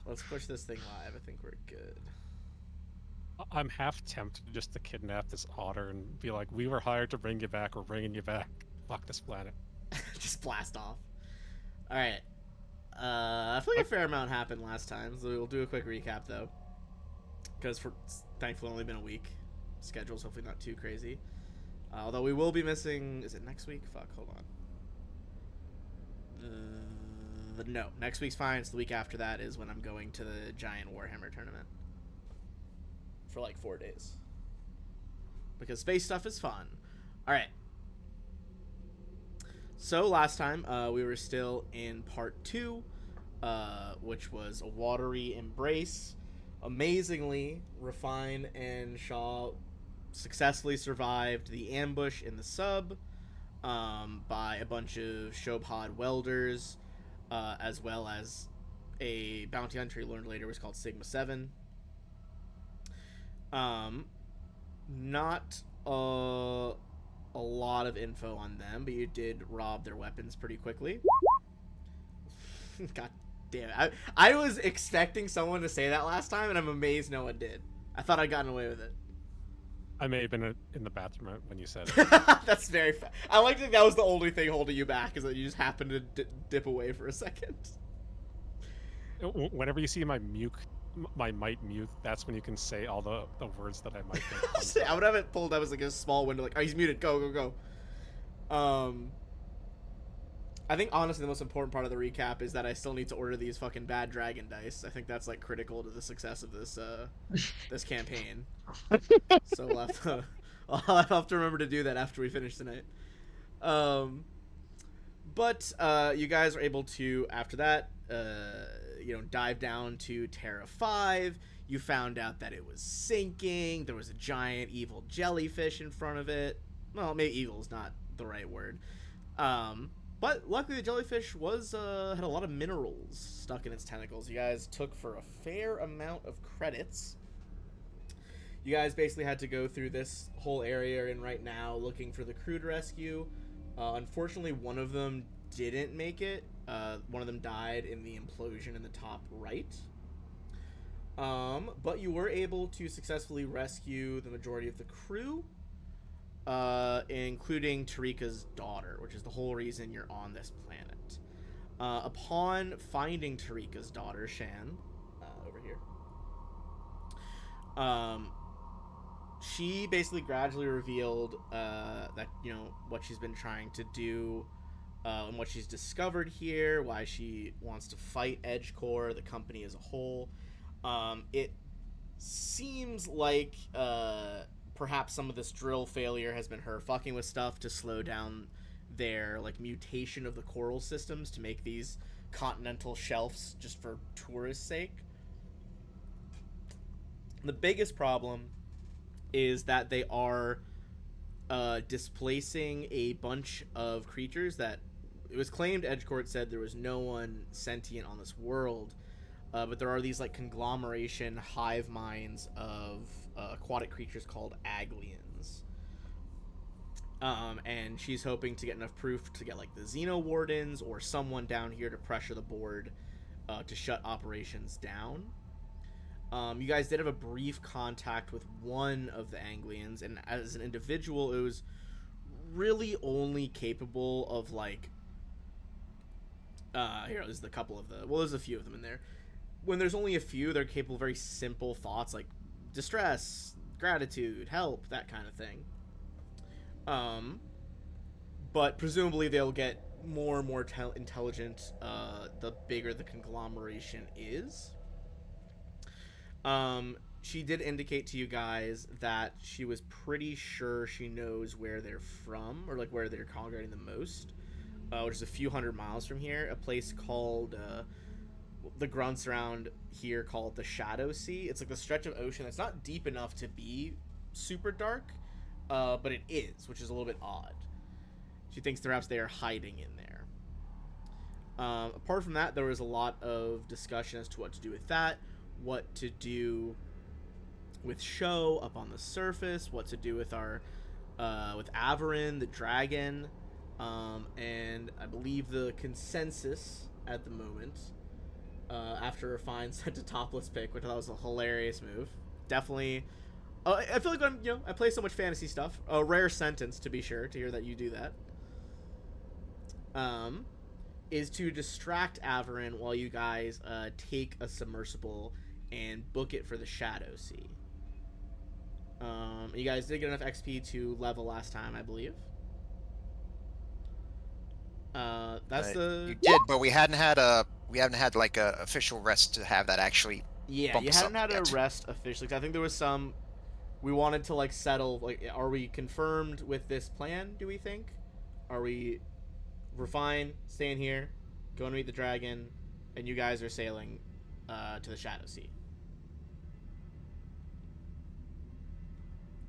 Let's push this thing live. I think we're good. I'm half tempted just to kidnap this otter and be like, "We were hired to bring you back. We're bringing you back. Fuck this planet." Just blast off. All right. I feel like a But fair amount happened last time, so we'll do a quick recap though, because for thankfully only been a week. Schedule's hopefully not too crazy. Although we will be missing. Is it next week? Fuck. Hold on. No, next week's fine. It's the week after that is when I'm going to the giant Warhammer tournament for like 4 days because space stuff is fun. All right. So last time we were still in part two, which was a watery embrace. Amazingly, Refine and Shaw successfully survived the ambush in the sub by a bunch of Shobhod welders, as well as a bounty hunter he learned later was called Sigma 7. Not a lot of info on them, but you did rob their weapons pretty quickly. God damn it. I was expecting someone to say that last time, and I'm amazed no one did. I thought I'd gotten away with it. I may have been in the bathroom when you said it. That's very I like to think that was the only thing holding you back, is that you just happened to dip away for a second. Whenever you see my might mute, that's when you can say all the words that I might make. I would have it pulled up as like a small window, like, oh, he's muted, go. I think honestly the most important part of the recap is that I still need to order these fucking bad dragon dice. I think that's like critical to the success of this this campaign. So I'll have to remember to do that after we finish tonight. But you guys are able to, after that, dive down to Terra 5. You found out that it was sinking. There was a giant evil jellyfish in front of it. Well, maybe evil is not the right word. But luckily the jellyfish was had a lot of minerals stuck in its tentacles. You guys took for a fair amount of credits. You guys basically had to go through this whole area you're in right now looking for the crew to rescue. Unfortunately, one of them didn't make it. One of them died in the implosion in the top right. But you were able to successfully rescue the majority of the crew, including Tarika's daughter, which is the whole reason you're on this planet. Upon finding Tarika's daughter, Shan, over here, she basically gradually revealed that, what she's been trying to do, and what she's discovered here, why she wants to fight EdgeCore, the company as a whole. It seems like perhaps some of this drill failure has been her fucking with stuff to slow down their like mutation of the coral systems to make these continental shelves just for tourists' sake. The biggest problem is that they are displacing a bunch of creatures that it was claimed EdgeCourt said there was no one sentient on this world, but there are these like conglomeration hive minds of aquatic creatures called Aglians. And she's hoping to get enough proof to get like the Xeno Wardens or someone down here to pressure the board to shut operations down. You guys did have a brief contact with one of the Anglians, and as an individual, it was really only capable of like. Here, there's a couple of there's a few of them in there. When there's only a few, they're capable of very simple thoughts like distress, gratitude, help, that kind of thing. But presumably they'll get more and more intelligent the bigger the conglomeration is. She did indicate to you guys that she was pretty sure she knows where they're from, or like where they're congregating the most, which is a few hundred miles from here. A place called the grunts around here call it the Shadow Sea. It's like the stretch of ocean that's not deep enough to be super dark, but it is, which is a little bit odd. She thinks perhaps they are hiding in there. Apart from that, there was a lot of discussion as to what to do with that, what to do with Sho up on the surface, what to do with our with Averin, the dragon, and I believe the consensus at the moment after Refine sent a topless pick, which I thought was a hilarious move. Definitely. I feel like I play so much fantasy stuff. A rare sentence, to be sure, to hear that you do that. Um, is to distract Averin while you guys take a submersible and book it for the Shadow Sea. You guys did get enough XP to level last time, I believe. That's You the did, but we haven't had like a official rest to have that actually yeah. bump You us up hadn't had a yet. rest officially. 'Cause I think there was some. We wanted to like settle. Like, are we confirmed with this plan? Do we think? Are we? We're fine. Staying here, going to meet the dragon, and you guys are sailing to the Shadow Sea.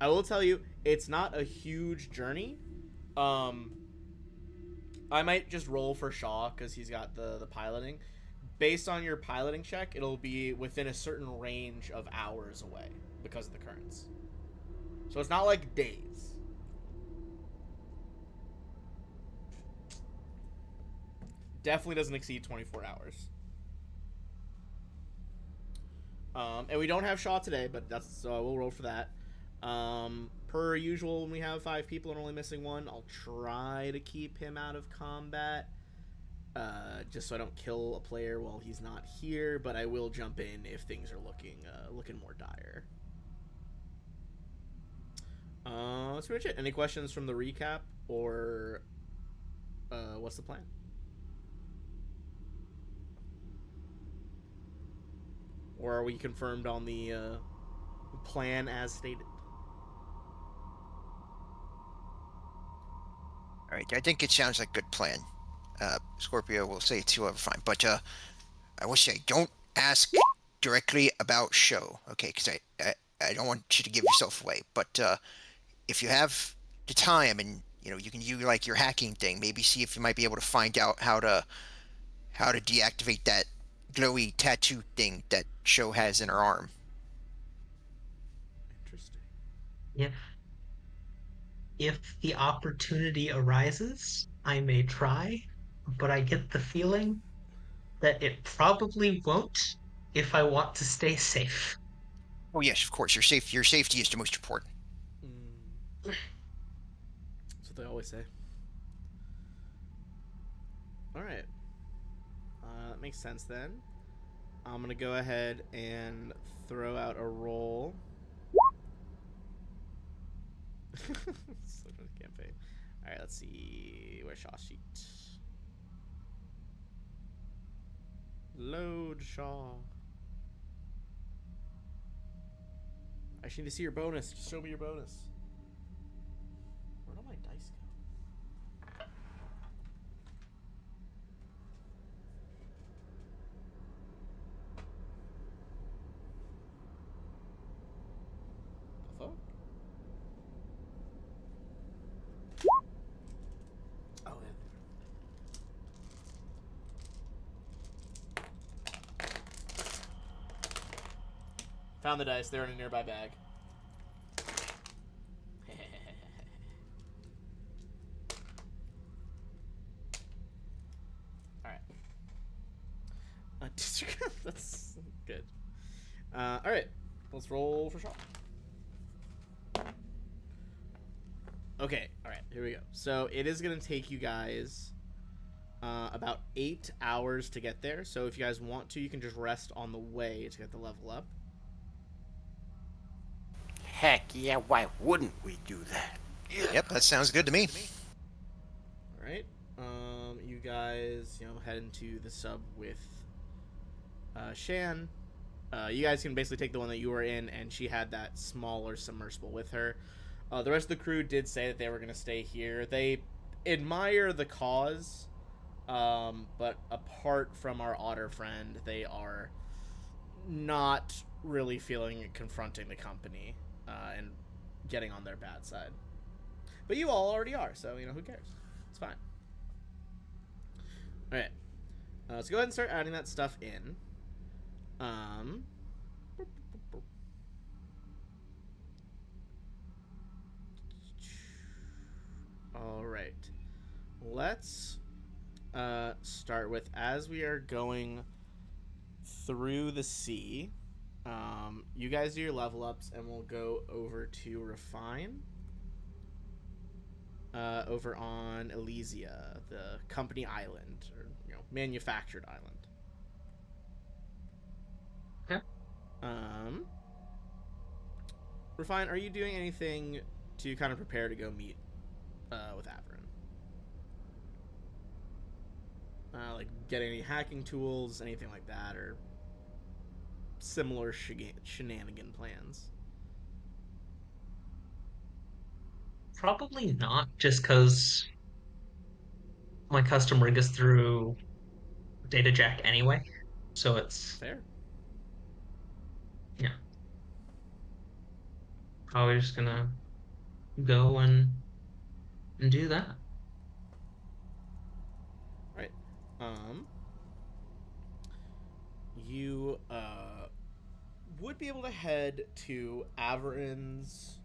I will tell you, it's not a huge journey. Um, I might just roll for Shaw because he's got the piloting. Based on your piloting check, it'll be within a certain range of hours away because of the currents. So it's not like days. Definitely doesn't exceed 24 hours. And we don't have Shaw today, but that's so we'll roll for that. Per usual, when we have 5 people and only missing one, I'll try to keep him out of combat, just so I don't kill a player while he's not here. But I will jump in if things are looking more dire. That's pretty much it. Any questions from the recap, or what's the plan? Or are we confirmed on the plan as stated? All right, I think it sounds like a good plan. Scorpio will say it's whoever fine, but I will say don't ask directly about show, okay? Because I don't want you to give yourself away. But if you have the time and you can use like your hacking thing, maybe see if you might be able to find out how to deactivate that glowy tattoo thing that show has in her arm. Interesting. If if the opportunity arises, I may try, but I get the feeling that it probably won't if I want to stay safe. Oh yes, of course. Your safety is the most important. That's what they always say. All right. That makes sense then. I'm gonna go ahead and throw out a roll. Such a campaign. All right, let's see. Where's Shaw's sheet? Load Shaw. I just need to see your bonus. Just show me your bonus. Where do my dice go? The fuck? Oh, yeah. Found the dice. They're in a nearby bag. Alright. That's good. Alright. Let's roll for Shaw. Okay, alright. Here we go. So it is going to take you guys about 8 hours to get there. So if you guys want to, you can just rest on the way to get the level up. Heck yeah, why wouldn't we do that? Yep, that sounds good to me. All right. You guys, head into the sub with Shan. You guys can basically take the one that you were in, and she had that smaller submersible with her. The rest of the crew did say that they were going to stay here. They admire the cause, but apart from our otter friend, they are not really feeling confronting the company and getting on their bad side. But you all already are, so who cares? It's fine. All right, let's go ahead and start adding that stuff in. All right, let's start with, as we are going through the sea. You guys do your level ups, and we'll go over to Refine. Over on Elysia, the company island, or manufactured island. Okay. Refine, are you doing anything to kind of prepare to go meet with Averin? Like get any hacking tools, anything like that, or similar shenanigan plans? Probably not, just because my custom rig is through data jack anyway. So it's, Fair. yeah, probably just gonna go and do that. Right. You would be able to head to Averin's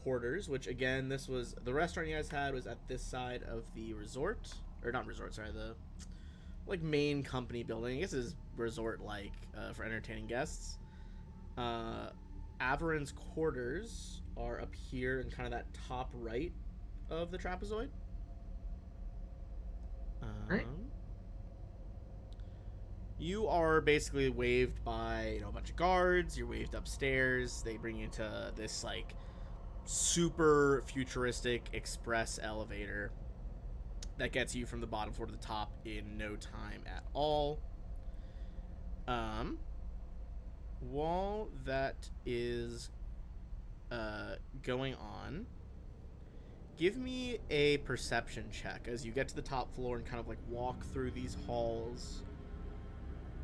quarters, which again, this was the restaurant you guys had was at this side of the resort, or not resort, sorry, the like main company building. I guess is resort like for entertaining guests. Averin's quarters are up here in kind of that top right of the trapezoid. Right. You are basically waved by a bunch of guards. You're waved upstairs. They bring you to this like super futuristic express elevator that gets you from the bottom floor to the top in no time at all. While that is going on, give me a perception check as you get to the top floor and kind of like walk through these halls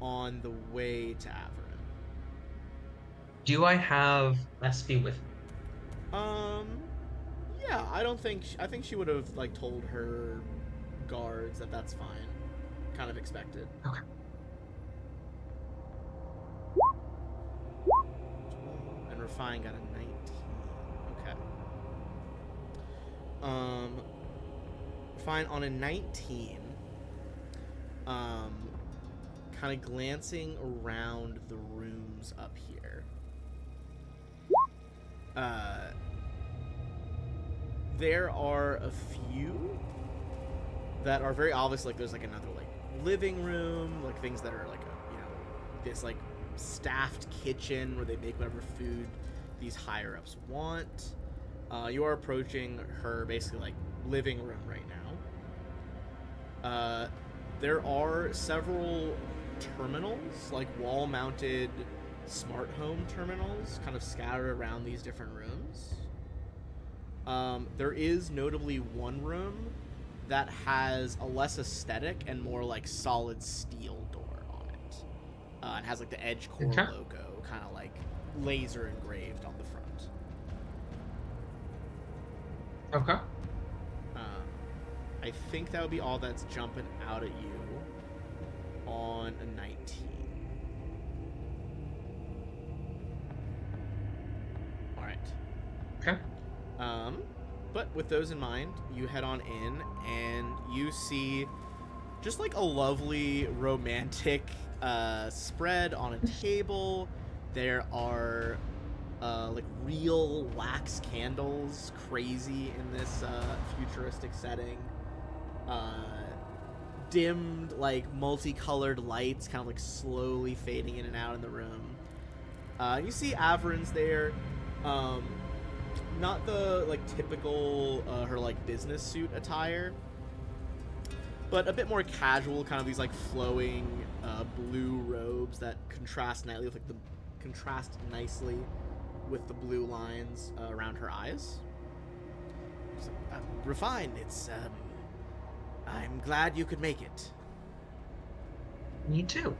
on the way to Averin. Do I have Lesby with me? Yeah, I think she would have like told her guards that that's fine. Kind of expected. Okay. And Refine got a 19. Okay. Refine on a 19. Kind of glancing around the rooms up here. There are a few that are very obvious. Like there's like another like living room, like things that are like this like staffed kitchen where they make whatever food these higher ups want. You are approaching her basically like living room right now. There are several terminals, like wall-mounted smart home terminals, kind of scattered around these different rooms. There is notably one room that has a less aesthetic and more like solid steel door on it. It has like the Edge Core Okay. logo kind of like laser engraved on the front. Okay. I think that would be all that's jumping out at you on a 19. All right. Okay. But with those in mind, you head on in and you see just like a lovely romantic spread on a table. There are like real wax candles, crazy in this futuristic setting. Dimmed, like multicolored lights, kind of like slowly fading in and out in the room. You see Averin's there. Not the like typical her like business suit attire, but a bit more casual, kind of these like flowing blue robes that contrast nicely with the blue lines around her eyes. So, Refine, it's I'm glad you could make it. Me too.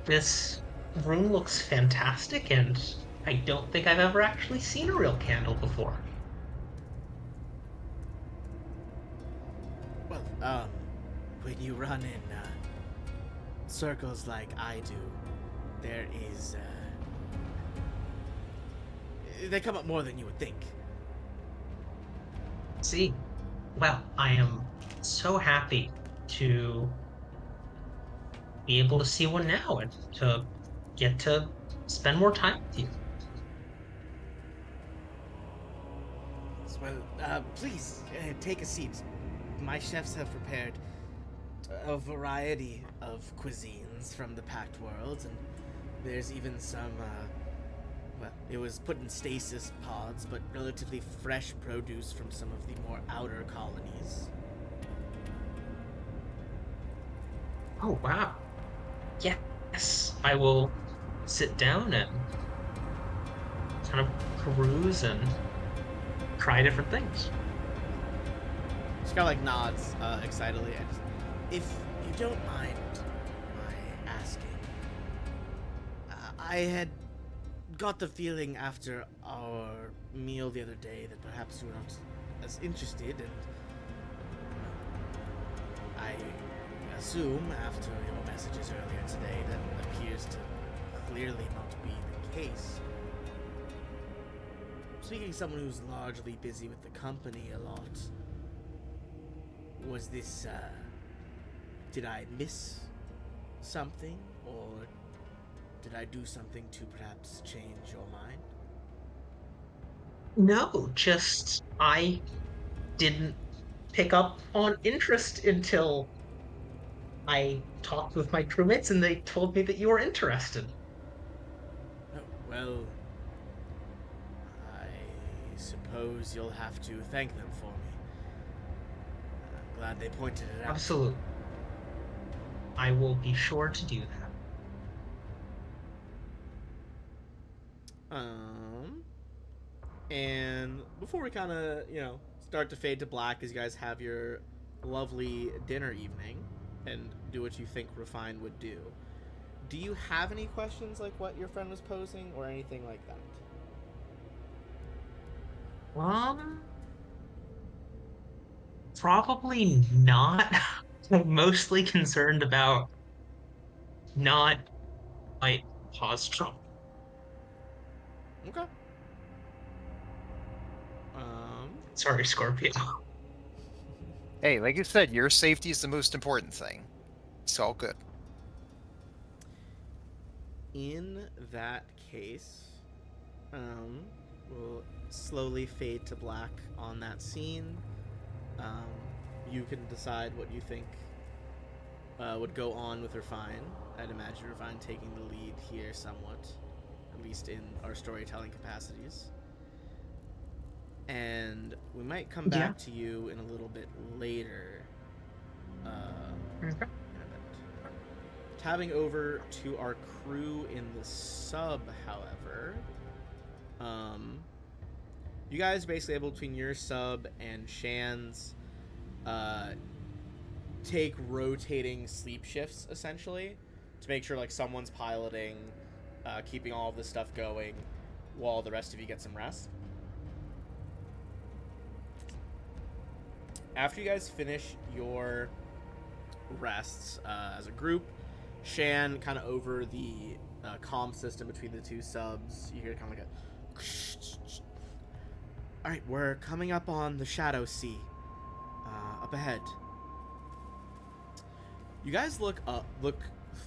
This room looks fantastic, and I don't think I've ever actually seen a real candle before. Well, when you run in circles like I do, there is they come up more than you would think. See, well, I am so happy to be able to see one now and to get to spend more time with you. Well, please take a seat. My chefs have prepared a variety of cuisines from the Pact Worlds, and there's even some, well, it was put in stasis pods, but relatively fresh produce from some of the more outer colonies. Oh, wow. Yes, I will sit down and kind of peruse and try different things. She kind of like nods excitedly. And if you don't mind my asking, I had got the feeling after our meal the other day that perhaps you were not as interested, and I assume after your messages earlier today that appears to clearly not be the case. Speaking of someone who's largely busy with the company a lot, was this, did I miss something, or did I do something to perhaps change your mind? No, just I didn't pick up on interest until I talked with my crewmates and they told me that you were interested. Oh, well, I suppose you'll have to thank them for me. I'm glad they pointed it out. Absolutely. I will be sure to do that. Um, and before we kind of, start to fade to black as you guys have your lovely dinner evening and do what you think Refined would do you have any questions like what your friend was posing or anything like that? Um, Probably not. I'm mostly concerned about not like cause trouble. Okay. Um, Sorry, Scorpio. Hey, like you said, your safety is the most important thing. It's all good. in that case, um, we'll slowly fade to black on that scene. Um, you can decide what you think would go on with Refine. I'd imagine Refine taking the lead here somewhat, at least in our storytelling capacities. And we might come Yeah. back to you in a little bit later. Okay. In a bit. Tabbing over to our crew in the sub, however, you guys are basically able, between your sub and Shan's, take rotating sleep shifts essentially to make sure like someone's piloting, keeping all of this stuff going, while the rest of you get some rest. After you guys finish your rests as a group, Shan kind of over the comm system between the two subs, you hear kind of like a all right, we're coming up on the Shadow Sea, up ahead. You guys look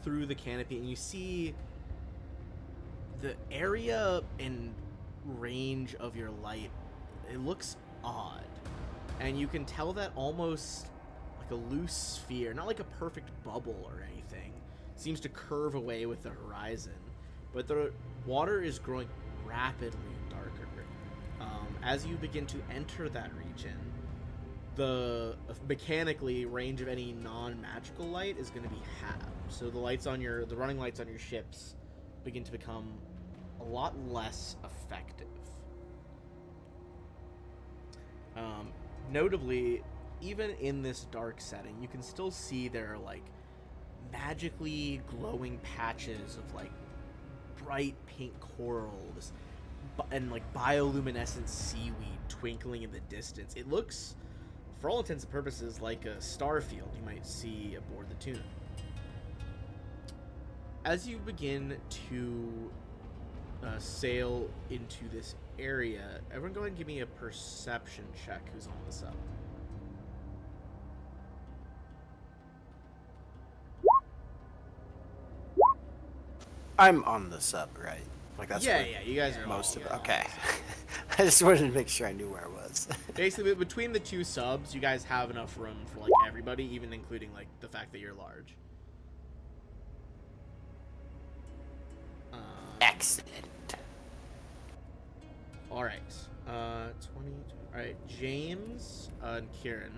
through the canopy, and you see the area and range of your light. It looks odd, and you can tell that almost like a loose sphere, not like a perfect bubble or anything, seems to curve away with the horizon, but the water is growing rapidly darker. As you begin to enter that region, the mechanically range of any non-magical light is going to be halved. So the running lights on your ships begin to become a lot less effective. Notably, even in this dark setting, you can still see there are like magically glowing patches of like bright pink corals and like bioluminescent seaweed twinkling in the distance. It looks, for all intents and purposes, like a star field you might see aboard the tuna. As you begin to sail into this area, everyone go ahead and give me a perception check who's on the sub. I'm on the sub, right? Like that's Yeah, where yeah, you guys are most all, of it. all Okay. on the sub. I just wanted to make sure I knew where I was. Basically, between the two subs, you guys have enough room for like everybody, even including like the fact that you're large. Um, Excellent. all right. 20. All right, James and Kieran.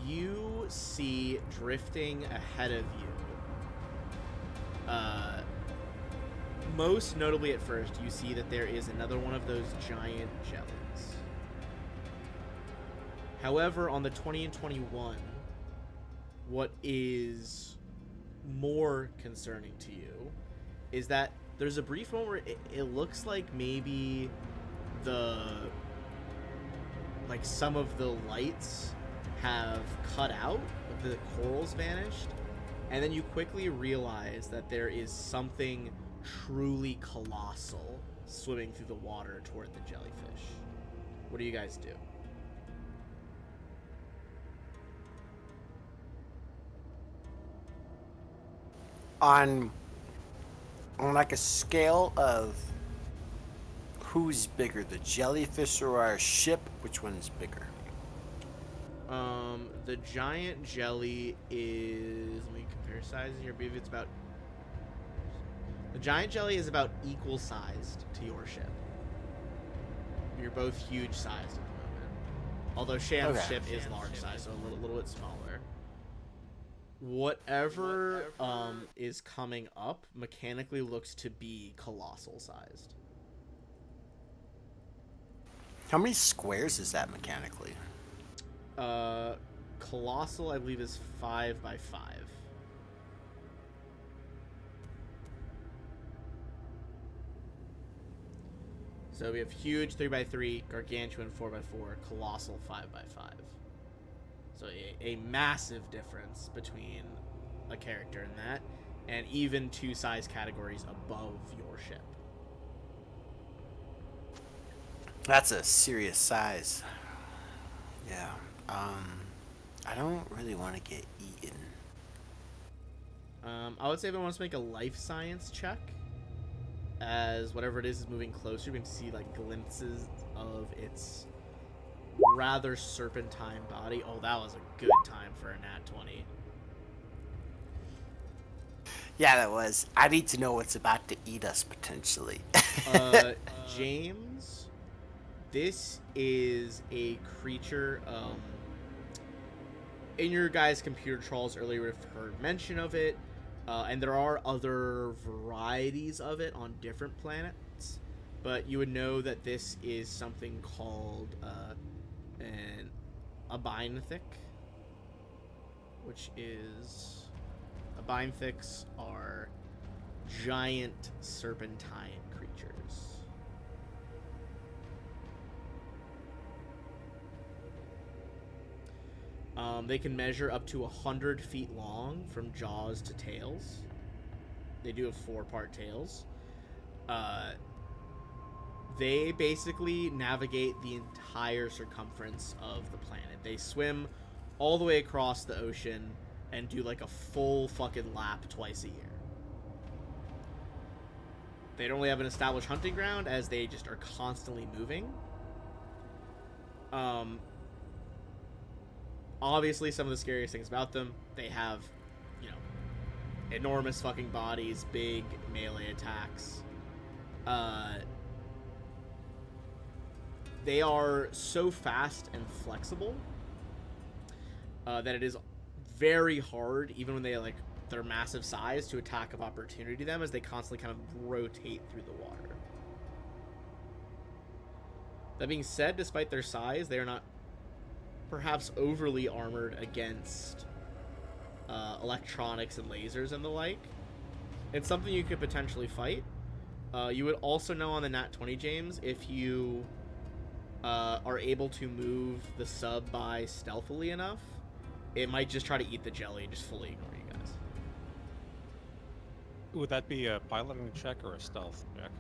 You see drifting ahead of you. Most notably at first, you see that there is another one of those giant jellies. However, on the 20 and 21, what is more concerning to you is that there's a brief moment where it looks like maybe some of the lights have cut out, the corals vanished, and then you quickly realize that there is something truly colossal swimming through the water toward the jellyfish. What do you guys do? On like a scale of who's bigger, the jellyfish or our ship, which one is bigger? The giant jelly is, let me compare sizes here. I believe it's about, the giant jelly is about equal sized to your ship. You're both huge sized at the moment. Although Sham's Okay. ship is large size, so a little bit smaller. Whatever is coming up mechanically looks to be colossal sized. How many squares is that mechanically? Colossal, I believe, is 5 by 5. So we have huge 3 by 3, gargantuan 4 by 4, colossal 5 by 5. So a massive difference between a character in that, and even 2 size categories above your ship. That's a serious size. Yeah. I don't really want to get eaten. I would say if I want to make a life science check, as whatever it is moving closer, we can see like glimpses of its rather serpentine body. Oh, that was a good time for a nat 20. Yeah, that was. I need to know what's about to eat us potentially. James, this is a creature. In your guys' computer trolls earlier, would have heard mention of it, and there are other varieties of it on different planets. But you would know that this is something called an abinthic, which is abinthics are giant serpentine creatures. They can measure up to 100 feet long from jaws to tails. They do have 4-part tails. They basically navigate the entire circumference of the planet. They swim all the way across the ocean and do like a full fucking lap twice a year. They don't really have an established hunting ground, as they just are constantly moving. Obviously, some of the scariest things about them, they have, enormous fucking bodies, big melee attacks. They are so fast and flexible that it is very hard, even when their massive size, to attack of opportunity them, as they constantly kind of rotate through the water. That being said, despite their size, they are not perhaps overly armored against electronics and lasers and the like. It's something you could potentially fight. You would also know on the Nat 20, James, if you are able to move the sub by stealthily enough, it might just try to eat the jelly and just fully ignore you guys. Would that be a piloting check or a stealth check?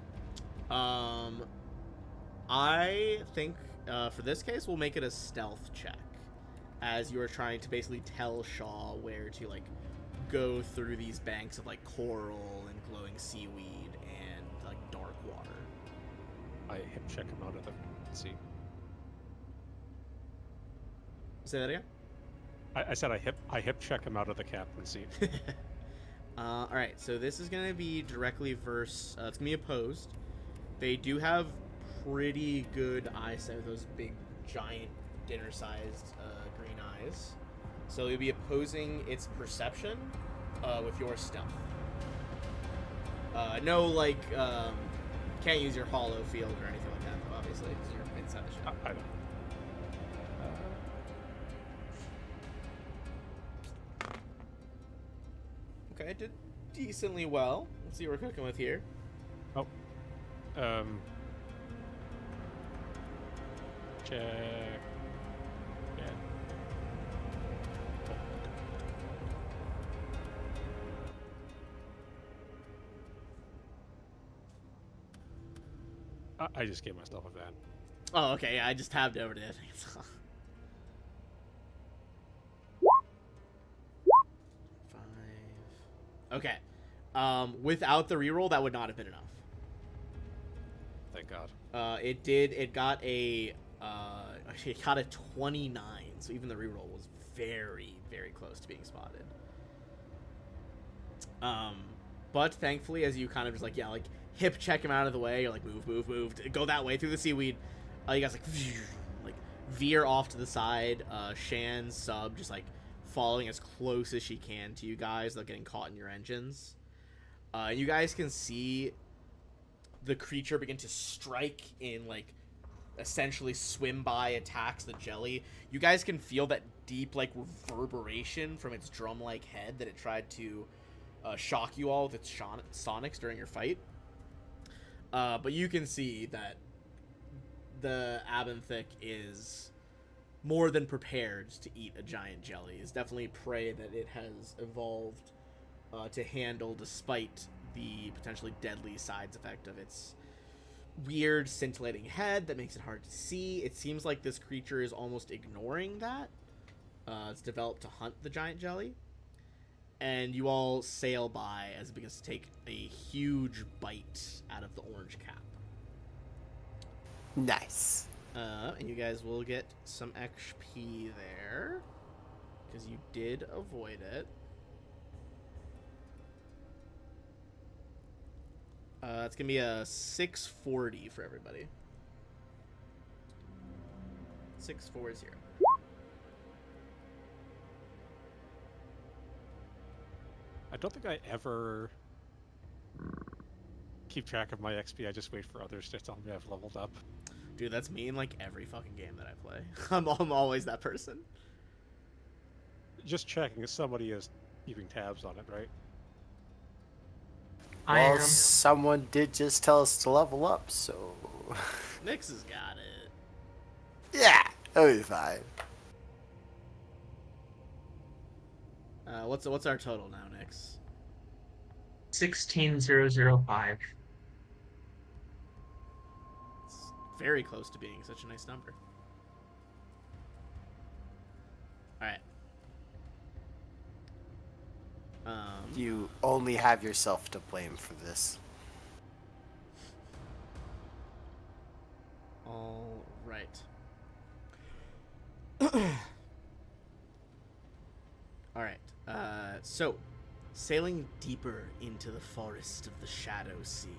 I think for this case, we'll make it a stealth check. as you are trying to basically tell Shaw where to like go through these banks of like coral and glowing seaweed and like dark water. I hip check him out of the seat. Say that again. I said I hip check him out of the captain's seat. All right, so this is gonna be directly versus. It's gonna be opposed. They do have pretty good eyesight with those big, giant, dinner-sized green eyes. So you'll be opposing its perception with your stealth. No, like, can't use your hollow field or anything like that, though, obviously, because you're inside the ship. I don't. Okay, I did decently well. Let's see what we're cooking with here. Oh. Check. Yeah. I just gave myself a van. Oh, okay, yeah, I just tabbed over to it. Okay. Without the reroll, that would not have been enough. Thank God. It did. It got a. It got a 29. So even the reroll was very, very close to being spotted. But thankfully, as you kind of just like hip check him out of the way, you're like move, go that way through the seaweed. You guys like veer off to the side. Shan's sub just like following as close as she can to you guys without getting caught in your engines. You guys can see the creature begin to strike in like essentially swim by attacks the jelly. You guys can feel that deep like reverberation from its drum-like head that it tried to shock you all with its sonics during your fight. But you can see that the Abinthic is more than prepared to eat a giant jelly. It's definitely prey that it has evolved to handle, despite the potentially deadly sides effect of its weird scintillating head that makes it hard to see. It seems like this creature is almost ignoring that. It's developed to hunt the giant jelly. And you all sail by as it begins to take a huge bite out of the orange cap. Nice. And you guys will get some XP there, because you did avoid it. It's going to be a 640 for everybody. 640. I don't think I ever keep track of my XP. I just wait for others to tell me I've leveled up. Dude, that's me in like every fucking game that I play. I'm always that person. Just checking if somebody is keeping tabs on it, right? I Well, am. someone did just tell us to level up, so Nyx has got it. yeah, it'll be fine. What's our total now, Nyx? 16005. It's very close to being such a nice number. All right. You only have yourself to blame for this. All right. All right. So, sailing deeper into the forest of the Shadow Sea,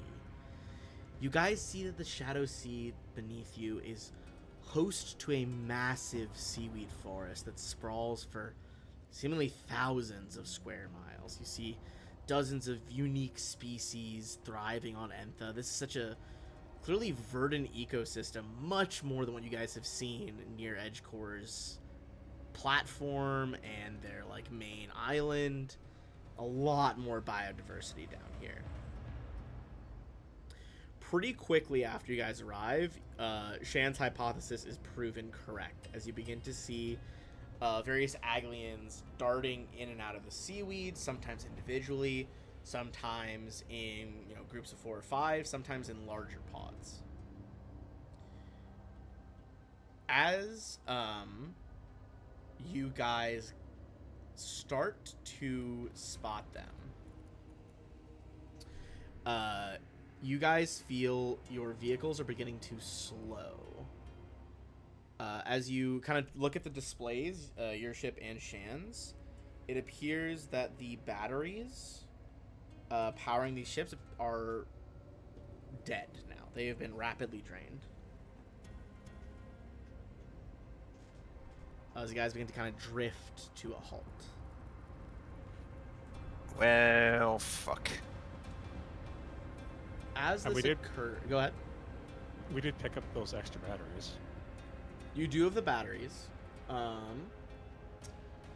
you guys see that the Shadow Sea beneath you is host to a massive seaweed forest that sprawls for seemingly thousands of square miles. You see dozens of unique species thriving on Entha. This is such a clearly verdant ecosystem, much more than what you guys have seen near Edgecore's platform and their like main island. A lot more biodiversity down here. Pretty quickly after you guys arrive, Shan's hypothesis is proven correct as you begin to see various Aglians darting in and out of the seaweed, sometimes individually, sometimes in groups of 4 or 5, sometimes in larger pods. As you guys start to spot them. You guys feel your vehicles are beginning to slow. As you kind of look at the displays, your ship and Shan's, it appears that the batteries powering these ships are dead now. They have been rapidly drained. As you guys begin to kind of drift to a halt. Well, fuck. As And this occurs, go ahead. We did pick up those extra batteries. You do have the batteries.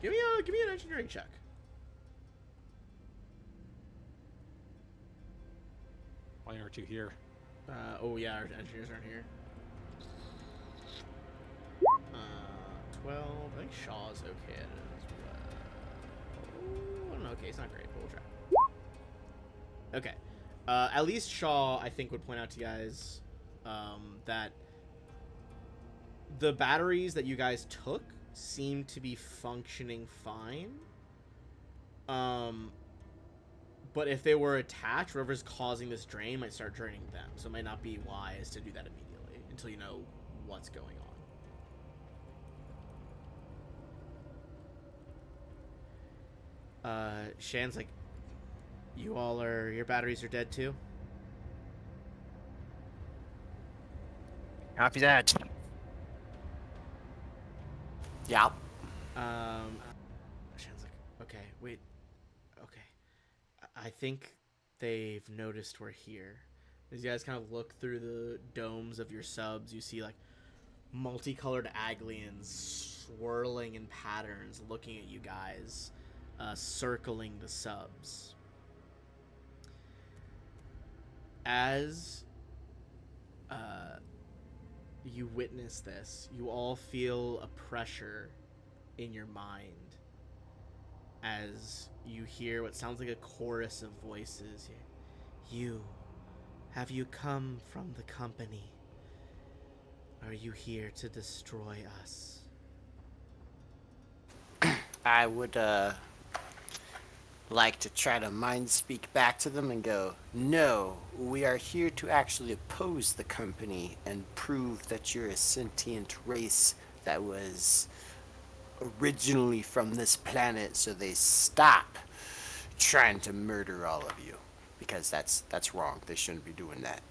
Give me an engineering check. Why aren't you here? Oh yeah, our engineers aren't here. 12. I think Shaw's okay at it as well. I don't know. Okay, it's not great, but we'll try. Okay. At least Shaw, I think, would point out to you guys that the batteries that you guys took seem to be functioning fine. But if they were attached, whatever's causing this drain might start draining them. So it might not be wise to do that immediately until you know what's going on. Shan's like, your batteries are dead too? Copy that. Yeah. Shan's like, okay, wait, okay. I think they've noticed we're here. As you guys kind of look through the domes of your subs, you see like multicolored Aglians swirling in patterns, looking at you guys, circling the subs. As you witness this, you all feel a pressure in your mind as you hear what sounds like a chorus of voices. Have you come from the company? Are you here to destroy us? I would like to try to mind speak back to them and go, no, we are here to actually oppose the company and prove that you're a sentient race that was originally from this planet, so they stop trying to murder all of you, because that's wrong. They shouldn't be doing that.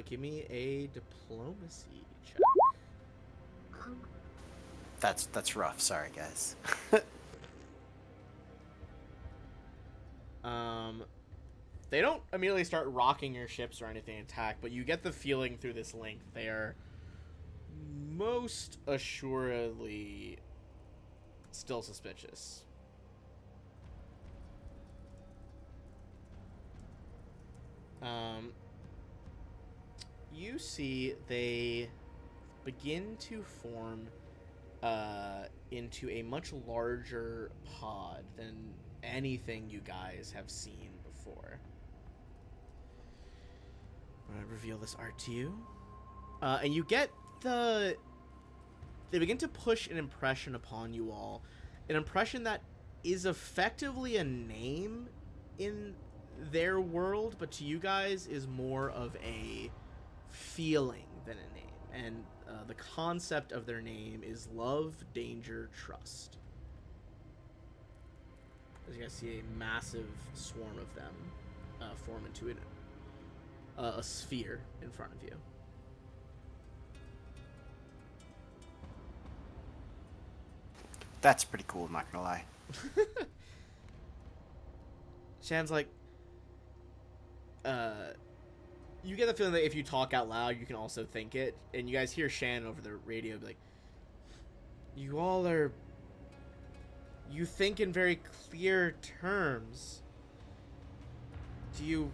Give me a diplomacy check. That's rough. Sorry, guys. They don't immediately start rocking your ships or anything attack, but you get the feeling through this link they are most assuredly still suspicious. You see they begin to form into a much larger pod than anything you guys have seen before. I'm gonna reveal this art to you. And you get they begin to push an impression upon you all. An impression that is effectively a name in their world, but to you guys is more of a feeling than a name. And the concept of their name is love, danger, trust. As you guys see a massive swarm of them form into a sphere in front of you. That's pretty cool, not gonna lie. Shan's like, you get the feeling that if you talk out loud, you can also think it. And you guys hear Shan over the radio be like, you all are... You think in very clear terms. Do you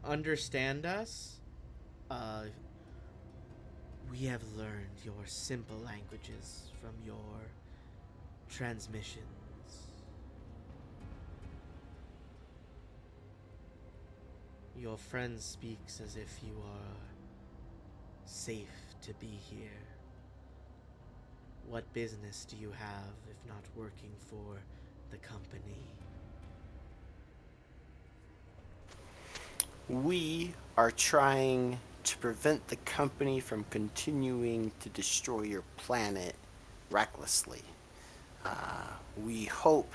understand us? We have learned your simple languages from your transmissions. Your friend speaks as if you are safe to be here. What business do you have if not working for the company? We are trying to prevent the company from continuing to destroy your planet recklessly. We hope.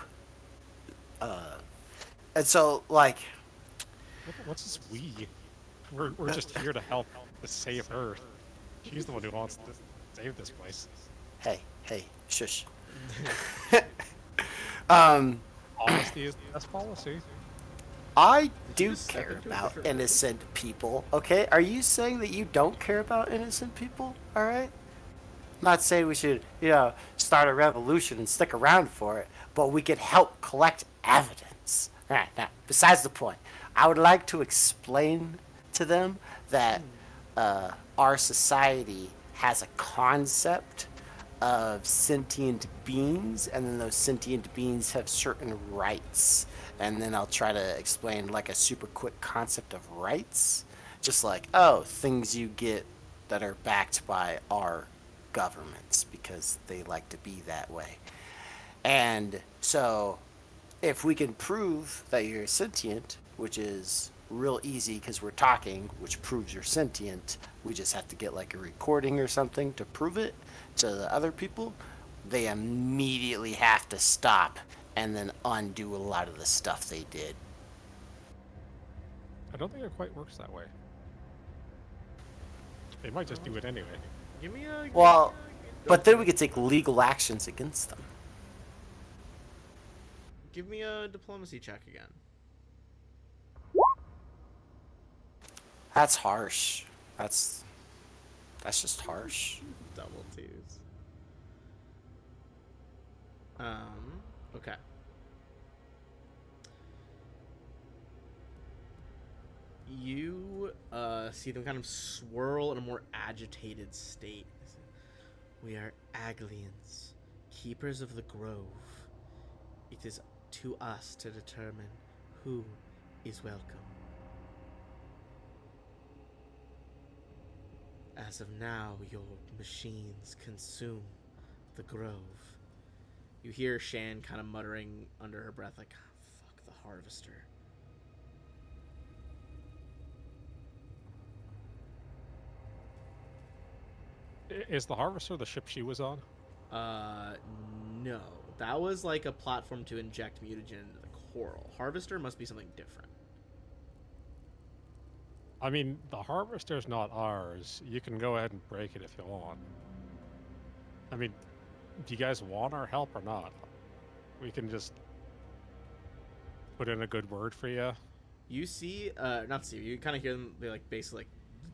And so, like, What's this we? We're just here to help to save Earth. She's the one who wants to save this place. hey, shush. um, Honesty is the best policy. I Did you do just step care into a about different role? innocent people. Okay, are you saying that you don't care about innocent people? All right. Not saying we should, start a revolution and stick around for it, but we could help collect evidence. All right, now, besides the point, I would like to explain to them that our society has a concept of sentient beings, and then those sentient beings have certain rights. And then I'll try to explain like a super quick concept of rights. Just like, oh, things you get that are backed by our governments because they like to be that way. And so if we can prove that you're sentient, which is real easy because we're talking, which proves you're sentient, we just have to get like a recording or something to prove it to the other people. They immediately have to stop and then undo a lot of the stuff they did. I don't think it quite works that way. They might just do it anyway. Give me a. Well, but then we could take legal actions against them. Give me a diplomacy check again. That's harsh. That's just harsh. Double twos. Okay. You see them kind of swirl in a more agitated state. We are Aglians, keepers of the grove. It is to us to determine who is welcome. As of now, your machines consume the grove. You hear Shan kind of muttering under her breath, like, fuck the harvester. Is the Harvester the ship she was on? No. That was like a platform to inject mutagen into the coral. Harvester must be something different. I mean, the Harvester's not ours. You can go ahead and break it if you want. I mean, do you guys want our help or not? We can just put in a good word for you. You see, not see, you kind of hear them, they like basically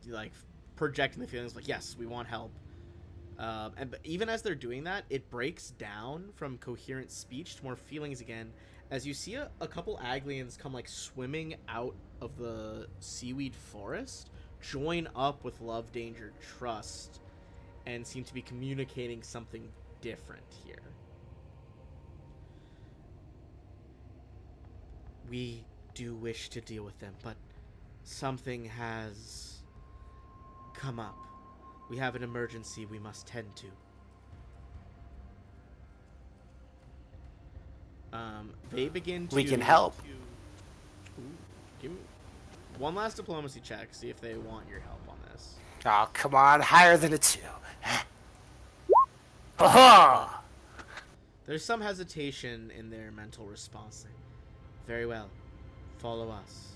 like projecting the feelings like, yes, we want help. But even as they're doing that, it breaks down from coherent speech to more feelings again, as you see a couple Aglians come like swimming out of the seaweed forest, join up with Love, Danger, Trust, and seem to be communicating something different here. We do wish to deal with them, but something has come up. We have an emergency we must tend to. They begin to... We can help. Give me one last diplomacy check, see if they want your help on this. Oh, come on, higher than a 2. Aha! There's some hesitation in their mental response. Very well. Follow us.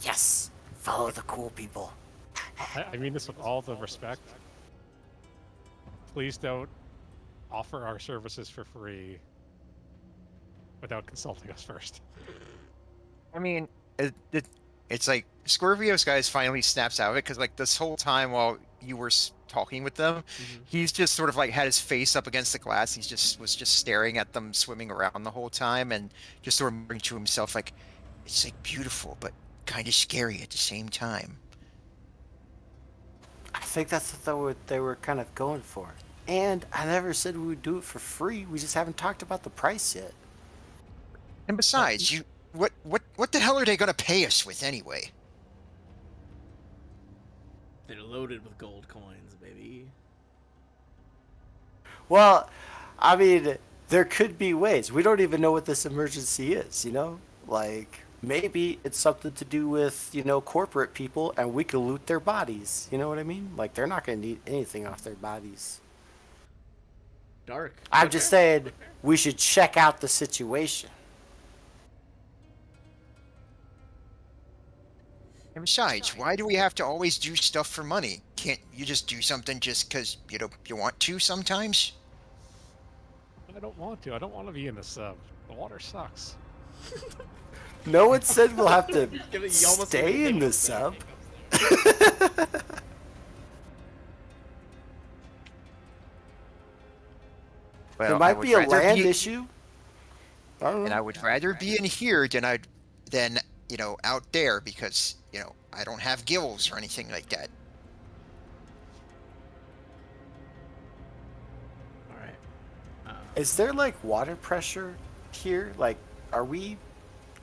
Yes, follow the cool people. I mean this with all the respect. Please don't offer our services for free without consulting us first. I mean, it's like Scorpio's guys finally snaps out of it because like this whole time while you were talking with them, he's just sort of like had his face up against the glass. He's just was just staring at them swimming around the whole time and just sort of murmuring to himself like, it's like beautiful but kind of scary at the same time. I think that's what they were kind of going for. And I never said we would do it for free. We just haven't talked about the price yet. And besides, what the hell are they gonna pay us with anyway? They're loaded with gold coins, baby. Well, I mean, there could be ways. We don't even know what this emergency is, you know? Like, maybe it's something to do with, corporate people and we could loot their bodies. You know what I mean? Like, they're not going to need anything off their bodies. Dark. I'm just saying we should check out the situation. And besides, why do we have to always do stuff for money? Can't you just do something just because you want to sometimes? I don't want to. I don't want to be in the sub. The water sucks. No one said we'll have to You almost stay in gave the me sub. Well, There I might would be a rather land be, issue. I don't and I know. would rather be in here than out there because I don't have gills or anything like that. All right. Is there like water pressure here? Like, are we?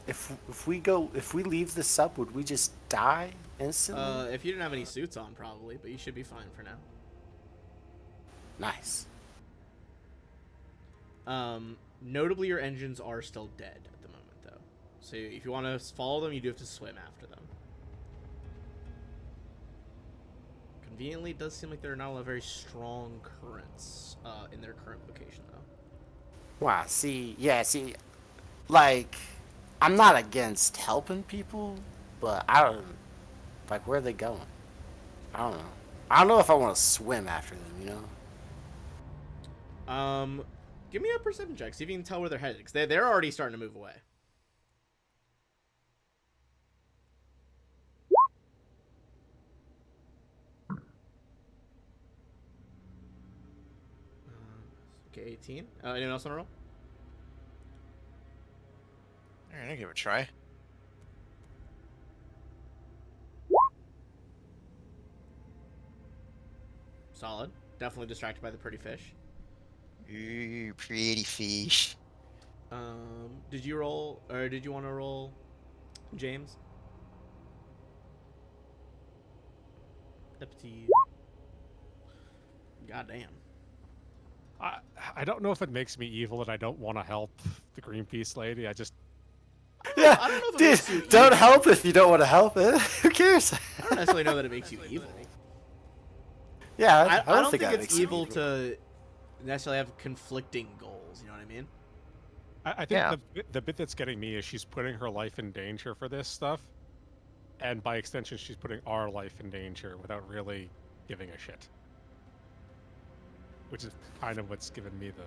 If we leave the sub, would we just die instantly? If you didn't have any suits on, probably, but you should be fine for now. Nice. Notably, your engines are still dead at the moment, though. So if you want to follow them, you do have to swim after them. Conveniently, it does seem like there are not a lot of very strong currents in their current location, though. Wow. See, like, I'm not against helping people, but I don't like where are they going. I don't know. I don't know if I want to swim after them. Give me a perception check. See if you can tell where they're headed, because they're already starting to move away. Okay, 18. Anyone else on a roll? All right, I'll give it a try. Solid. Definitely distracted by the pretty fish. Ooh, pretty fish. Did you roll, or did you want to roll, James? Up to you. Goddamn. I don't know if it makes me evil that I don't want to help the Greenpeace lady. I just Yeah, I don't know if it dude, makes you don't evil. help if you don't want to help it. Who cares? I don't necessarily know that it makes you evil. Yeah, I don't think that it's makes you evil to necessarily have conflicting goals. You know what I mean? I think Yeah. the bit that's getting me is she's putting her life in danger for this stuff, and by extension, she's putting our life in danger without really giving a shit. Which is kind of what's given me the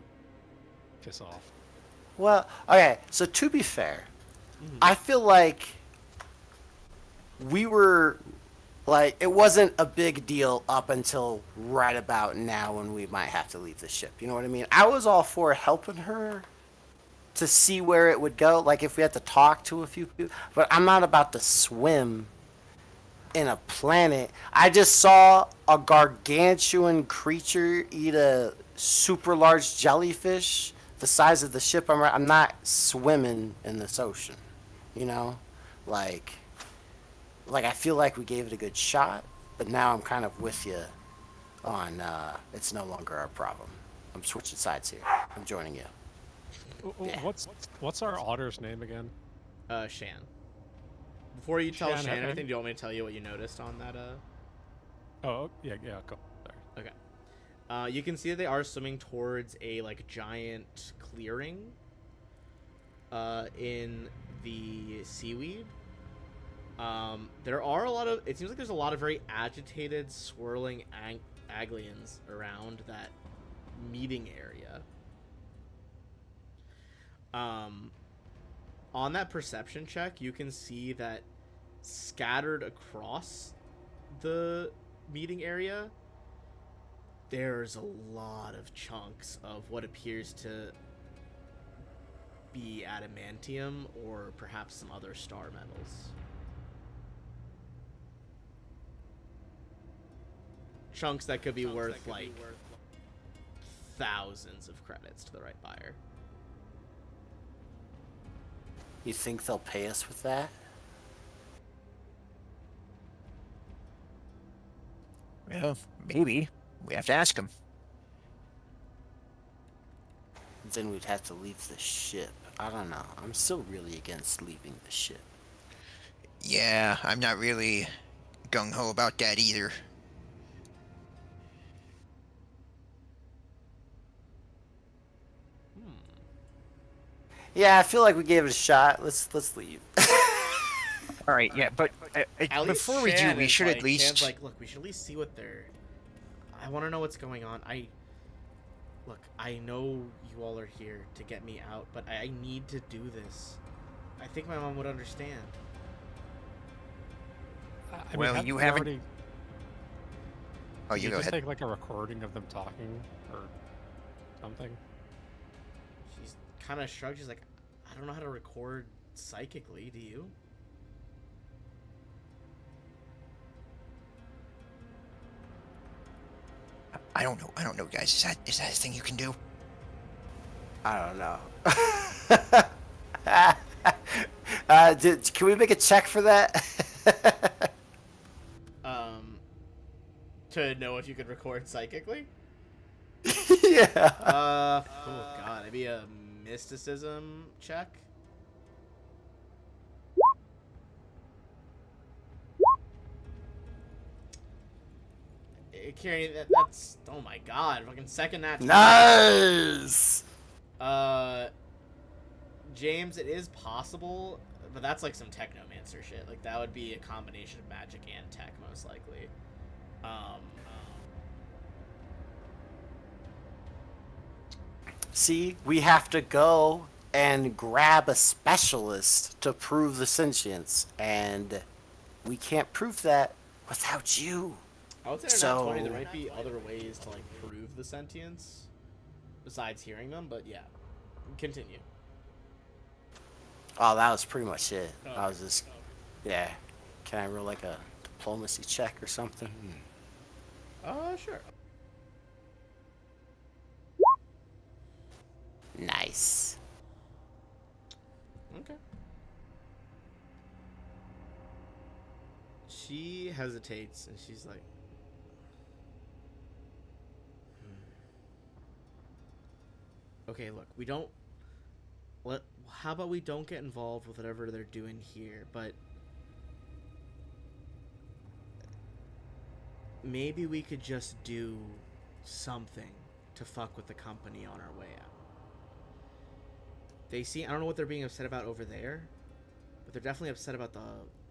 piss off. Well, okay, so to be fair, I feel like we were like it wasn't a big deal up until right about now when we might have to leave the ship. You know what I mean? I was all for helping her to see where it would go, like if we had to talk to a few people, but I'm not about to swim in a planet. I just saw a gargantuan creature eat a super large jellyfish the size of the ship I'm not swimming in this ocean, you know? Like I feel like we gave it a good shot, but now I'm kind of with you on it's no longer our problem. I'm switching sides here. I'm joining you. Yeah. What's our otter's name again? Shan. Before you tell Shan, Shan okay. anything, do you want me to tell you what you noticed on that? Oh yeah, go. Sorry. Okay. You can see that they are swimming towards a giant clearing. In the seaweed. There are a lot of. It seems like there's a lot of very agitated, swirling Aglians around that meeting area. On that perception check, you can see that scattered across the meeting area, there's a lot of chunks of what appears to be adamantium or perhaps some other star metals. Chunks that could be worth thousands of credits to the right buyer. You think they'll pay us with that? Well, maybe. We have to ask him. then we'd have to leave the ship. I don't know. I'm still really against leaving the ship. Yeah, I'm not really gung ho about that either. Yeah, I feel like we gave it a shot. Let's leave. All right, yeah, but At least before we do, Shan we is should like, at Shan's least. like, look, we should at least see what they're. I want to know what's going on. Look, I know you all are here to get me out, but I need to do this. I think my mom would understand. I Well, mean, you we haven't- already, Oh, did you we go just ahead. take like a recording of them talking or something? She's kind of shrugged. She's like, I don't know how to record psychically. Do you? I don't know. I don't know, guys. Is that a thing you can do? I don't know. Can we make a check for that? To know if you could record psychically? Yeah. Oh god, maybe a mysticism check? Carrying that's oh my god, fucking second nat 20. Nice. James, it is possible, but that's like some technomancer shit. Like that would be a combination of magic and tech, most likely. See, we have to go and grab a specialist to prove the sentience, and we can't prove that without you. I would say they're not 20. There might be other ways to like prove the sentience besides hearing them, but yeah. Continue. Oh, that was pretty much it. Oh, I was just, yeah. Can I roll like a diplomacy check or something? Sure. Nice. Okay. She hesitates and she's like, okay, look, we don't how about we don't get involved with whatever they're doing here, but maybe we could just do something to fuck with the company on our way out. I don't know what they're being upset about over there, but they're definitely upset about the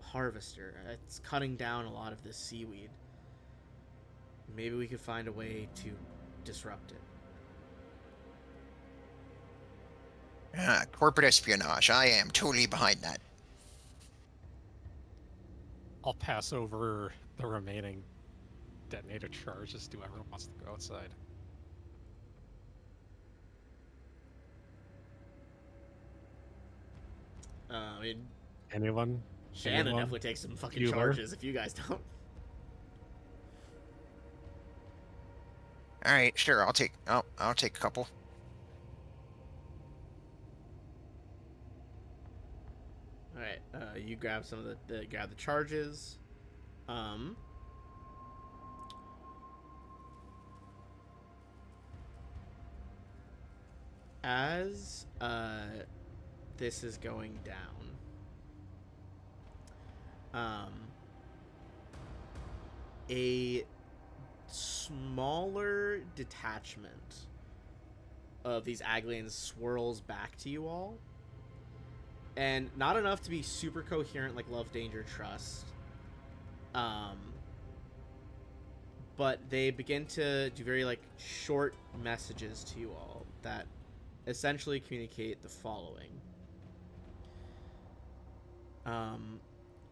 harvester. It's cutting down a lot of this seaweed. Maybe we could find a way to disrupt it. Corporate espionage. I am totally behind that. I'll pass over the remaining detonator charges to whoever wants to go outside. I mean, Anyone? Shannon Anyone? definitely takes some fucking Bueller? charges if you guys don't. All right, sure. I'll take a couple. All right, you grab some of grab the charges. As this is going down, a smaller detachment of these Aglians swirls back to you all, and not enough to be super coherent like love, danger, trust, but they begin to do very like short messages to you all that essentially communicate the following.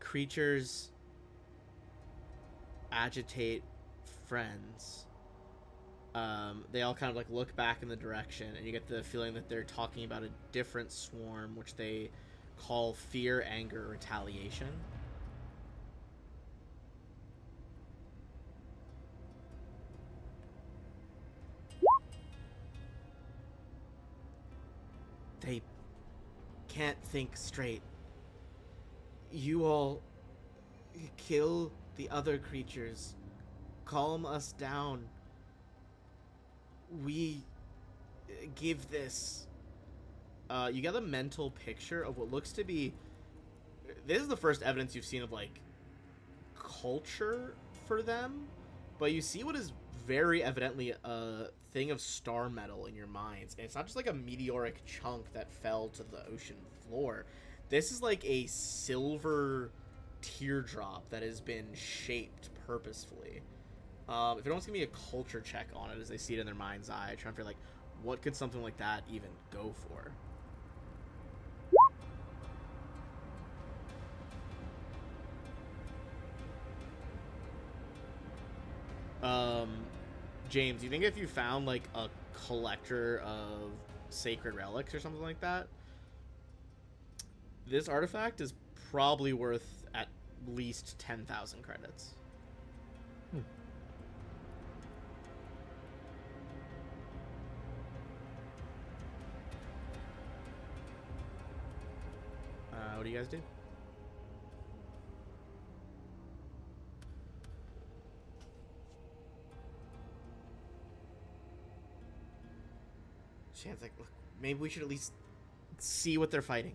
Creatures agitate friends. They all kind of like look back in the direction, and you get the feeling that they're talking about a different swarm, which they call fear, anger, retaliation. They can't think straight. You all kill the other creatures. Calm us down. We give this. You get a mental picture of what looks to be. This is the first evidence you've seen of like culture for them, but you see what is very evidently a thing of star metal in your minds, and it's not just like a meteoric chunk that fell to the ocean floor. This is like a silver teardrop that has been shaped purposefully. If anyone's gonna be a culture check on it as they see it in their mind's eye, trying to figure like what could something like that even go for. James, you think if you found like a collector of sacred relics or something like that, this artifact is probably worth at least 10,000 credits. What do you guys do? Chance like, look, maybe we should at least see what they're fighting.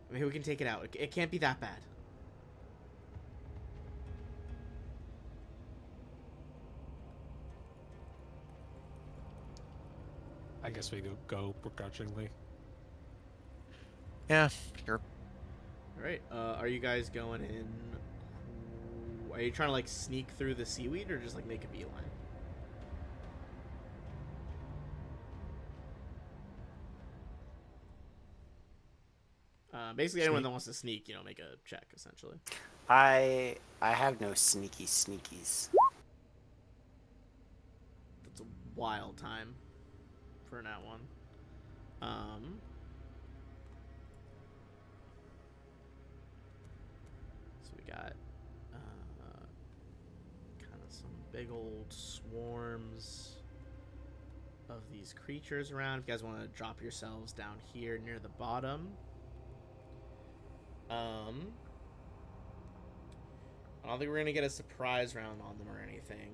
Maybe we can take it out. It can't be that bad. I guess we go begrudgingly. Yeah, sure. All right. Are you guys going in? Are you trying to like sneak through the seaweed or just like make a beeline? Basically, anyone that wants to sneak, make a check essentially. I have no sneaky sneakies. That's a wild time for that one. So we got kind of some big old swarms of these creatures around. If you guys want to drop yourselves down here near the bottom. I don't think we're gonna get a surprise round on them or anything,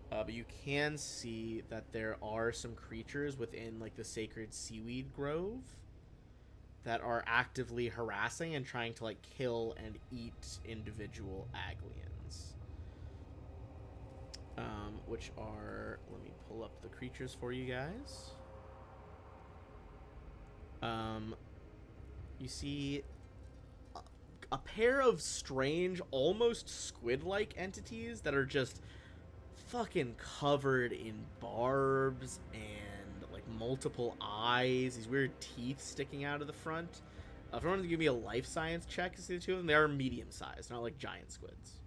but you can see that there are some creatures within like the sacred seaweed grove that are actively harassing and trying to like kill and eat individual Aglians. Which are, let me pull up the creatures for you guys. You see a pair of strange, almost squid-like entities that are just fucking covered in barbs and like multiple eyes, these weird teeth sticking out of the front. If everyone to give me a life science check to see the two of them, they are medium-sized, not like giant squids.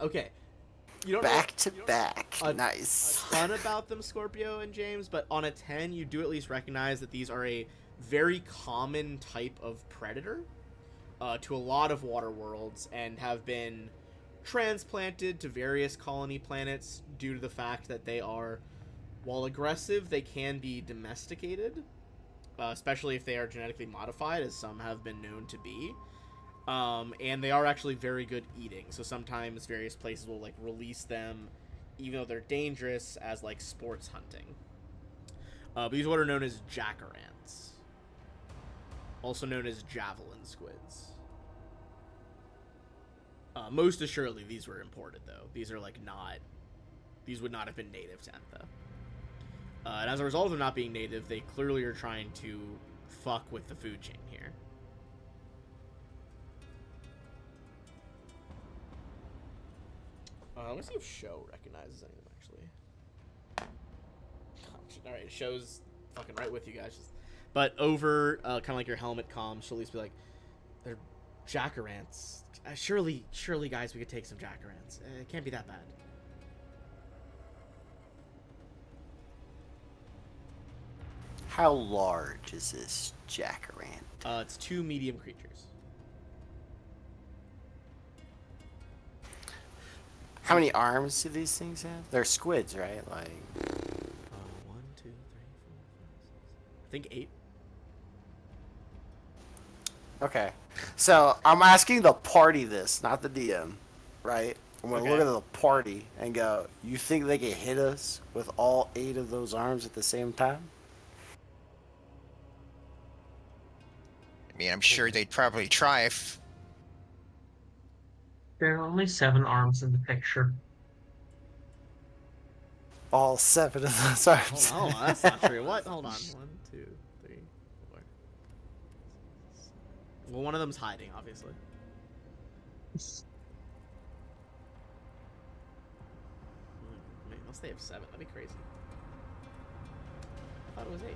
Okay. You don't Back know, to back. Nice. A ton about them, Scorpio and James, but on a 10, you do at least recognize that these are a very common type of predator to a lot of water worlds and have been transplanted to various colony planets due to the fact that they are, while aggressive, they can be domesticated, especially if they are genetically modified, as some have been known to be. And they are actually very good eating, so sometimes various places will like release them even though they're dangerous as like sports hunting. But these are what are known as jacarants, also known as javelin squids. Most assuredly these were imported though. These are like these would not have been native to Entha. And as a result of them not being native, they clearly are trying to fuck with the food chain here. Let me see if Show recognizes any of them, actually. Alright, Show's fucking right with you guys. But over, kind of like your helmet comms, she'll at least be like, they're jacarants. Surely, guys, we could take some jacarants. It can't be that bad. How large is this jacarant? It's 2 medium creatures. How many arms do these things have? They're squids, right? Like 1, 2, 3, 4, 5, 6. I think 8. Okay. So I'm asking the party this, not the DM, right? I'm gonna Okay. look at the party and go, you think they can hit us with all 8 of those arms at the same time? I mean, I'm sure they'd probably try if. There are only 7 arms in the picture. All 7 of those arms. Hold on, that's not true. What? Hold on. 1, 2, 3, 4. Well, one of them's hiding, obviously. Man, unless they have 7, that'd be crazy. I thought it was 8.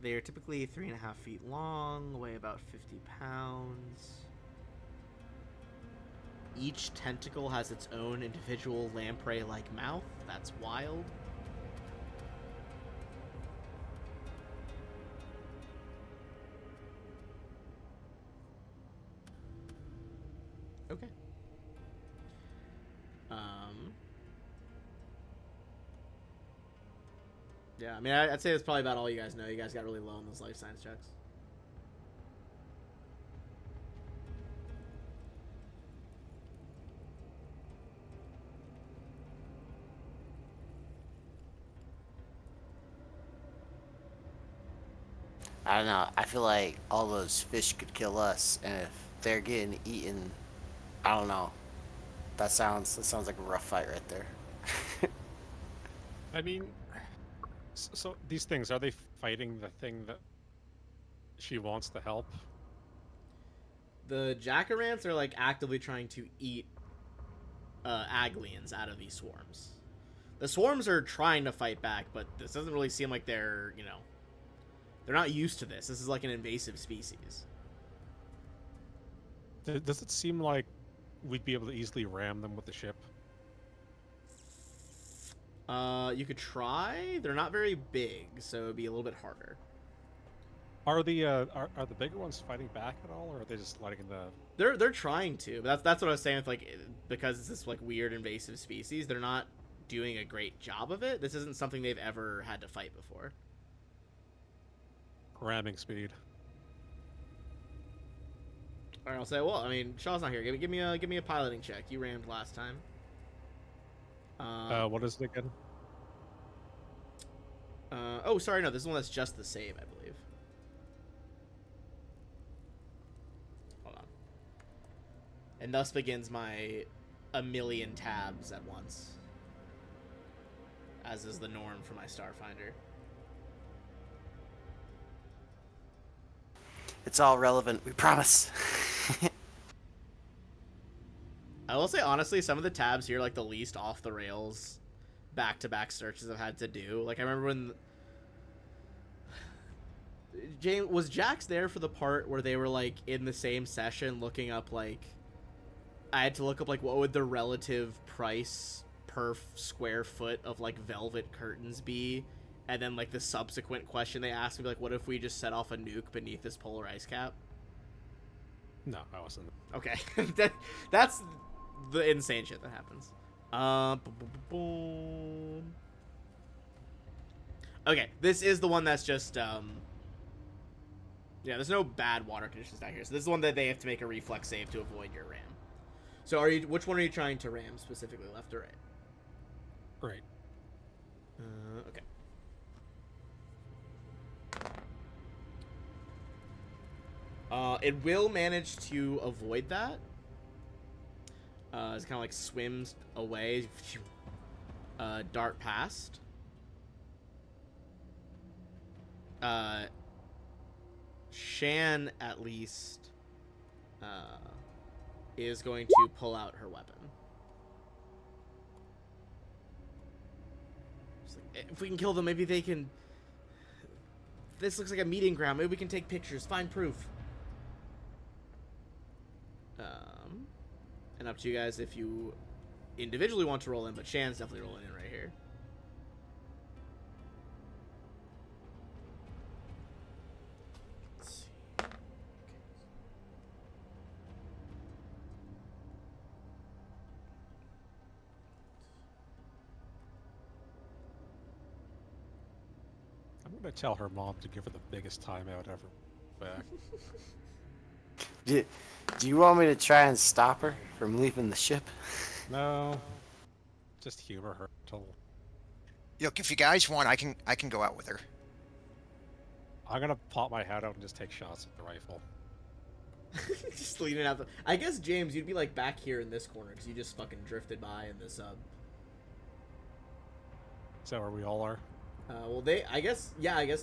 They are typically 3.5 feet long, weigh about 50 pounds. Each tentacle has its own individual lamprey-like mouth. That's wild. Okay. Yeah, I mean, I'd say that's probably about all you guys know. You guys got really low on those life science checks. I don't know. I feel like all those fish could kill us, and if they're getting eaten, I don't know. That sounds like a rough fight right there. I mean, so these things, are they fighting the thing that she wants to help? The jackarants are like actively trying to eat Aglians out of these swarms. The swarms are trying to fight back, but this doesn't really seem like they're, they're not used to this. This is like an invasive species. Does it seem like we'd be able to easily ram them with the ship? You could try. They're not very big, so it'd be a little bit harder. Are the bigger ones fighting back at all, or are they just letting the? They're trying to, but that's what I was saying with like, because it's this like weird invasive species. They're not doing a great job of it. This isn't something they've ever had to fight before. Ramming speed. All right, I'll say. Well, I mean, Shaw's not here. Give me a piloting check. You rammed last time. What is it again? Oh, sorry, no. This is one that's just the save, I believe. Hold on. And thus begins my a million tabs at once, as is the norm for my Starfinder. It's all relevant, we promise. I will say, honestly, some of the tabs here, like the least off the rails back-to-back searches I've had to do. Like, I remember when... was Jax there for the part where they were, like, in the same session looking up, like... I had to look up, like, what would the relative price per square foot of, like, velvet curtains be? And then, like, the subsequent question they asked me, like, what if we just set off a nuke beneath this polar ice cap? No, I wasn't. Okay. That's the insane shit that happens. Okay, this is the one that's just, yeah, there's no bad water conditions down here. So this is the one that they have to make a reflex save to avoid your ram. So which one are you trying to ram specifically, left or right? Right. Okay. It will manage to avoid that. It's kind of like swims away, dart past. Shan, at least, is going to pull out her weapon. Like, if we can kill them, maybe they can... This looks like a meeting ground. Maybe we can take pictures, find proof. And up to you guys if you individually want to roll in, but Shan's definitely rolling in right here. Let's see. gonna tell her mom to give her the biggest timeout ever. Back. Do you want me to try and stop her from leaving the ship? No, just humor her until Look, if you guys want, I can go out with her. I'm gonna pop my head out and just take shots at the rifle. Just leaning out. I guess James, you'd be like back here in this corner because you just fucking drifted by in the sub. Is that where we all are? Well, I guess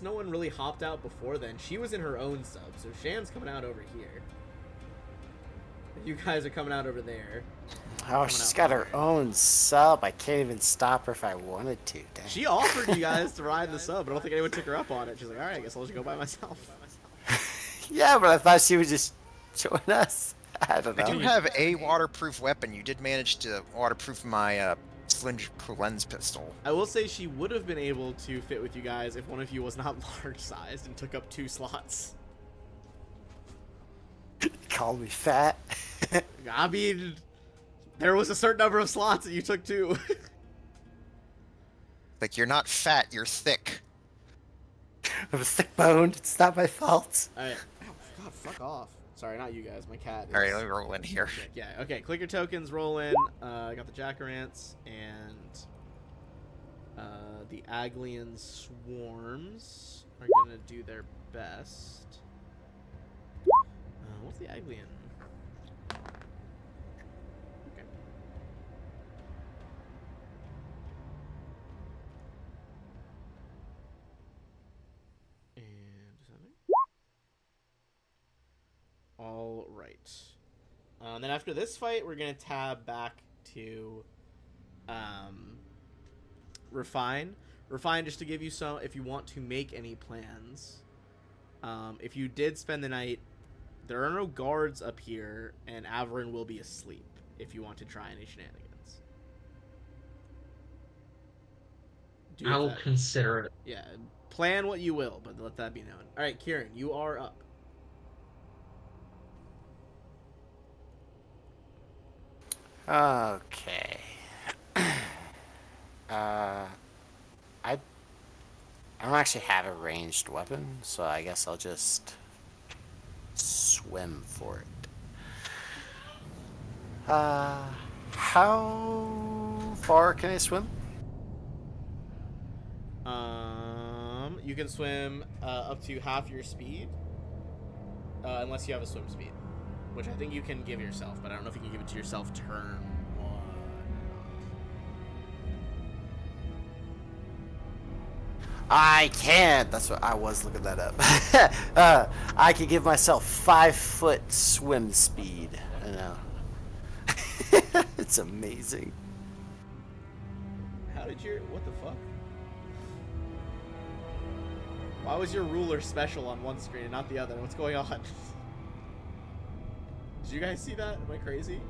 no one really hopped out before then. She was in her own sub, so Shan's coming out over here. You guys are coming out over there. Oh, she's got her own sub. I can't even stop her if I wanted to. Dang. She offered you guys to ride the sub, but I don't think anyone took her up on it. She's like, all right, I guess I'll just go by myself. Yeah, but I thought she would just join us. I don't know. I do have a waterproof weapon. You did manage to waterproof my cylindrical lens pistol. I will say she would have been able to fit with you guys if one of you was not large-sized and took up 2 slots. Call me fat. I mean, there was a certain number of slots that you took too. Like, you're not fat, you're thick. I'm thick boned. It's not my fault. Alright. Oh, God, fuck off. Sorry, not you guys. My cat is... Alright, let me roll in here. Yeah, okay. Click your tokens, roll in. I got the Jackarants and the Aglian Swarms are gonna do their best. What's the Aglian? Okay. And something. All right. Then after this fight, we're gonna tab back to refine. Refine just to give you some, if you want to make any plans. If you did spend the night, there are no guards up here, and Averin will be asleep if you want to try any shenanigans. I will consider it. Yeah, plan what you will, but let that be known. All right, Kieran, you are up. Okay. I don't actually have a ranged weapon, so I guess I'll just swim for it. How far can I swim? You can swim up to half your speed, unless you have a swim speed, which I think you can give yourself, but I don't know if you can give it to yourself turn 1 or not. I can't. That's what I was looking that up. I could give myself 5-foot swim speed. I know. It's amazing. How did your... what the fuck? Why was your ruler special on one screen and not the other? What's going on? Did you guys see that? Am I crazy?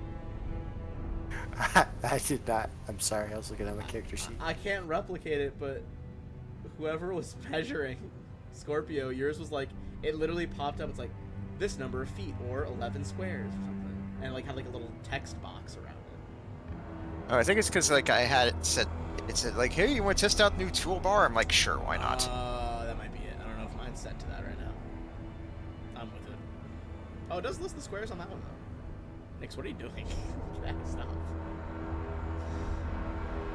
I did not. I'm sorry. I was looking at my character sheet. I can't replicate it, but whoever was measuring Scorpio, yours was like, it literally popped up. It's like, this number of feet or 11 squares or something. And like had like a little text box around it. Oh, I think it's because like I had it said like, hey, you want to test out the new toolbar? I'm like, sure, why not? That might be it. I don't know if mine's set to that right now. I'm with it. Oh, it does list the squares on that one though. Nix, what are you doing? Stop.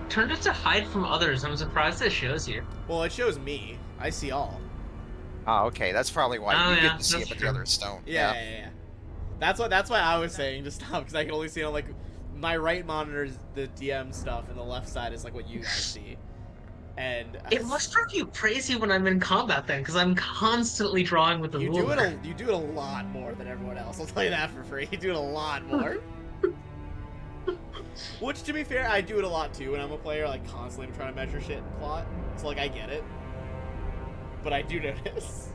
Turned it to hide from others. I'm surprised it shows you. Well, it shows me. I see all. Oh, okay, that's probably why Oh, you yeah, get to see it, that's but true. the others don't. Yeah. That's why I was saying to stop, because I can only see on like my right monitor is the DM stuff, and the left side is like what you guys see. And It must drive you crazy when I'm in combat then, because I'm constantly drawing with the you ruler. do it a lot more than everyone else. I'll tell you that for free. You do it a lot more. Which, to be fair, I do it a lot too when I'm a player. Like constantly, I'm trying to measure shit and plot. So like I get it, but I do notice.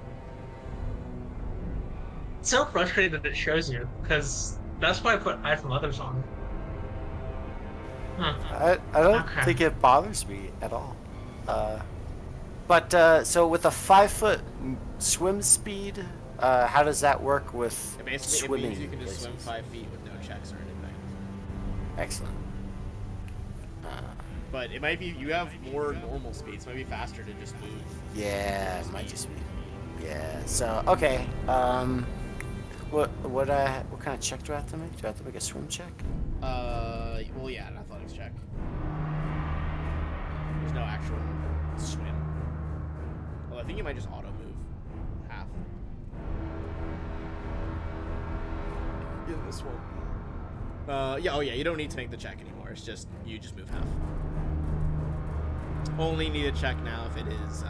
It's so frustrating that it shows you, because that's why I put hide from others on. Huh. I don't Okay. think it bothers me at all. But so with a 5-foot swim speed, how does that work with It basically swimming? it means you can just swim places? 5 feet with no checks or anything. Excellent. But it might be you have more normal speed, so it might be faster to just move. Yeah, it might just be. Yeah. So okay. What kind of check do I have to make? Do I have to make a swim check? Well, yeah, an athletics check. There's no actual swim. Oh, I think you might just auto move half. In this one. Yeah. Oh, yeah. You don't need to make the check anymore. It's just you just move half. Only need a check now if it is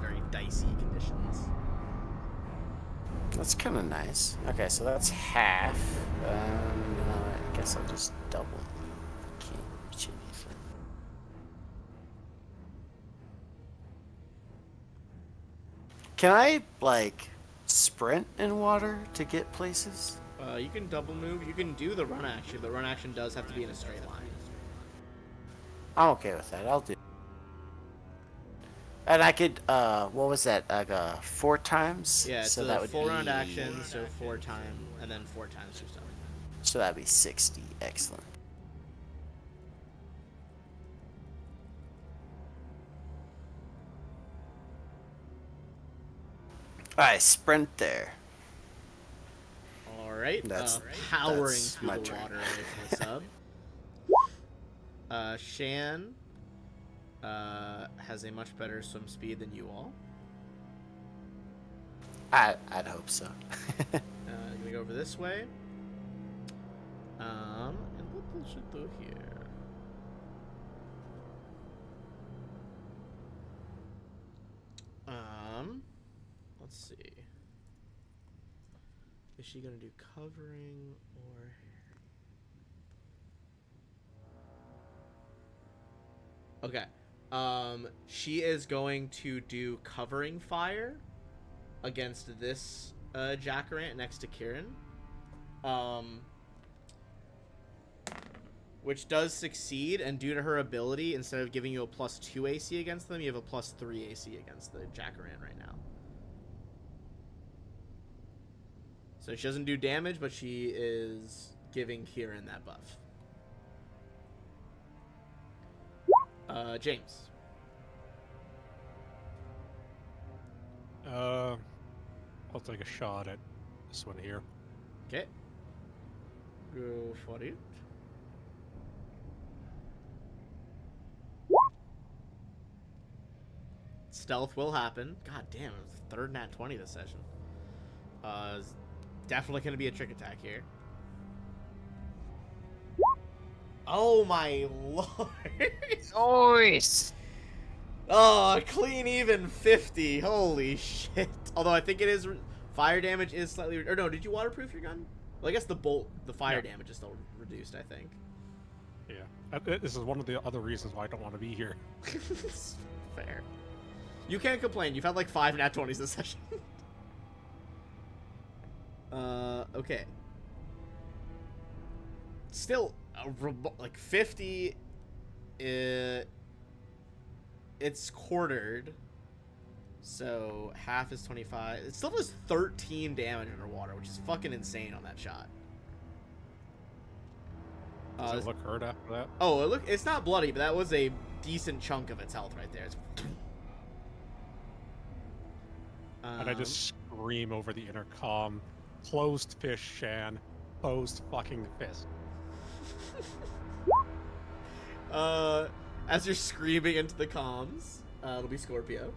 very dicey conditions. That's kind of nice. Okay, so that's half. No, I guess I'll just double move. Can't reach anything. Can I like sprint in water to get places? You can double move. You can do the run action. The run action does have to be in a straight line. I'm okay with that. I'll do. And I could, what was that? Like 4 times? Yeah, it's so a that would full be, round action, so 4 times, and then 4 times your stuff. So that'd be 60. Excellent. Alright, sprint there. Alright, That's- powering that's through my the turn. water away from the sub. Shan has a much better swim speed than you all. I'd hope so. I'm gonna go over this way. And what should do here? Let's see. Is she gonna do covering or? Okay. She is going to do covering fire against this Jackarant next to Kieran. Which does succeed, and due to her ability, instead of giving you a +2 AC against them, you have a +3 AC against the Jackarant right now. So she doesn't do damage, but she is giving Kieran that buff. James. I'll take a shot at this one here. Okay. Go for it. Stealth will happen. God damn, it was the 3rd nat 20 this session. It's definitely going to be a trick attack here. Oh my lord. Nice. Oh, clean even 50. Holy shit. Although I think it is fire damage is slightly or no, did you waterproof your gun? Well, I guess the fire damage is still reduced, I think. Yeah. This is one of the other reasons why I don't want to be here. Fair. You can't complain. You've had like 5 nat 20s this session. Okay. Still, like 50. It's quartered. So half is 25. It still does 13 damage underwater, which is fucking insane on that shot. Does it look hurt after that? Oh, it's not bloody, but that was a decent chunk of its health right there. And I just scream over the intercom, closed fist, Shan. Closed fucking fist. As you're screaming into the comms, it'll be Scorpio.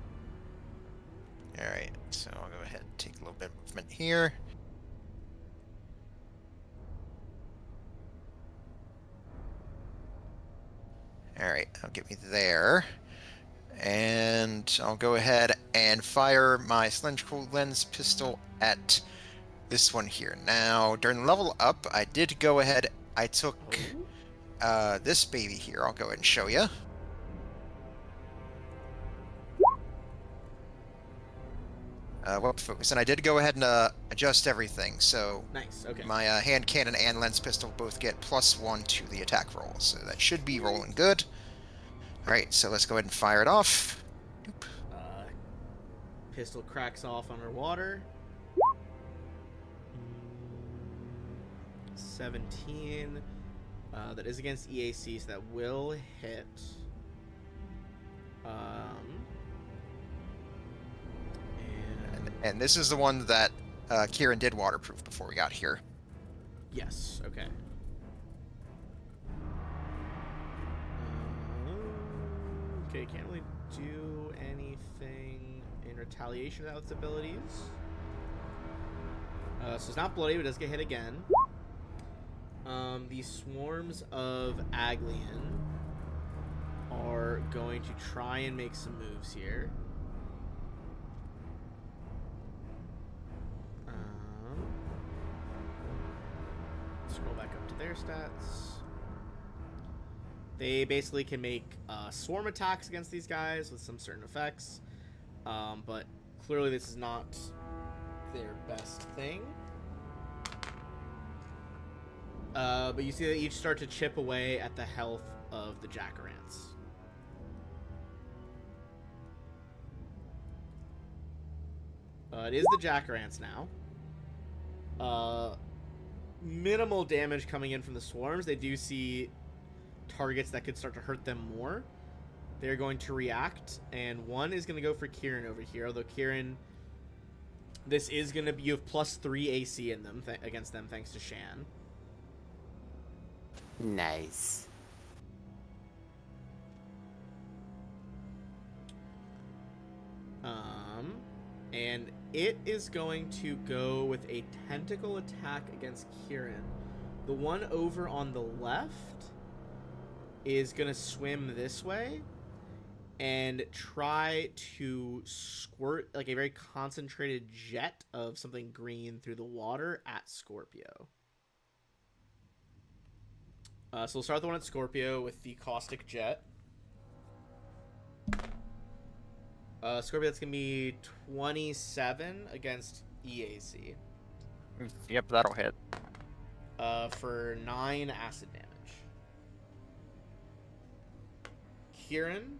Alright, so I'll go ahead and take a little bit of movement here. Alright, that'll get me there. And I'll go ahead and fire my cylindrical lens pistol at this one here. Now, during level up, I did go ahead, I took this baby here. I'll go ahead and show you. Weapon focus, and I did go ahead and adjust everything, so Nice, okay. my hand cannon and lens pistol both get +1 to the attack roll, so that should be rolling good. Alright, so let's go ahead and fire it off. Pistol cracks off underwater. 17. That is against EAC, so that will hit. And this is the one that Kieran did waterproof before we got here. Yes. Okay. Okay, can't really do anything in retaliation without its abilities. So it's not bloody, but it does get hit again. These swarms of Aglian are going to try and make some moves here. Scroll back up to their stats. They basically can make swarm attacks against these guys with some certain effects, but clearly this is not their best thing. But you see they each start to chip away at the health of the Jackarants. It is the Jackarants now. Minimal damage coming in from the swarms. They do see targets that could start to hurt them more. They're going to react, and one is going to go for Kieran over here. Although Kieran, this is going to be, you have +3 AC in them against them thanks to Shan. Nice. And it is going to go with a tentacle attack against Kieran. The one over on the left is going to swim this way and try to squirt like a very concentrated jet of something green through the water at Scorpio. So we'll start the one at Scorpio with the caustic jet. Scorpio, that's going to be 27 against EAC. Yep, that'll hit. For 9 acid damage. Kieran,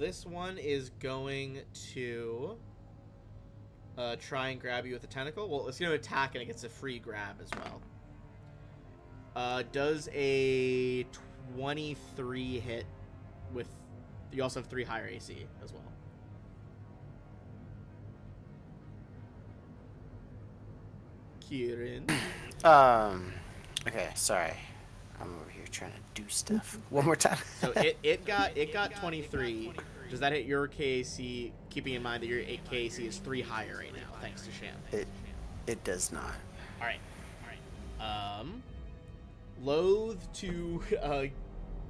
this one is going to try and grab you with a tentacle. Well, it's going to attack and it gets a free grab as well. Does a 23 hit with... You also have 3 higher AC as well. Kieran. Okay, sorry. I'm over here trying to do stuff. One more time. So it got 23. Does that hit your KAC, keeping in mind that your KAC is 3 higher right now, thanks to Sham? It does not. Alright. Loath to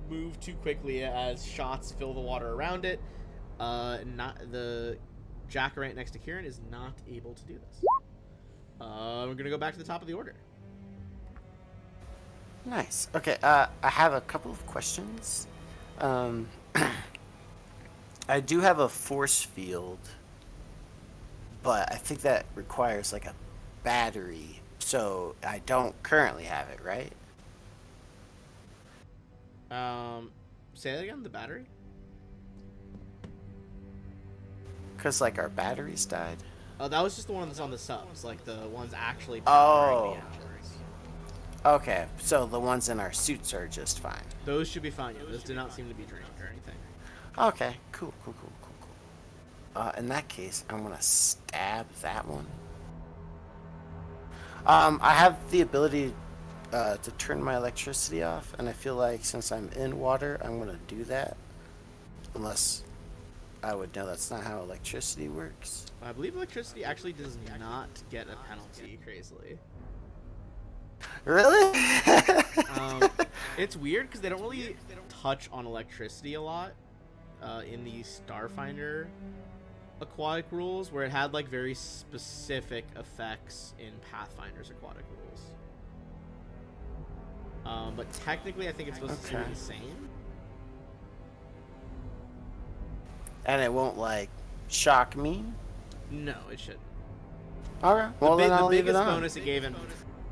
move too quickly as shots fill the water around it. Not the Jackarant next to Kieran is not able to do this. We're gonna go back to the top of the order. Nice. Okay, I have a couple of questions. I do have a force field, but I think that requires like a battery, so I don't currently have it, right? Say that again, the battery? Because like our batteries died. Oh, that was just the one that's on the subs, like the ones actually powering the engines. Okay, so the ones in our suits are just fine. Those should be fine. Yeah, those do not seem to be drained or anything. Okay, cool. In that case, I'm gonna stab that one. I have the ability to turn my electricity off, and I feel like since I'm in water, I'm gonna do that. Unless I would know that's not how electricity works. I believe electricity actually does not get a penalty, crazily. Really? It's weird because they don't really touch on electricity a lot in the Starfinder aquatic rules, where it had like very specific effects in Pathfinder's aquatic rules. But technically, I think it's supposed to be the same. And it won't like shock me? No, it shouldn't. Alright, well then I'll the leave it biggest on. bonus it gave in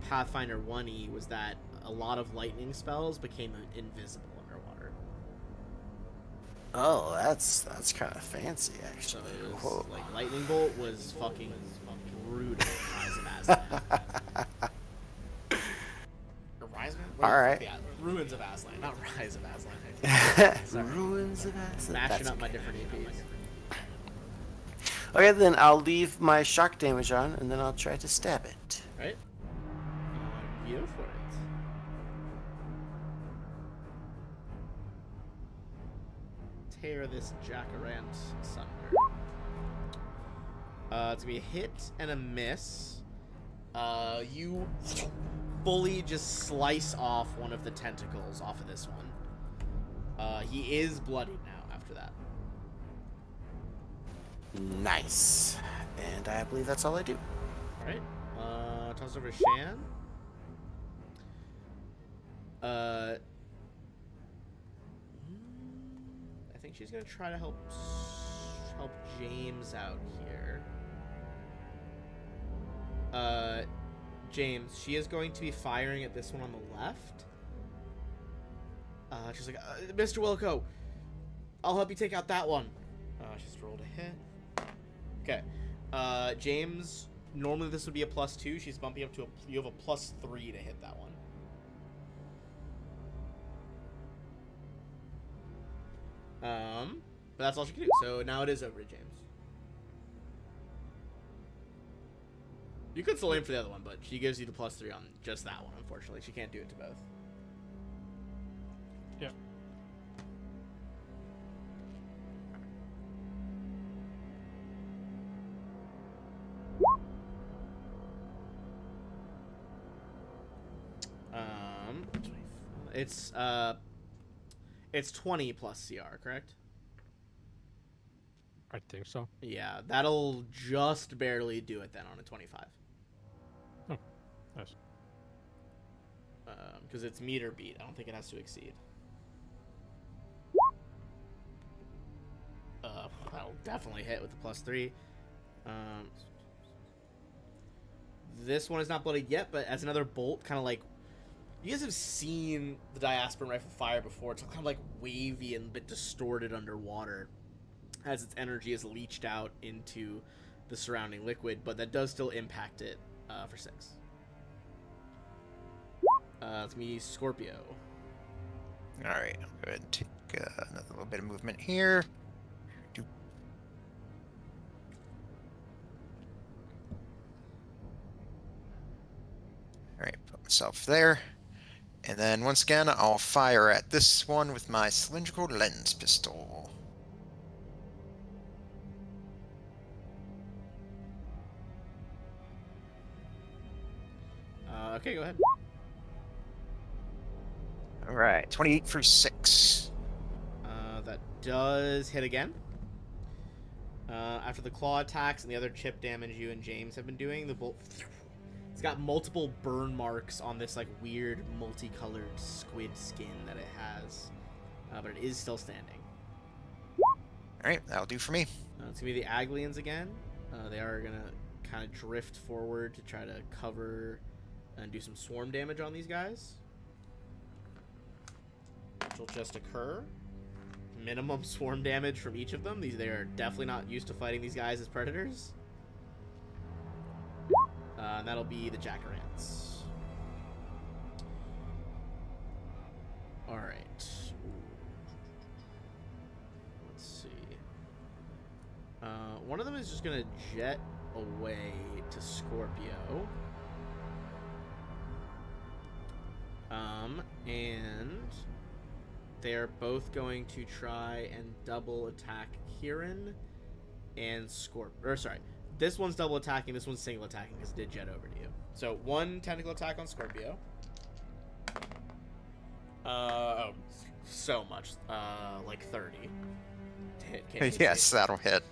Pathfinder 1E was that a lot of lightning spells became invisible underwater. Oh, that's kind of fancy, So actually. it was, Whoa. like, lightning bolt was fucking brutal in Eyes of Aslan. Ruins of Aslan, not Rise of Aslan. Sorry. Ruins of Aslan. Mashing That's up my okay. different APs. Okay, then I'll leave my shock damage on, and then I'll try to stab it. Right? Go for it. Tear this Jackarant asunder. It's gonna be a hit and a miss. You fully just slice off one of the tentacles off of this one. He is bloodied now after that. Nice. And I believe that's all I do. Alright. Toss over Shan. I think she's gonna try to help James out here. James, she is going to be firing at this one on the left. She's like, Mr. Wilco, I'll help you take out that one. She's rolled a hit. Okay. James, normally this would be a +2. She's bumping up to you have a +3 to hit that one. But that's all she can do. So now it is over to James. You could still aim for the other one, but she gives you the +3 on just that one, unfortunately. She can't do it to both. Yep. It's 20 plus CR, correct? I think so. Yeah, that'll just barely do it then on a 25. Oh, nice. Because it's meter beat. I don't think it has to exceed. That'll definitely hit with the +3. This one is not blooded yet, but as another bolt, kind of like... You guys have seen the diasporan rifle fire before. It's kind of like wavy and a bit distorted underwater as its energy is leached out into the surrounding liquid, but that does still impact it for 6. It's me, Scorpio. Alright, I'm going to take another little bit of movement here. Alright, put myself there. And then once again, I'll fire at this one with my cylindrical lens pistol. Okay, go ahead. Alright, 28 for 6. That does hit again. After the claw attacks and the other chip damage you and James have been doing, the bolt... It's got multiple burn marks on this like weird multicolored squid skin that it has. But it is still standing. Alright, that'll do for me. It's going to be the Aglians again. They are going to kind of drift forward to try to cover and do some swarm damage on these guys. Which will just occur. Minimum swarm damage from each of them. They are definitely not used to fighting these guys as predators. And that'll be the Jackarants. Alright. Let's see. One of them is just going to jet away to Scorpio. And they're both going to try and double attack Kieran and Scorpio. Or sorry, this one's double attacking, this one's single attacking because it did jet over to you. So one technical attack on Scorpio. Oh, so much. Like 30 to hit. Can't you Yes, see? that'll hit.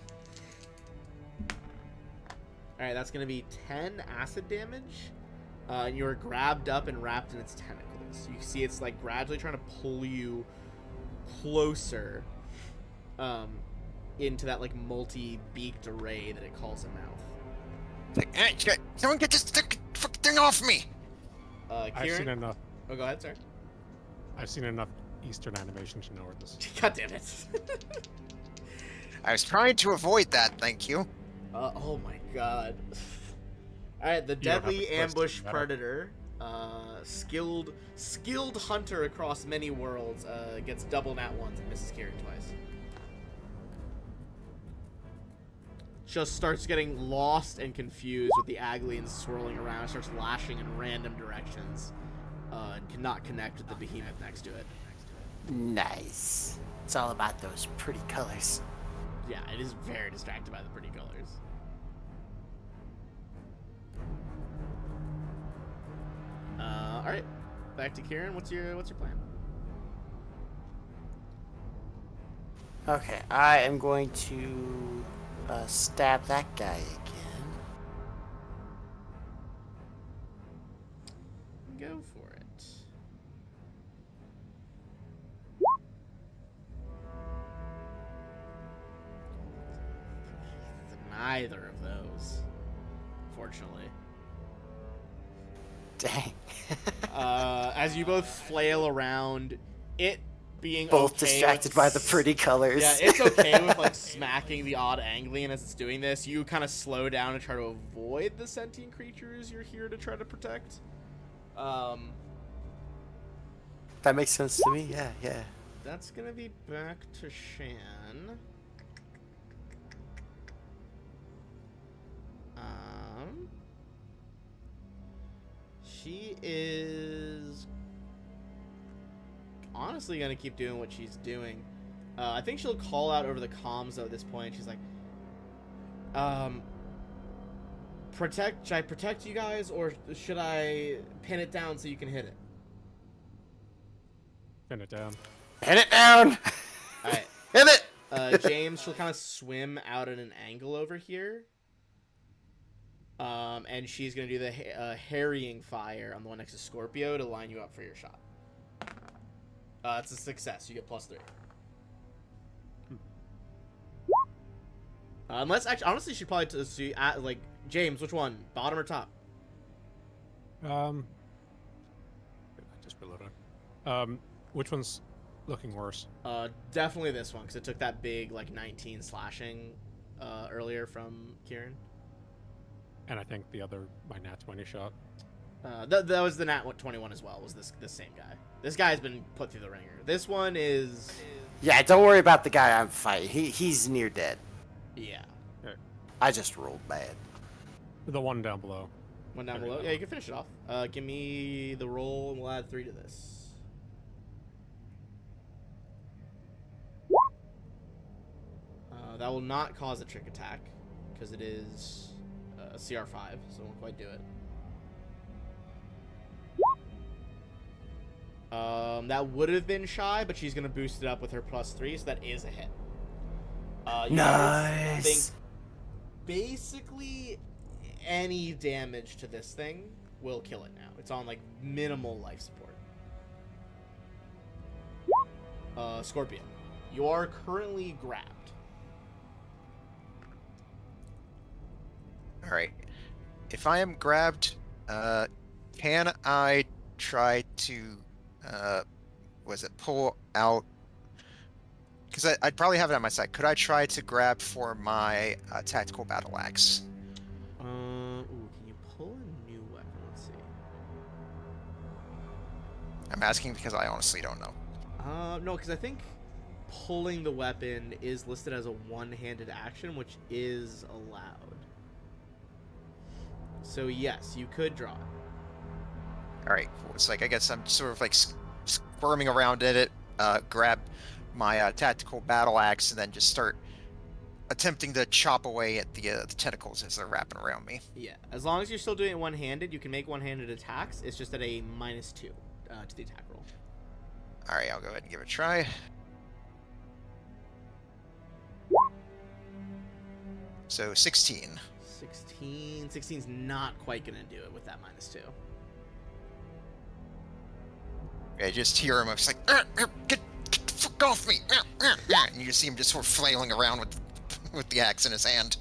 Alright, that's going to be 10 acid damage. And you're grabbed up and wrapped in its tentacles. You can see it's like gradually trying to pull you closer into that like multi-beaked array that it calls a mouth. Like, hey, someone get this fucking thing off me! Kieran? I've seen enough. Oh, go ahead, sir. I've seen enough Eastern animation to know where this is. God damn it. I was trying to avoid that, thank you. Oh my god. Alright, the You don't have deadly to twist it, ambush no. predator skilled hunter across many worlds, gets double nat ones and misses Kieran twice. Just starts getting lost and confused with the Aglians swirling around, starts lashing in random directions, and cannot connect with the behemoth next to it. Nice. It's all about those pretty colors. Yeah, it is very distracted by the pretty colors. All right, back to Kieran. What's your plan? Okay, I am going to stab that guy again. Go for it. Neither of those, fortunately. Dang. As you both flail around, it being Both okay distracted with by the pretty colors. Yeah, it's okay with like smacking the odd Anglian as it's doing this. You kind of slow down and try to avoid the sentient creatures you're here to try to protect. That makes sense to me. Yeah. That's gonna be back to Shan. She is honestly gonna keep doing what she's doing. I think she'll call out over the comms though at this point. She's like, should I protect you guys or should I pin it down so you can hit it? Pin it down. Pin it down! Alright. Hit it! James, she'll kind of swim out at an angle over here. And she's going to do the harrying fire on the one next to Scorpio to line you up for your shot. It's a success. You get +3. Unless, actually, honestly, she'd probably see, like, James, which one? Bottom or top? I just reloaded. Which one's looking worse? Definitely this one, because it took that big, like, 19 slashing earlier from Kieran. And I think the other, my nat 20 shot. That was the nat 21 as well, was this same guy. This guy's been put through the ringer. This one is... Yeah, don't worry about the guy I'm fighting. He's near dead. Yeah. I just rolled bad. The one down below. One down below? Yeah, you can finish it off. Give me the roll, and we'll add 3 to this. That will not cause a trick attack, because it is a CR5, so it won't quite do it. That would have been shy, but she's going to boost it up with her +3, so that is a hit. Nice! Think basically any damage to this thing will kill it now. It's on, like, minimal life support. Scorpio, you are currently grabbed. Alright. If I am grabbed, can I try to, pull out... Because I'd probably have it on my side. Could I try to grab for my tactical battle axe? Ooh, can you pull a new weapon? Let's see. I'm asking because I honestly don't know. No, because I think pulling the weapon is listed as a one-handed action, which is allowed. So yes, you could draw it. Alright, it's like I guess I'm sort of like squirming around in it, grab my tactical battle axe, and then just start attempting to chop away at the tentacles as they're wrapping around me. Yeah, as long as you're still doing it one-handed, you can make one-handed attacks. It's just at a -2 to the attack roll. Alright, I'll go ahead and give it a try. So 16. 16's not quite gonna do it with that -2. I just hear him. It's like, get the fuck off me! And you just see him just sort of flailing around with the axe in his hand.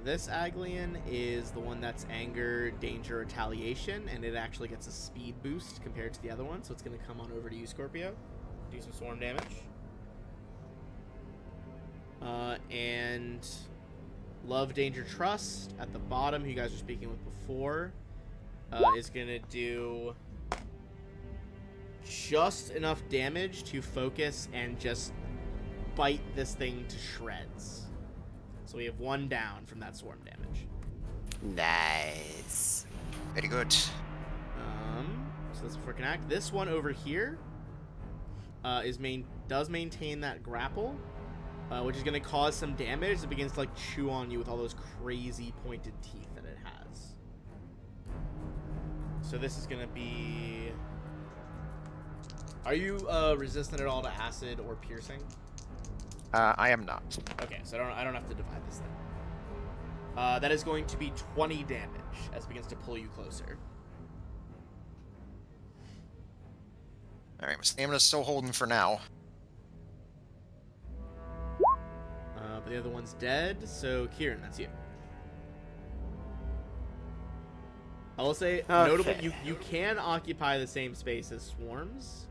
This Aglian is the one that's anger, danger, retaliation, and it actually gets a speed boost compared to the other one, so it's gonna come on over to you, Scorpio. Do some swarm damage. And Love, Danger, Trust at the bottom, who you guys were speaking with before. is gonna do just enough damage to focus and just bite this thing to shreds. So we have 1 down from that swarm damage. Nice. Very good. So this before it can act. This one over here does maintain that grapple, which is going to cause some damage. It begins to like chew on you with all those crazy pointed teeth that it has. So this is going to be. Are you resistant at all to acid or piercing? I am not. Okay, so I don't have to divide this then. That is going to be 20 damage as it begins to pull you closer. Alright, my stamina's still holding for now. But the other one's dead, so Kieran, that's you. I will say, notably, you can occupy the same space as swarms.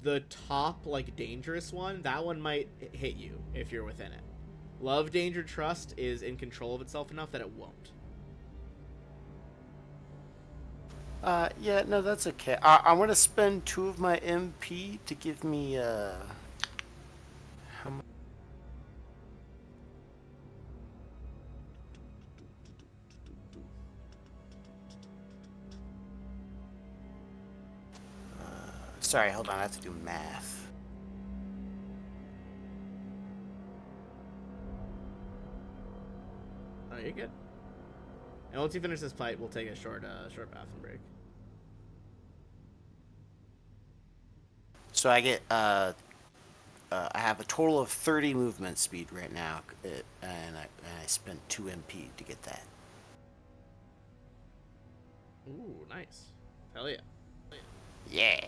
The top, like, dangerous one, that one might hit you if you're within it. Love, Danger, Trust is in control of itself enough that it won't. Yeah, no, that's okay. I want to spend 2 of my MP to give me, how much? Sorry, hold on, I have to do math. Oh, you're good. And once you finish this fight, we'll take a short bathroom break. So I get, I have a total of 30 movement speed right now, and I spent 2 MP to get that. Ooh, nice. Hell yeah. Yeah.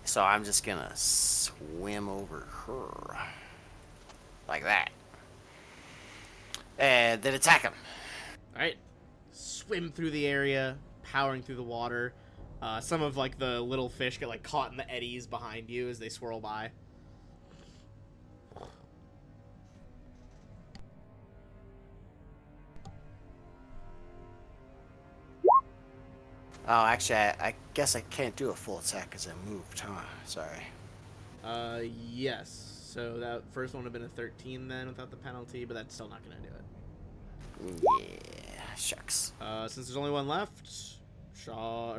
So I'm just gonna swim over her. Like that. And then attack him. Alright. Swim through the area, powering through the water. Some of like the little fish get like caught in the eddies behind you as they swirl by. Oh, actually, I guess I can't do a full attack because I moved, huh? Sorry. Yes. So that first one would have been a 13 then without the penalty, but that's still not going to do it. Yeah, shucks. Since there's only one left, Shan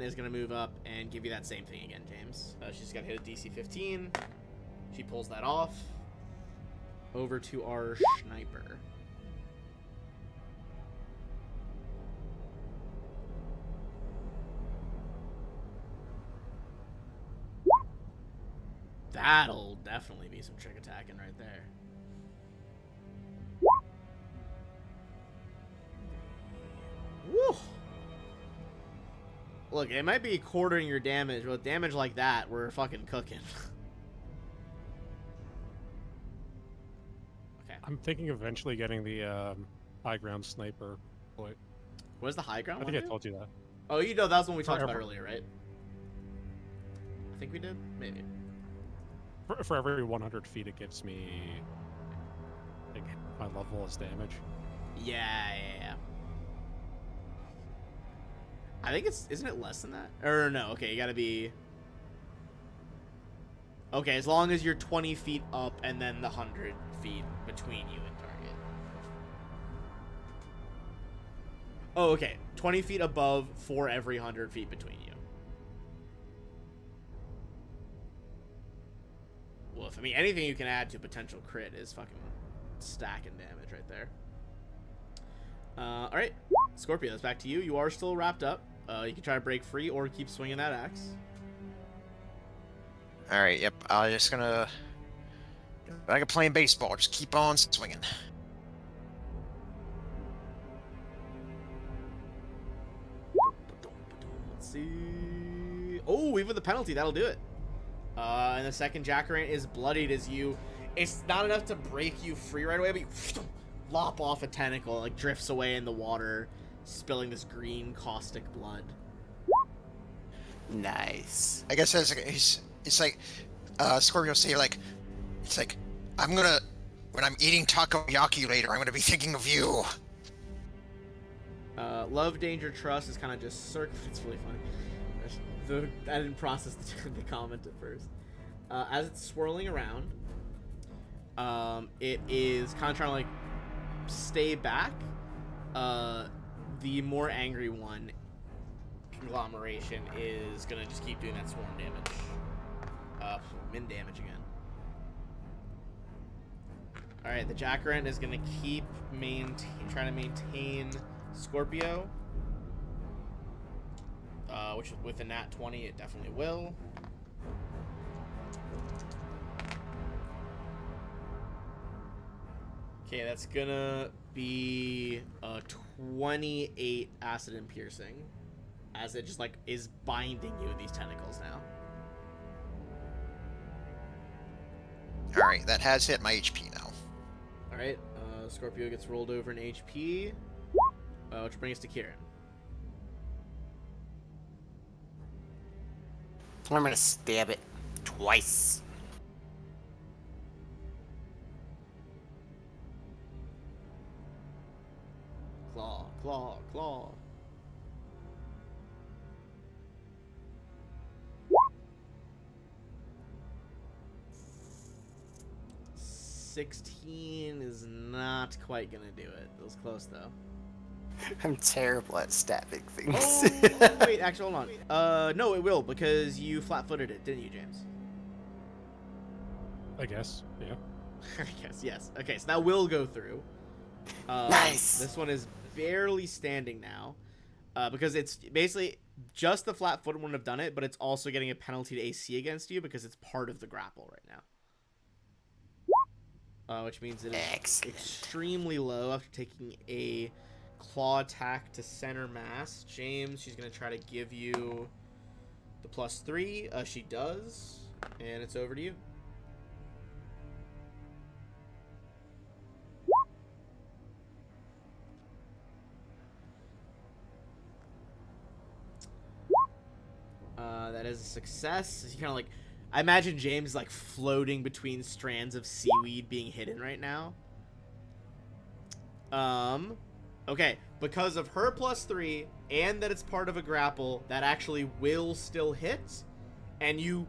is going to move up and give you that same thing again, James. She's got to hit a DC 15. She pulls that off. Over to our sniper. That'll definitely be some trick attacking right there. Woo! Look, it might be quartering your damage, but with damage like that, we're fucking cooking. Okay. I'm thinking of eventually getting the high ground sniper. What What's the high ground I one? think I told you that. Oh, you know, that was one we talked about Forever. earlier, right? I think we did? Maybe. For every 100 feet, it gives me, I think, my level is damage. Yeah. I think isn't it less than that? Or no, okay, you gotta be... Okay, as long as you're 20 feet up and then the 100 feet between you and target. Oh, okay. 20 feet above for every 100 feet between you. Woof. I mean, anything you can add to a potential crit is fucking stacking damage right there. Alright. Scorpio, that's back to you. You are still wrapped up. You can try to break free or keep swinging that axe. Alright, yep. I'm just gonna... like playing baseball, just keep on swinging. Let's see. Oh, even the penalty, that'll do it. And the second Jackarant is bloodied as you... It's not enough to break you free right away, but you lop off a tentacle, like drifts away in the water, spilling this green caustic blood. Nice. I guess it's like Scorpio say, like, it's like, I'm gonna When I'm eating takoyaki later, I'm gonna be thinking of you. Love, danger, trust is kind of just It's really funny. I didn't process the comment at first. As it's swirling around, it is kind of trying to like stay back. The more angry one, conglomeration, is gonna just keep doing that swarm damage. Min damage again. All right, the Jackarant is gonna keep trying to maintain Scorpio. Which with a nat 20, it definitely will. Okay, that's gonna be a 28 acid and piercing, as it just like is binding you with these tentacles now. All right, that has hit my HP now. All right, Scorpio gets rolled over in HP, which brings us to Kieran. I'm gonna stab it twice. Claw, claw, claw. $16 is not quite gonna do it. It was close though. I'm terrible at stabbing things. Oh, wait, actually, hold on. No, it will, because you flat-footed it, didn't you, James? I guess. Yeah. I guess, yes. Okay, so that will go through. Nice. This one is barely standing now, because it's basically just the flat-footed wouldn't have done it, but it's also getting a penalty to AC against you because it's part of the grapple right now. Which means it is Excellent. extremely low after taking a claw attack to center mass. James, she's going to try to give you the +3. She does, and it's over to you. That is a success. You kind of like, I imagine James like floating between strands of seaweed being hidden right now. Okay, because of her +3 and that it's part of a grapple, that actually will still hit, and you,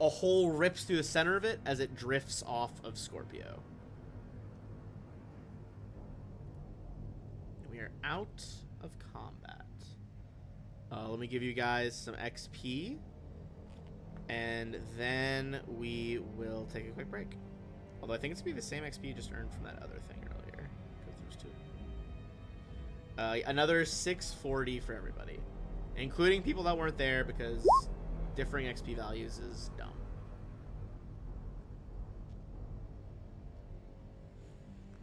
a hole rips through the center of it as it drifts off of Scorpio. And we are out of combat. Let me give you guys some XP, and then we will take a quick break. Although I think it's going to be the same XP you just earned from that other thing earlier. There's two. Another 640 for everybody, including people that weren't there, because differing XP values is dumb.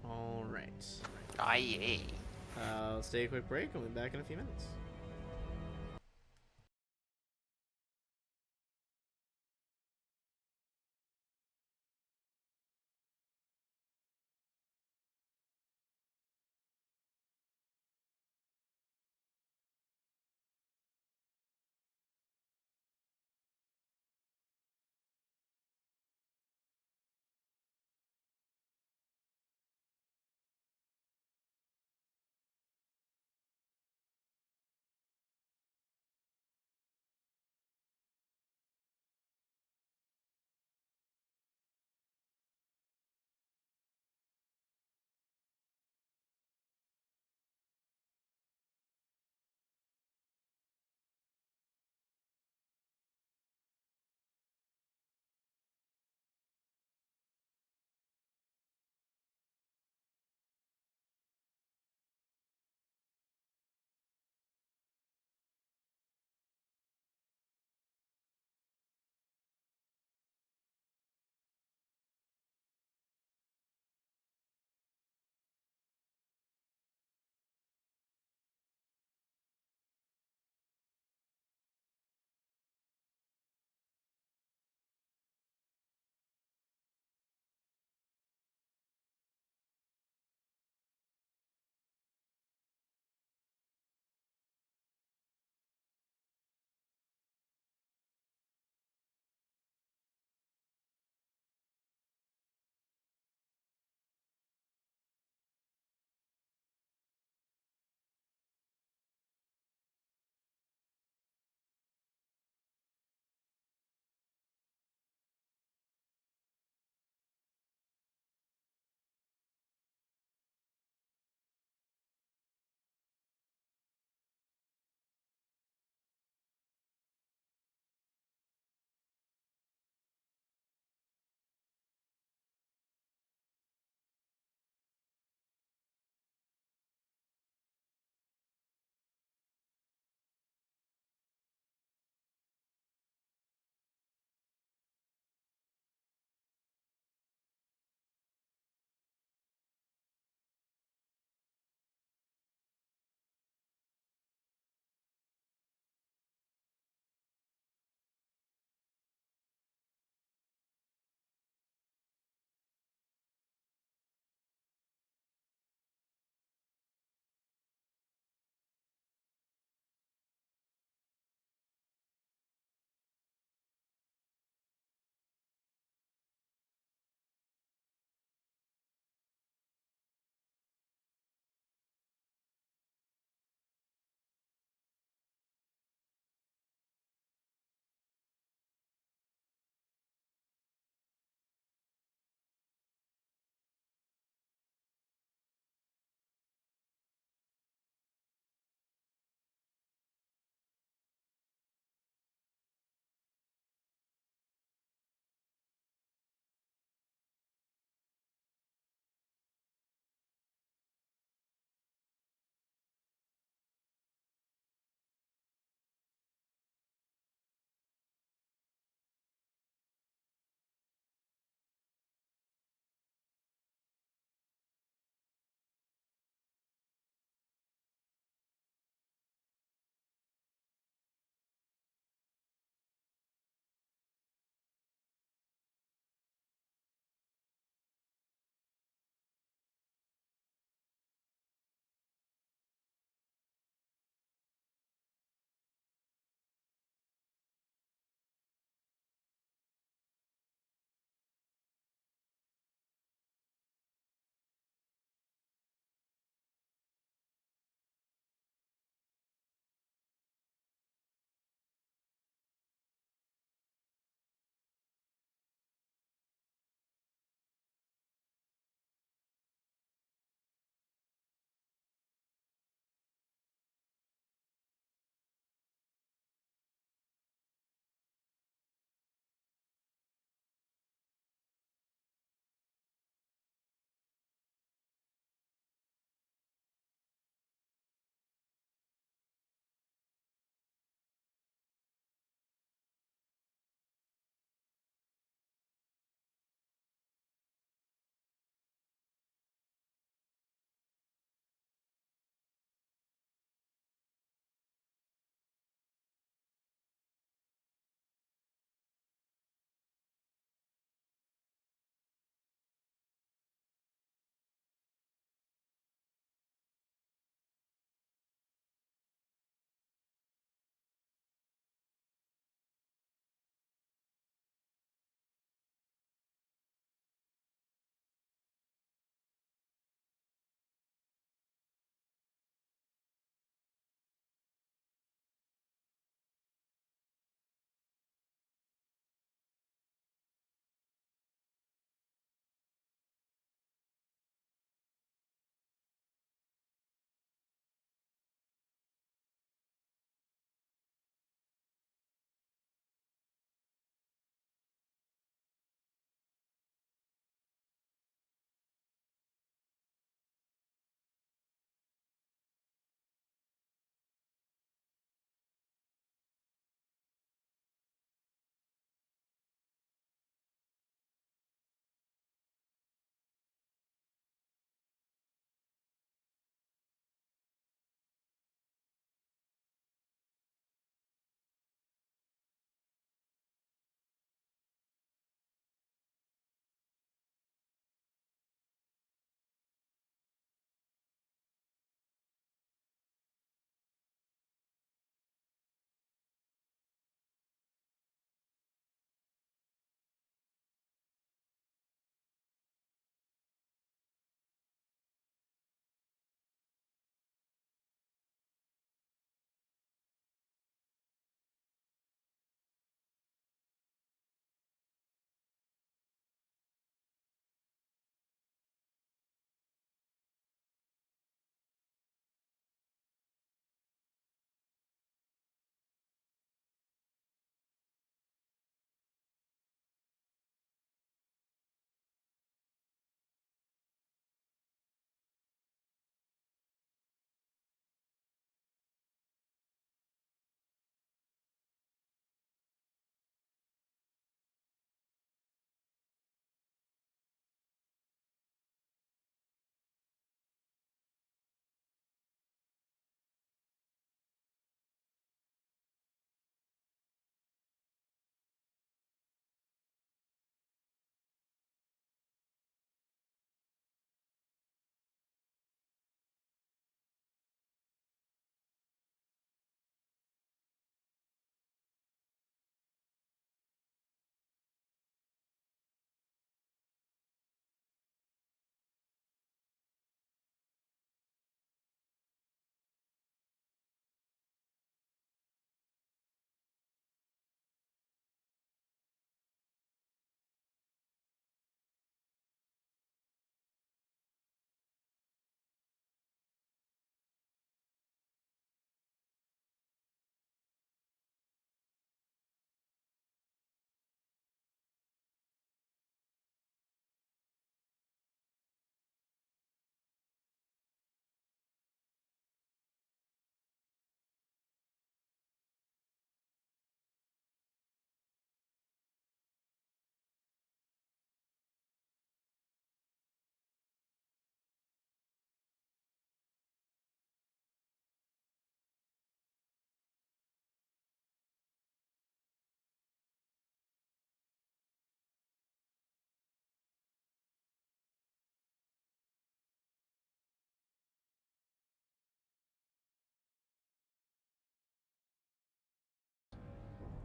All right. Aye. Let's take a quick break. I'll be back in a few minutes.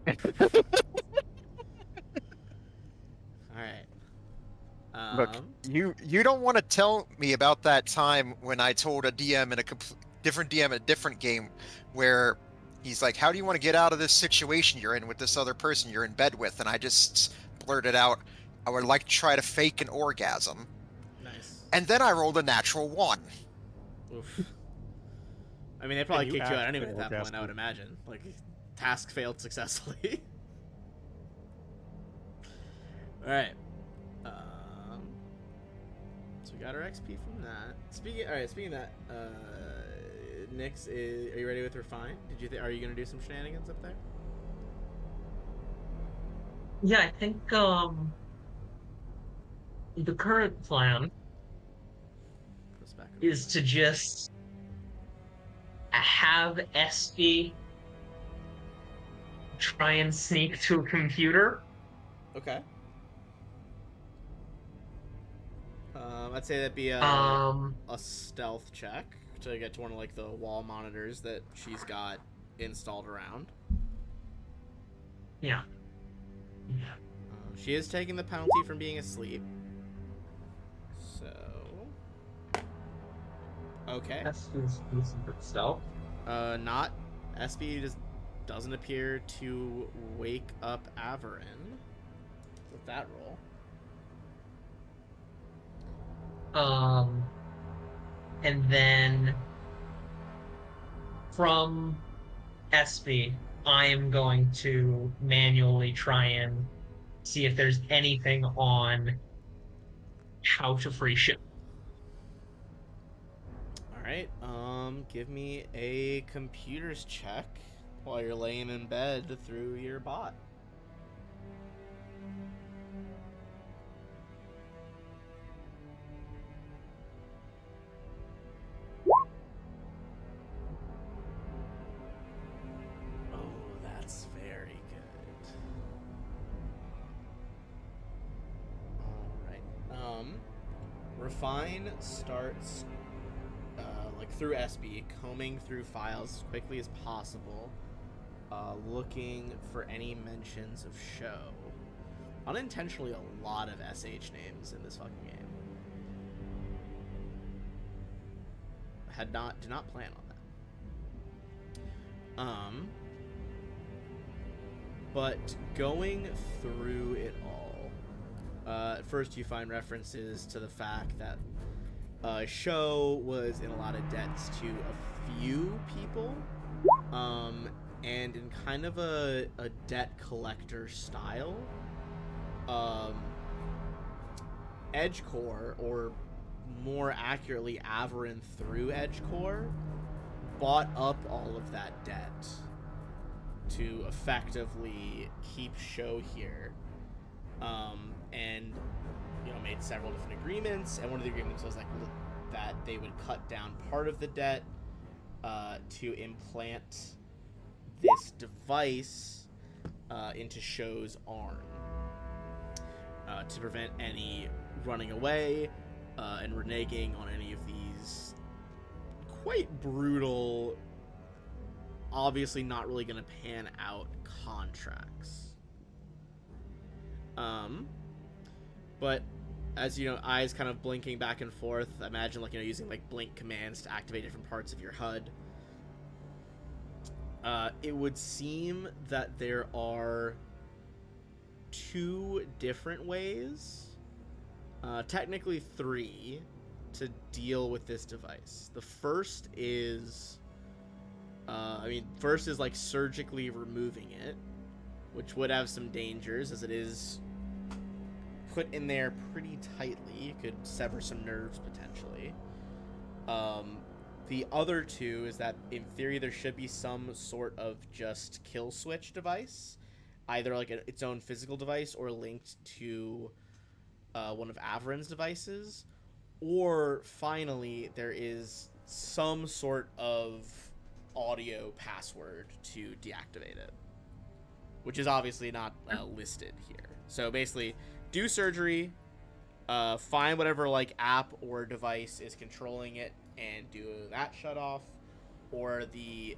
All right. Look, you don't want to tell me about that time when I told a DM in a different DM in a different game where he's like, "How do you want to get out of this situation you're in with this other person you're in bed with?" And I just blurted out, "I would like to try to fake an orgasm." Nice. And then I rolled a natural 1. Oof. I mean, they probably you kicked you out actually anyway at that point, I orgasm? would imagine. Like, task failed successfully. Alright. So we got our XP from that. Speaking of that, Nyx are you ready with Refine? Are you gonna do some shenanigans up there? Yeah, I think the current plan Press back over is to just have Espy try and sneak to a computer. Okay. I'd say that'd be Um, a stealth check to get to one of like the wall monitors that she's got installed around. yeah. She is taking the penalty from being asleep. So, okay. That's decent stealth. Not SB just doesn't appear to wake up Averin with that roll. And then from Espy, I am going to manually try and see if there's anything on how to free ship. All right. Give me a computers check while you're laying in bed through your bot. Oh, that's very good. All right. Refine starts like through SB, combing through files as quickly as possible, looking for any mentions of show. Unintentionally, a lot of SH names in this fucking game. Did not plan on that. But going through it all, at first you find references to the fact that show was in a lot of debts to a few people, and in kind of a debt collector style. Edgecore, or more accurately Averin through Edgecore, bought up all of that debt to effectively keep show here, and made several different agreements, and one of the agreements was like that they would cut down part of the debt to implant this device into show's arm to prevent any running away and reneging on any of these quite brutal, obviously not really going to pan out contracts. But as eyes kind of blinking back and forth, imagine using blink commands to activate different parts of your HUD. It would seem that there are two different ways, technically three, to deal with this device. The first is, first is surgically removing it, which would have some dangers as it is put in there pretty tightly. It could sever some nerves potentially. The other two is that in theory there should be some sort of just kill switch device, either its own physical device or linked to one of Averin's devices, or finally there is some sort of audio password to deactivate it, which is obviously not listed here. So basically, do surgery, find whatever app or device is controlling it and do that shut off, or the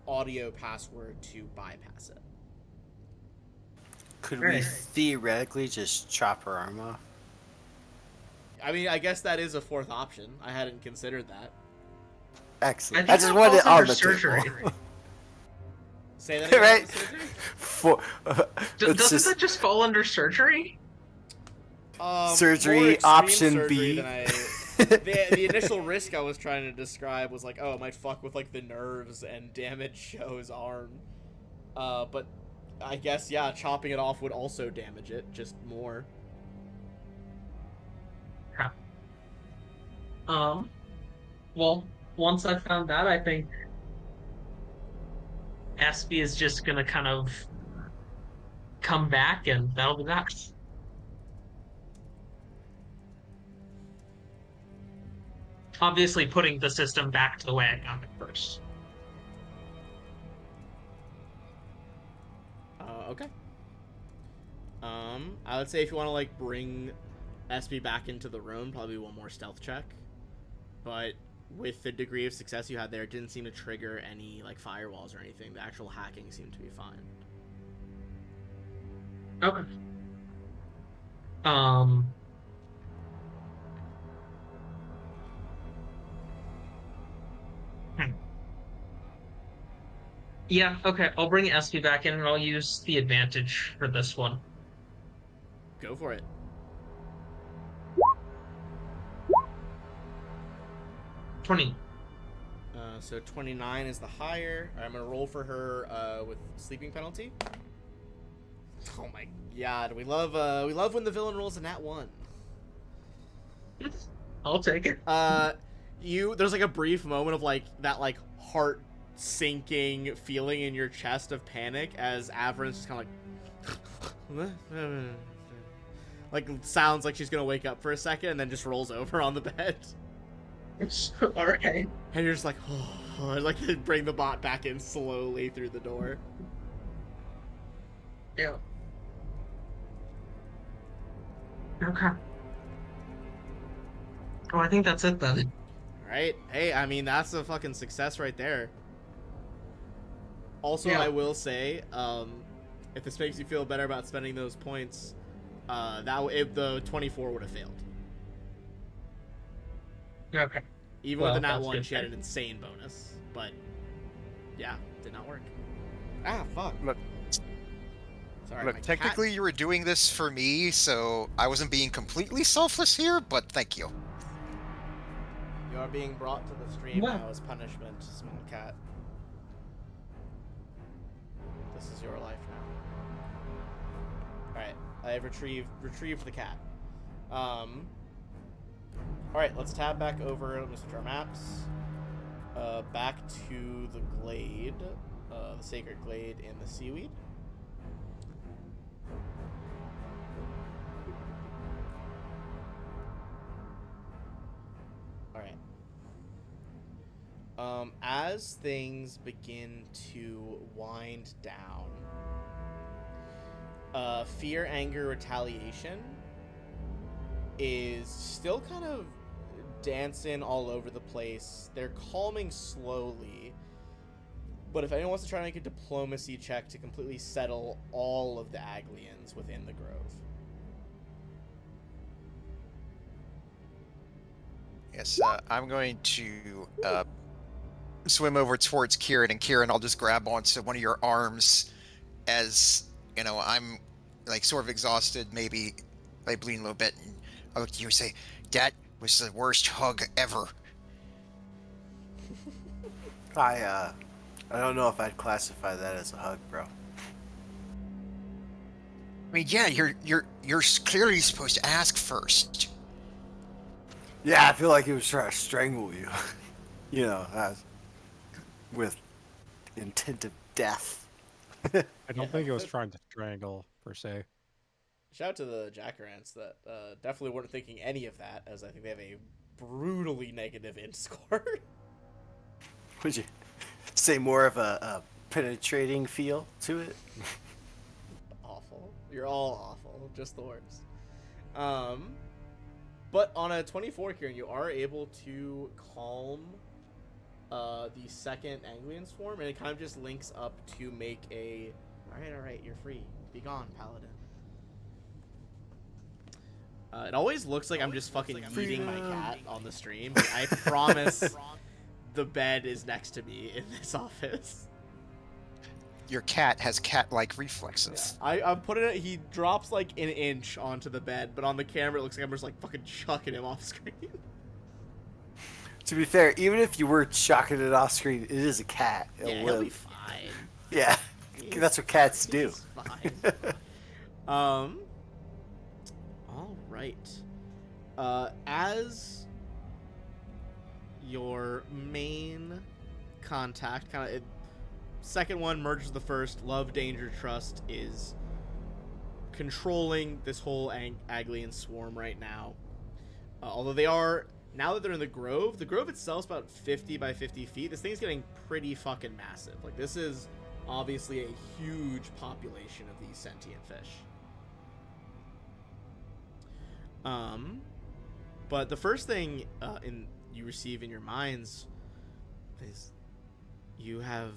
audio password to bypass it. Could we Alright. theoretically just chop her arm off? I mean, I guess that is a fourth option. I hadn't considered that. Excellent. I I think just that wanted it falls on under the surgery. table. Say that again. Right? Surgery? It's Doesn't just that just fall under surgery? More surgery extreme option surgery B. than the initial risk I was trying to describe was like, oh, it might fuck with like the nerves and damage Sho's arm. But I guess yeah, chopping it off would also damage it, just more. Yeah. Well, once I found that, I think Espy is just gonna kind of come back, and that'll be that. Obviously, putting the system back to the way I found it first. Okay. I would say if you want to like bring SB back into the room, probably one more stealth check. But with the degree of success you had there, it didn't seem to trigger any like firewalls or anything. The actual hacking seemed to be fine. Okay. Um. hmm. Yeah, okay. I'll bring SP back in and I'll use the advantage for this one. Go for it. 20. So 29 is the higher. I'm gonna roll for her with sleeping penalty. Oh my god, we love when the villain rolls a nat 1. I'll take it. There's like a brief moment of like that like heart sinking feeling in your chest of panic as Averin's just kind of like sounds like she's gonna wake up for a second and then just rolls over on the bed. Alright. And you're just like, oh, like bring the bot back in slowly through the door. Yeah. Okay. Oh, I think that's it then. Right? Hey, I mean that's a fucking success right there. Also, Yeah. I will say, if this makes you feel better about spending those points, if the 24 would have failed. Okay. Even Well, with the nat that's 1, good she had then. an insane bonus. But, yeah, did not work. Ah, fuck. Look, Sorry, look. my Technically, cat... you were doing this for me, so I wasn't being completely selfless here. But thank you. You are being brought to the stream Yeah. now as punishment, small cat. This is your life now. Alright, I have retrieved the cat. Alright, let's tab back over. Let me switch our maps. Back to the glade. The sacred glade in the seaweed. Alright. As things begin to wind down, fear, anger, retaliation is still kind of dancing all over the place. They're calming slowly, but if anyone wants to try to make a diplomacy check to completely settle all of the Aglians within the grove. Yes, I'm going to swim over towards Kieran, and Kieran, I'll just grab onto one of your arms as, you know, I'm like sort of exhausted, maybe like bleeding a little bit, and I look at you and say, that was the worst hug ever. I don't know if I'd classify that as a hug, bro. I mean, yeah, you're clearly supposed to ask first. Yeah, I feel like he was trying to strangle you. You know, with intent of death. I don't Yeah, think it was but- trying to strangle, per se. Shout out to the Jackarants that definitely weren't thinking any of that, as I think they have a brutally negative int score. Would you say more of a penetrating feel to it? Awful. You're all awful. Just the worst. But on a 24, Kieran, you are able to calm the second Anglian swarm, and it kind of just links up to make a. All right, you're free. Be gone, paladin. It always looks like I'm just fucking eating my cat on the stream. But I promise, the bed is next to me in this office. Your cat has cat-like reflexes. Yeah. I'm putting it. He drops like an inch onto the bed, but on the camera it looks like I'm just like fucking chucking him off screen. To be fair, even if you were chucking it off screen, it is a cat. It'll Yeah, live. he'll be fine. Yeah, that's what cats do. He's fine. All right. As your main contact, kind of second one merges with the first. Love, danger, trust is controlling this whole Aglian swarm right now. Although they are. Now that they're in the Grove itself is about 50 by 50 feet. This thing's getting pretty fucking massive. Like, this is obviously a huge population of these sentient fish. But the first thing you receive in your minds is you have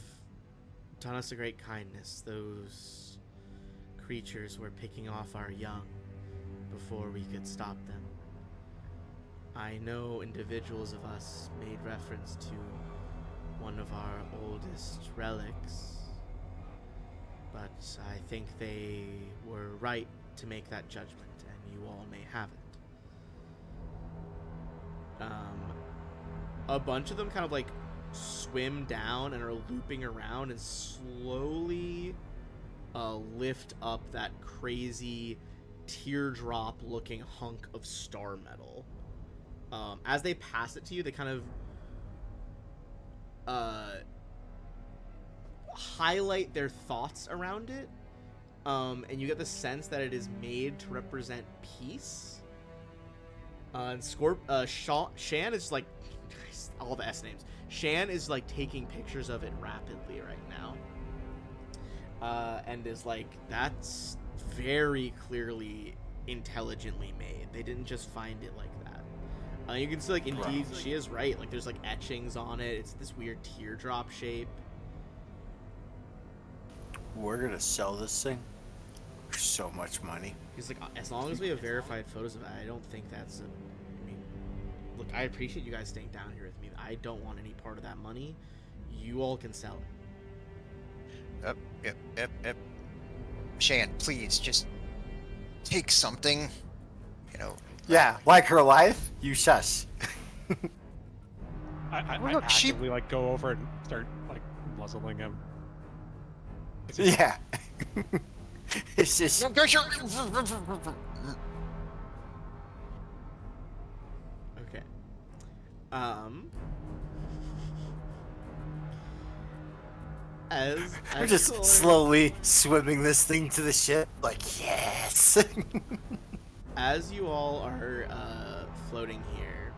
done us a great kindness. Those creatures were picking off our young before we could stop them. I know individuals of us made reference to one of our oldest relics, but I think they were right to make that judgment, and you all may have it. A bunch of them kind of like swim down and are looping around and slowly lift up that crazy teardrop looking hunk of star metal. As they pass it to you, they kind of highlight their thoughts around it, and you get the sense that it is made to represent peace. And Shan is like all the S names. Shan is like taking pictures of it rapidly right now, and is like, that's very clearly intelligently made. They didn't just find it like that. You can see, like, indeed, she is right. Like, there's, like, etchings on it. It's this weird teardrop shape. We're gonna sell this thing for so much money. He's like, as long as we have verified photos of it, I don't think that's a... I mean, look, I appreciate you guys staying down here with me. I don't want any part of that money. You all can sell it. Yep. Shan, please, just take something, you know. Yeah, like her life? You shush. I Look, actively like go over and start like muzzling him. Yeah. It's just... Okay. We're just slowly swimming this thing to the ship. Like, yes! As you all are floating here,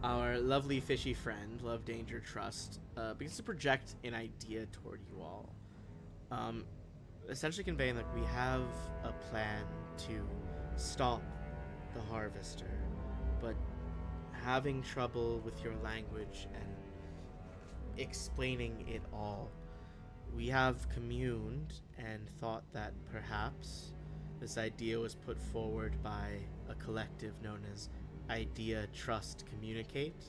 our lovely fishy friend, Love, Danger, Trust, begins to project an idea toward you all. Essentially conveying that we have a plan to stop the Harvester, but having trouble with your language and explaining it all. We have communed and thought that perhaps this idea was put forward by a collective known as Idea, Trust, Communicate.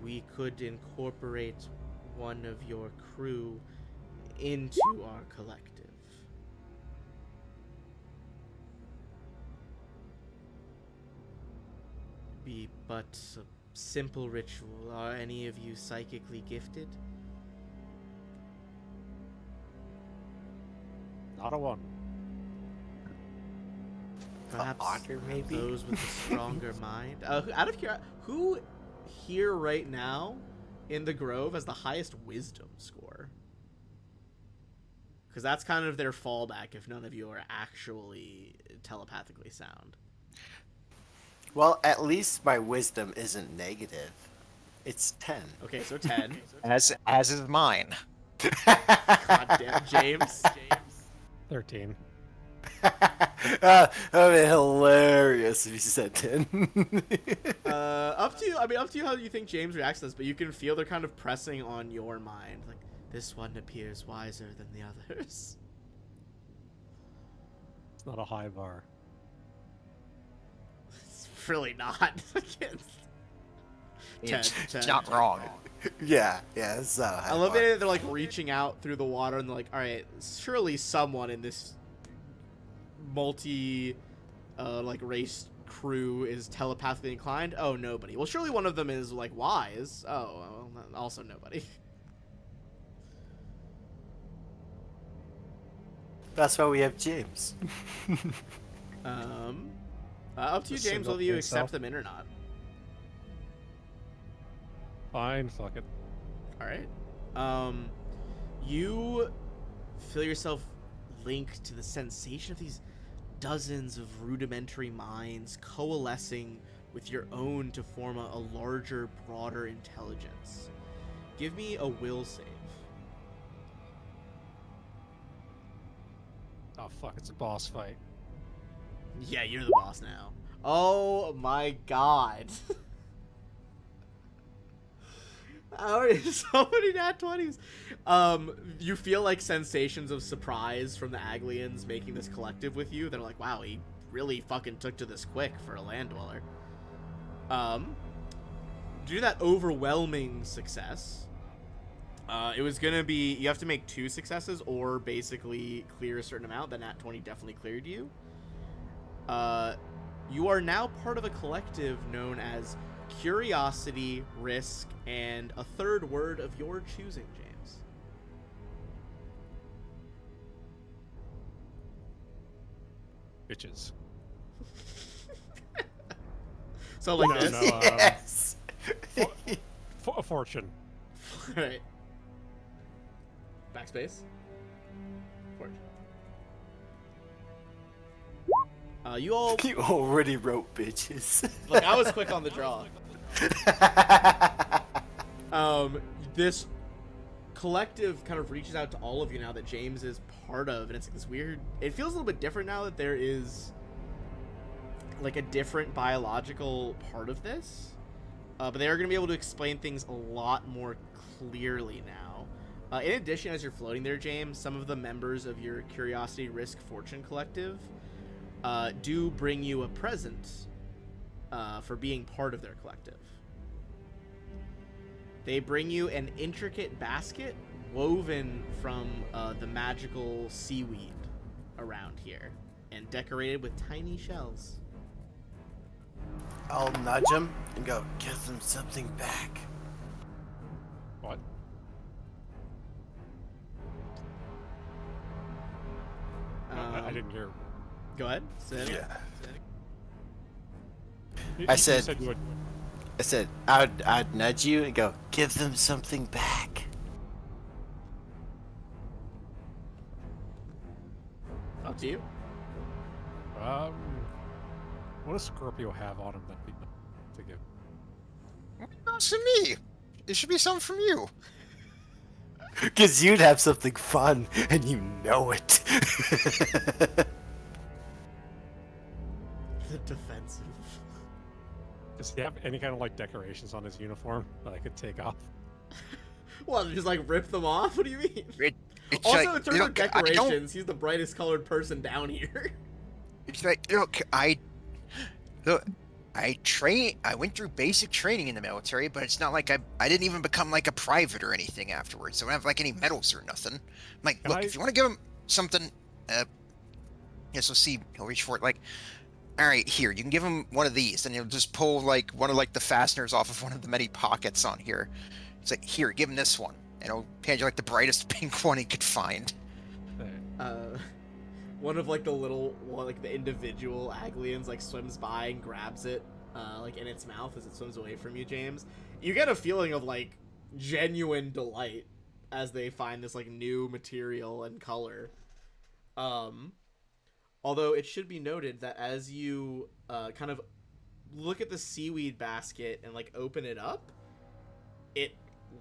We could incorporate one of your crew into our collective. Be but a simple ritual. Are any of you psychically gifted? Not a one. Perhaps Otter, maybe? those with a stronger mind. Out of curiosity, who here right now in the Grove has the highest wisdom score? Because that's kind of their fallback if none of you are actually telepathically sound. Well, at least my wisdom isn't negative. It's 10. Okay, so 10. As is mine. God damn, James. 13. That would be hilarious if you said 10. Up to you. I mean, up to you how you think James reacts to this, but you can feel they're kind of pressing on your mind. Like, this one appears wiser than the others. It's not a high bar. It's really not. It's not wrong. Yeah, it's I love it. They're like reaching out through the water and they're like, all right, surely someone in this multi like race crew is telepathically inclined. Oh, nobody. Well, surely one of them is like wise. Oh, well, also nobody. That's why we have James. Up to you, Just James, single whether you yourself. accept them in or not. Fine, fuck it. All right. You feel yourself linked to the sensation of these dozens of rudimentary minds coalescing with your own to form a larger, broader intelligence. Give me a will save. Oh fuck, it's a boss fight. Yeah, you're the boss now. Oh my god. So many nat 20s. You feel like sensations of surprise from the Aglians making this collective with you. They're like, wow, he really fucking took to this quick for a land dweller. Due to that overwhelming success, it was gonna be, you have to make 2 successes or basically clear a certain amount. The nat 20 definitely cleared you. You are now part of a collective known as Curiosity, Risk, and a third word of your choosing, James. Bitches. So like No, this? no, Yes. A fortune. Right. Backspace. Forge. You all... You already wrote bitches. Look, I was quick on the draw. This collective kind of reaches out to all of you now that James is part of, and it's like this weird... It feels a little bit different now that there is like a different biological part of this. But they are going to be able to explain things a lot more clearly now. In addition, as you're floating there, James, some of the members of your Curiosity, Risk, Fortune collective do bring you a present for being part of their collective. They bring you an intricate basket woven from the magical seaweed around here and decorated with tiny shells. I'll nudge him and go, give them something back. What? I didn't hear. Go ahead. Say it. I said- You would. I said, I'd nudge you and go, give them something back. Up to you. What does Scorpio have on him that we to give? Not to me. It should be something from you. Because you'd have something fun, and you know it. The defensive. Does he have any kind of like decorations on his uniform that I could take off? Well, just like rip them off? What do you mean? It's Also, like, in terms of look, I don't- decorations, he's the brightest colored person down here. It's like, look, I went through basic training in the military, but it's not like I didn't even become like a private or anything afterwards. So I don't have like any medals or nothing. I'm like, Can look, I- if you want to give him something, yes, we'll see. He'll reach for it. Like, all right, here, you can give him one of these, and he'll just pull like one of like the fasteners off of one of the many pockets on here. It's like, here, give him this one, and he'll hand you like the brightest pink one he could find. One of like the little, like the individual Aglians like swims by and grabs it, like in its mouth as it swims away from you, James. You get a feeling of like genuine delight as they find this like new material and color. Although it should be noted that as you kind of look at the seaweed basket and like open it up, it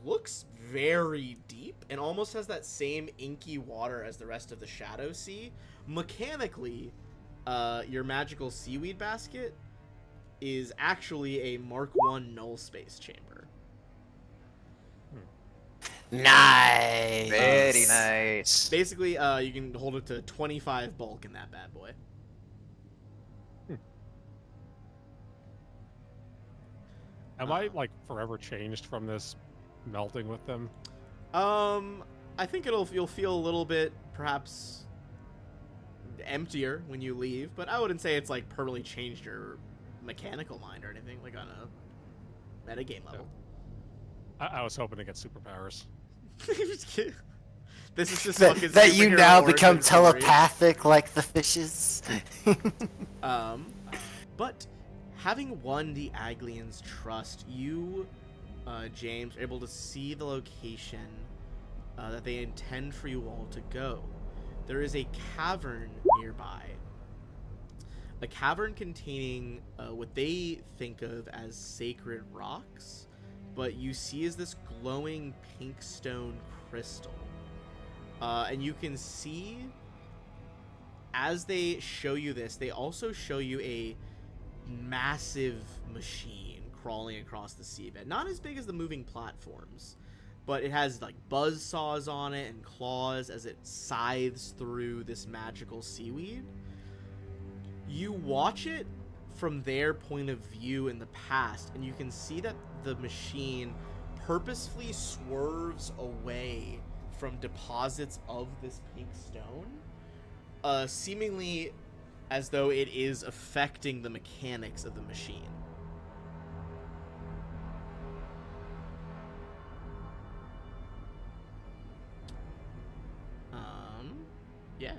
looks very deep and almost has that same inky water as the rest of the Shadow Sea. Mechanically, your magical seaweed basket is actually a Mark 1 null space chamber. Nice. Very nice. Basically, you can hold it to 25 bulk in that bad boy. Am I like forever changed from this melting with them? I think you'll feel a little bit perhaps emptier when you leave, but I wouldn't say it's like permanently changed your mechanical mind or anything like on a metagame level. I was hoping to get superpowers. This is just That, fucking that you superhero now origin become story. telepathic like the fishes. But having won the Aglian's trust, you, James, are able to see the location that they intend for you all to go. There is a cavern nearby. A cavern containing what they think of as sacred rocks, but you see as this glowing pink stone crystal. And you can see, as they show you this, they also show you a massive machine crawling across the seabed. Not as big as the moving platforms, but it has like buzz saws on it and claws as it scythes through this magical seaweed. You watch it from their point of view in the past, and you can see that the machine purposefully swerves away from deposits of this pink stone, seemingly as though it is affecting the mechanics of the machine. Yeah.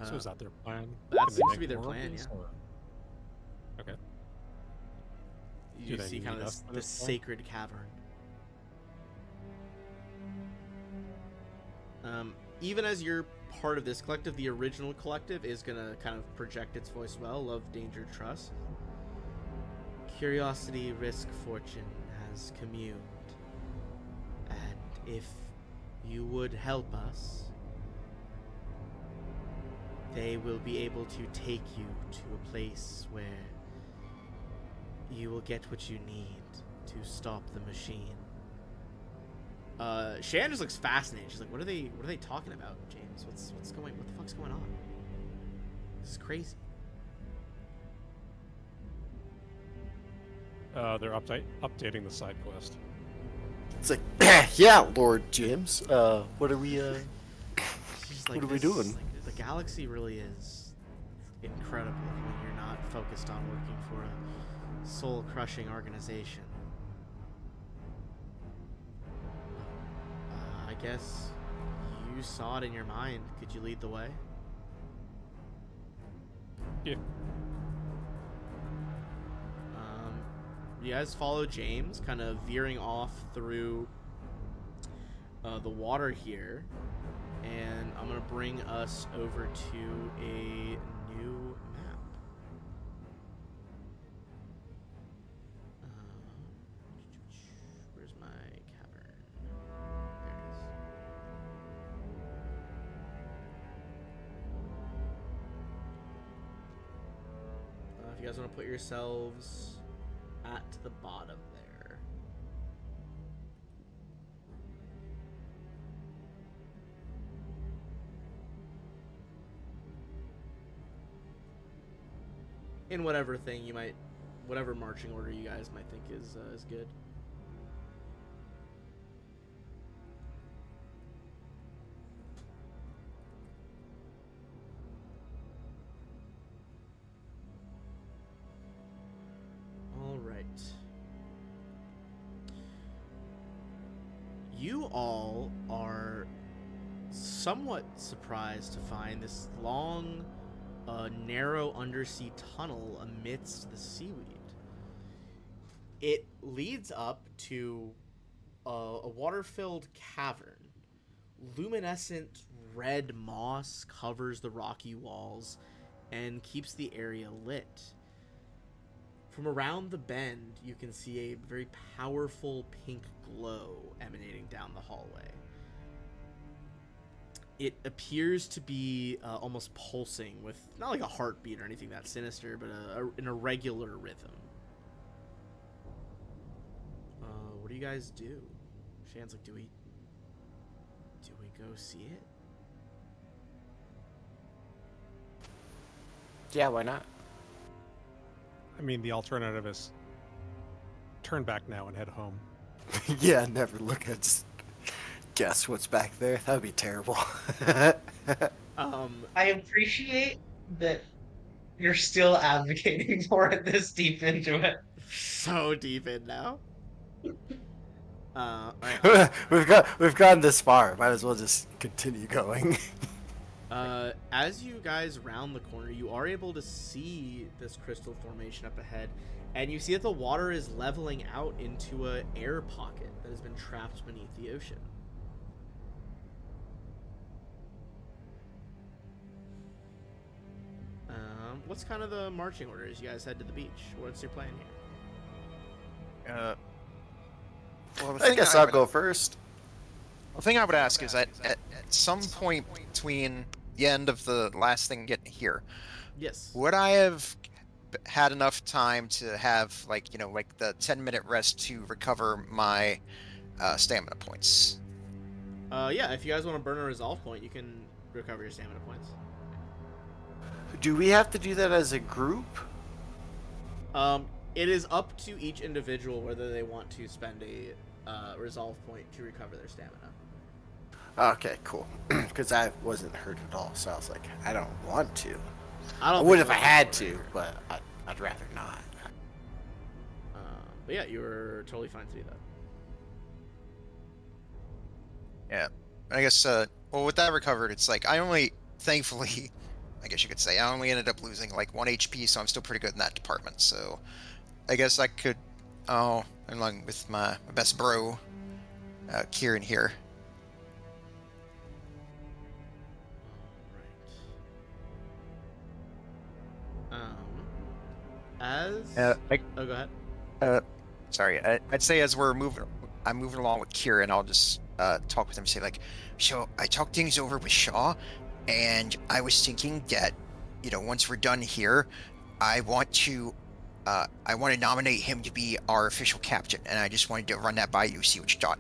So is that their plan? That Can they seems to make be their more of plan, these, yeah. or- Okay. You Do they see kind need of us for this this one? sacred cavern. Even as you're part of this collective, the original collective is going to kind of project its voice well. Love, danger, trust. Curiosity, risk, fortune has communed. And if you would help us, they will be able to take you to a place where you will get what you need to stop the machine. Shan just looks fascinated. She's like, "What are they talking about, James? What the fuck's going on? This is crazy." They're updating the side quest. It's like, yeah, Lord James. What are we? She's like, What are we doing? Like, the galaxy really is incredible when you're not focused on working for a soul-crushing organization. I guess you saw it in your mind. Could you lead the way? Yeah. You guys follow James, kind of veering off through the water here, and I'm gonna bring us over to a new map. Where's my cavern? There it is. If you guys want to put yourselves at the bottom there. In whatever thing you might, whatever marching order you guys might think is good. You all are somewhat surprised to find this long, narrow undersea tunnel amidst the seaweed. It leads up to a water-filled cavern. Luminescent red moss covers the rocky walls and keeps the area lit. From around the bend, you can see a very powerful pink glow emanating down the hallway. it appears to be almost pulsing with not like a heartbeat or anything that sinister, but an irregular rhythm. What do you guys do? Shan's like, do we go see it? Yeah, why not? I mean, the alternative is turn back now and head home. Yeah, never look at. Just guess what's back there. That would be terrible. I appreciate that you're still advocating for it this deep into it. So deep in now. All right. we've gone this far. Might as well just continue going. As you guys round the corner, you are able to see this crystal formation up ahead, and you see that the water is leveling out into an air pocket that has been trapped beneath the ocean. What's kind of the marching order as you guys head to the beach? What's your plan here? Well, the I thing guess I'll go first. The thing I would ask is at some point between the end of the last thing getting here, Yes. would I have had enough time to have like the 10-minute rest to recover my stamina points? Yeah, if you guys want to burn a resolve point, you can recover your stamina points. Do we have to do that as a group? It is up to each individual whether they want to spend a resolve point to recover their stamina. Okay, cool. Because I wasn't hurt at all, so I was like, I don't want to. I would if I had to, but I'd rather not. But yeah, you were totally fine to do that. Yeah, I guess. Well, with that recovered, it's like I only, thankfully, I guess you could say, I only ended up losing like 1 HP, so I'm still pretty good in that department. So I guess I could, along with my best bro, Kieran here. Oh, go ahead. Sorry, I'd say as I'm moving along with Kieran, I'll just talk with him and say like, so I talked things over with Shaw, and I was thinking that, once we're done here, I want to nominate him to be our official captain, and I just wanted to run that by you, see what you thought.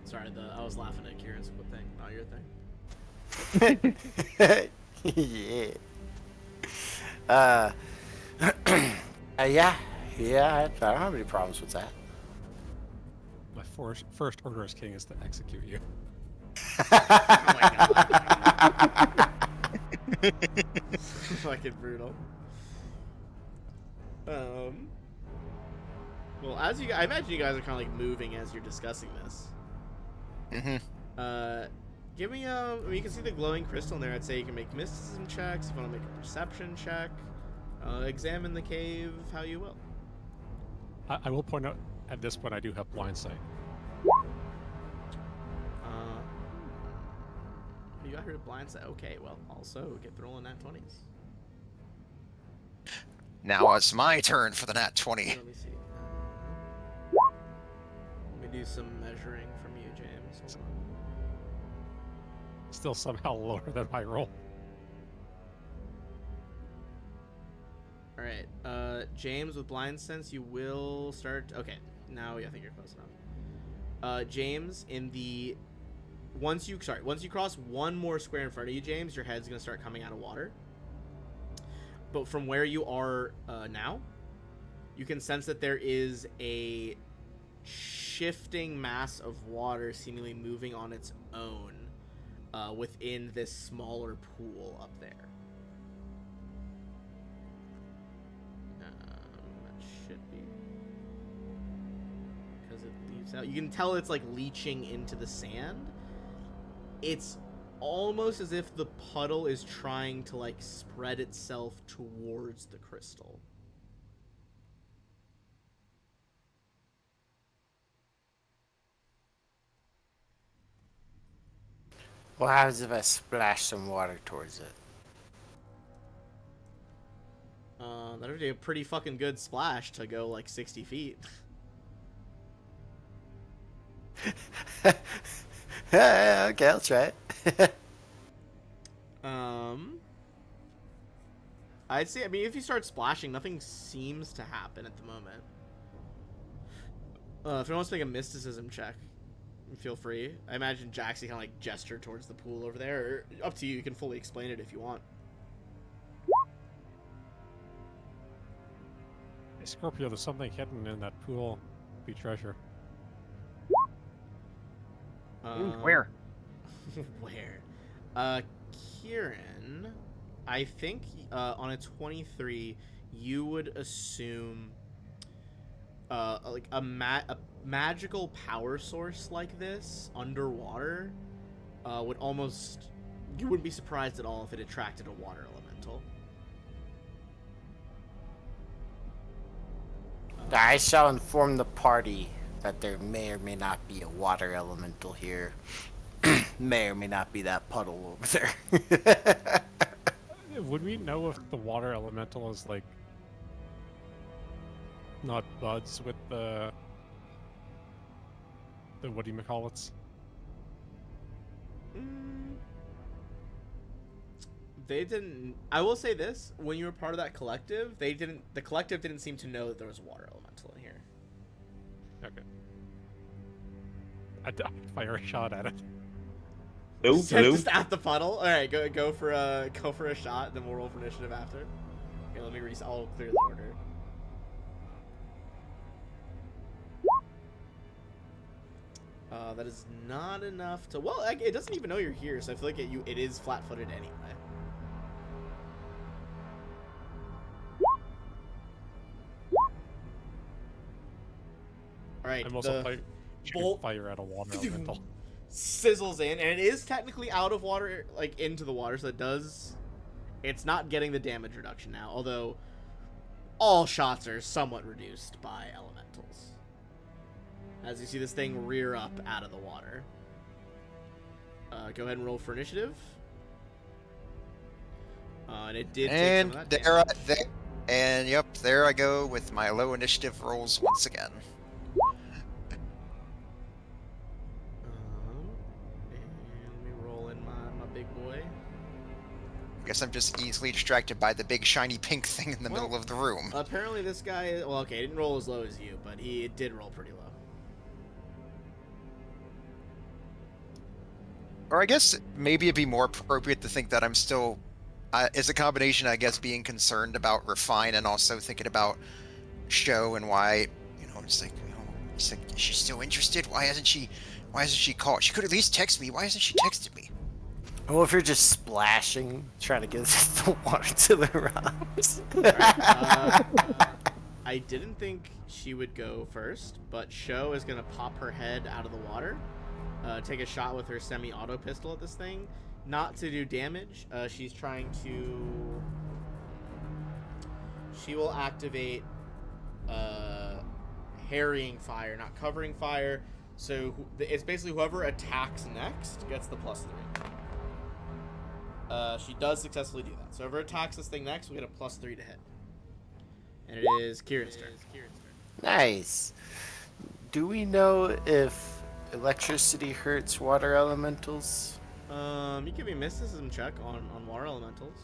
Sorry, I was laughing at Kieran's thing, not your thing. Yeah. Yeah, I don't have any problems with that. My first order as king is to execute you. Oh my god. Fucking brutal. Well, I imagine you guys are kind of like moving as you're discussing this. Mm-hmm. Give me you can see the glowing crystal in there. I'd say you can make mysticism checks. If you want to make a perception check, examine the cave how you will. I will point out at this point I do have blind sight. You got her blind sight. Okay, well, also get rolling nat 20s. Now it's my turn for the nat 20. Let me see. Let me do some measuring from you, James. Hold on. Still somehow lower than my roll. All right, James with blind sense, you will start. Okay, now I think you're close enough. James, once you cross one more square in front of you, James, your head's gonna start coming out of water. But from where you are now, you can sense that there is a shifting mass of water seemingly moving on its own within this smaller pool up there. That should be because it leaves out. You can tell it's like leaching into the sand. It's almost as if the puddle is trying to like spread itself towards the crystal. What happens if I splash some water towards it? That would be a pretty fucking good splash to go like 60 feet. Yeah, okay, I'll try it. I'd say, I mean, if you start splashing, nothing seems to happen at the moment. If anyone wants to make a mysticism check, feel free. I imagine Jaxie kind of like gestured towards the pool over there. Or, up to you. You can fully explain it if you want. Hey, Scorpio, there's something hidden in that pool. Be treasure. Where? Where? Kieran, I think on a 23, you would assume like a magical power source like this underwater would almost, you wouldn't be surprised at all if it attracted a water elemental. I shall inform the party that there may or may not be a water elemental here. May or may not be that puddle over there. Would we know if the water elemental is like not buds with the what do you call it? They didn't. I will say this: when you were part of that collective, they didn't. The collective didn't seem to know that there was a water elemental in here. Okay. I'd fire a shot at it. Nope, nope. Just at the puddle. All right, go for a shot. Then we'll roll for initiative after. Okay, let me reset. I'll clear the order. That is not enough to. Well, it doesn't even know you're here, so I feel like it is flat-footed anyway. All right. I'm also bolt fire at a water elemental. Sizzles in, and it is technically out of water, like into the water, so it does. It's not getting the damage reduction now, although all shots are somewhat reduced by elementals. As you see this thing rear up out of the water. Go ahead and roll for initiative. And it did take some of that damage. And yep, there I go with my low initiative rolls once again. And let me roll in my big boy. I guess I'm just easily distracted by the big shiny pink thing in the middle of the room. Apparently this guy, well, okay, he didn't roll as low as you, but he did roll pretty low. Or I guess maybe it'd be more appropriate to think that I'm still, it's a combination, I guess, being concerned about Refine and also thinking about Show and why, it's like, it's like, is she still interested? Why hasn't she called? She could at least text me. Why hasn't she texted me? Well, if you're just splashing, trying to get the water to the rocks. I didn't think she would go first, but Show is going to pop her head out of the water. Take a shot with her semi-auto pistol at this thing. Not to do damage. She's trying to... She will activate harrying fire, not covering fire. So it's basically whoever attacks next gets the +3. She does successfully do that. So whoever attacks this thing next will get a +3 to hit. And it is Kieran's turn. Nice. Do we know if electricity hurts water elementals? You give me a mysticism check on water elementals.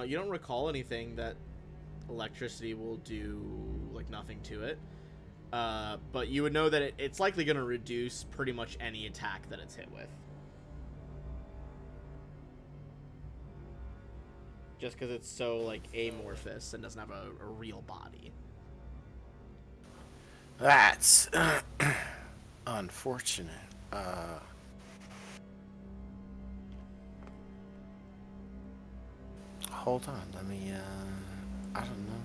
You don't recall anything that electricity will do, like, nothing to it. But you would know that it's likely going to reduce pretty much any attack that it's hit with. Just because it's so, like, amorphous and doesn't have a real body. That's unfortunate. Hold on, let me, I don't know.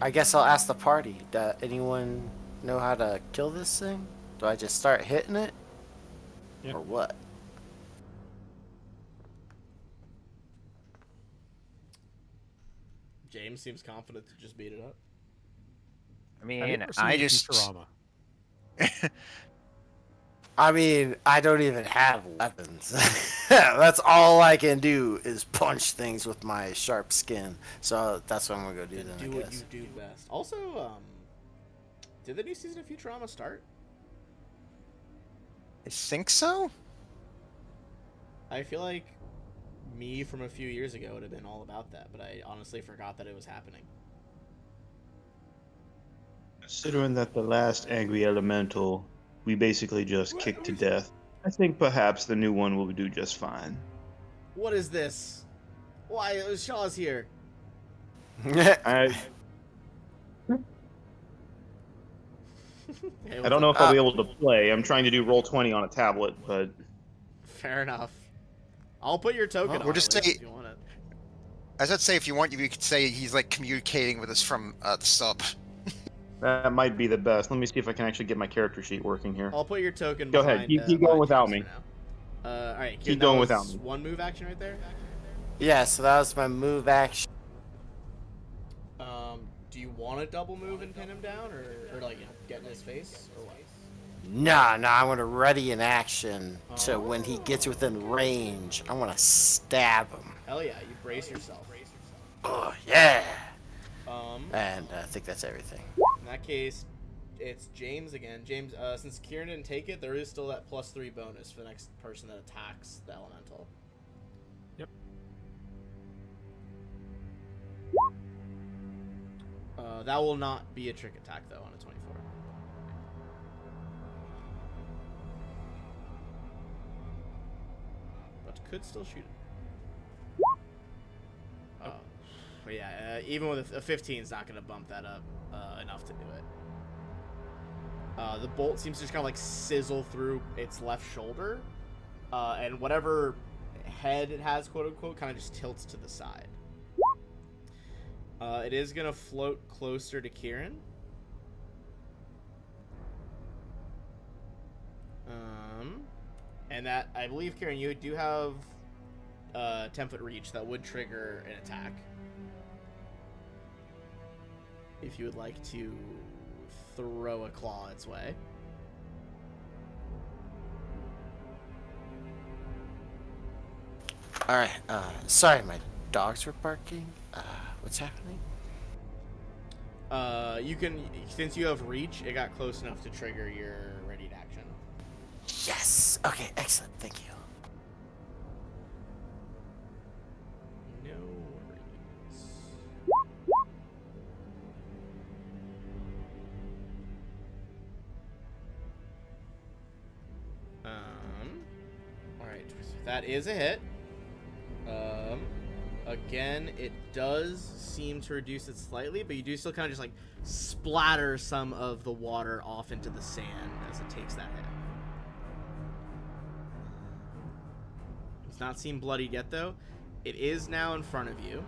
I guess I'll ask the party. Does anyone know how to kill this thing? Do I just start hitting it? Yeah. Or what? James seems confident to just beat it up. I mean, Have you ever seen I just... Futurama? I mean, I don't even have weapons. That's all I can do is punch things with my sharp skin. So that's what I'm gonna go do Then then, do I what guess. you do best. Also, did the new season of Futurama start? I think so. I feel like me from a few years ago would have been all about that, but I honestly forgot that it was happening. Considering that the last angry elemental we basically just kicked to death, I think perhaps the new one will do just fine. What is this? Why Shaw's here? I Hey, I what's don't know up? if I'll be able to play. I'm trying to do Roll20 on a tablet, but Fair enough. I'll put your token Well, on we'll at just least say- if you want it. As I'd say, if you want, you could say he's like communicating with us from the sub. that might be the best. Let me see if I can actually get my character sheet working here. I'll put your token Go ahead, behind. keep going behind without James me. for now. All right, Keep that going was without me. one move action right there. Yeah, so that was my move action. Do you want to double move and pin him down, or like get in his face, or what? Nah, I want to ready an action to when he gets within range. I want to stab him. Hell yeah, you brace yourself. Oh yeah. Um, And I think that's everything. in that case, it's James again. James, since Kieran didn't take it, there is still that +3 bonus for the next person that attacks the elemental. Yep. That will not be a trick attack though on a 24. But could still shoot it. But yeah, even with a 15 is not going to bump that up enough to do it. The bolt seems to just kind of like sizzle through its left shoulder, and whatever head it has, quote unquote, kind of just tilts to the side. It is going to float closer to Kieran. And that, I believe, Kieran, you do have 10-foot reach that would trigger an attack. If you would like to throw a claw its way. Alright, sorry, my dogs were barking. What's happening? You can, since you have reach, it got close enough to trigger your readied action. Yes! Okay, excellent, thank you. No worries. Alright, that is a hit. Again, it does seem to reduce it slightly, but you do still kind of just like splatter some of the water off into the sand as it takes that hit. It's not seem bloodied yet, though. It is now in front of you.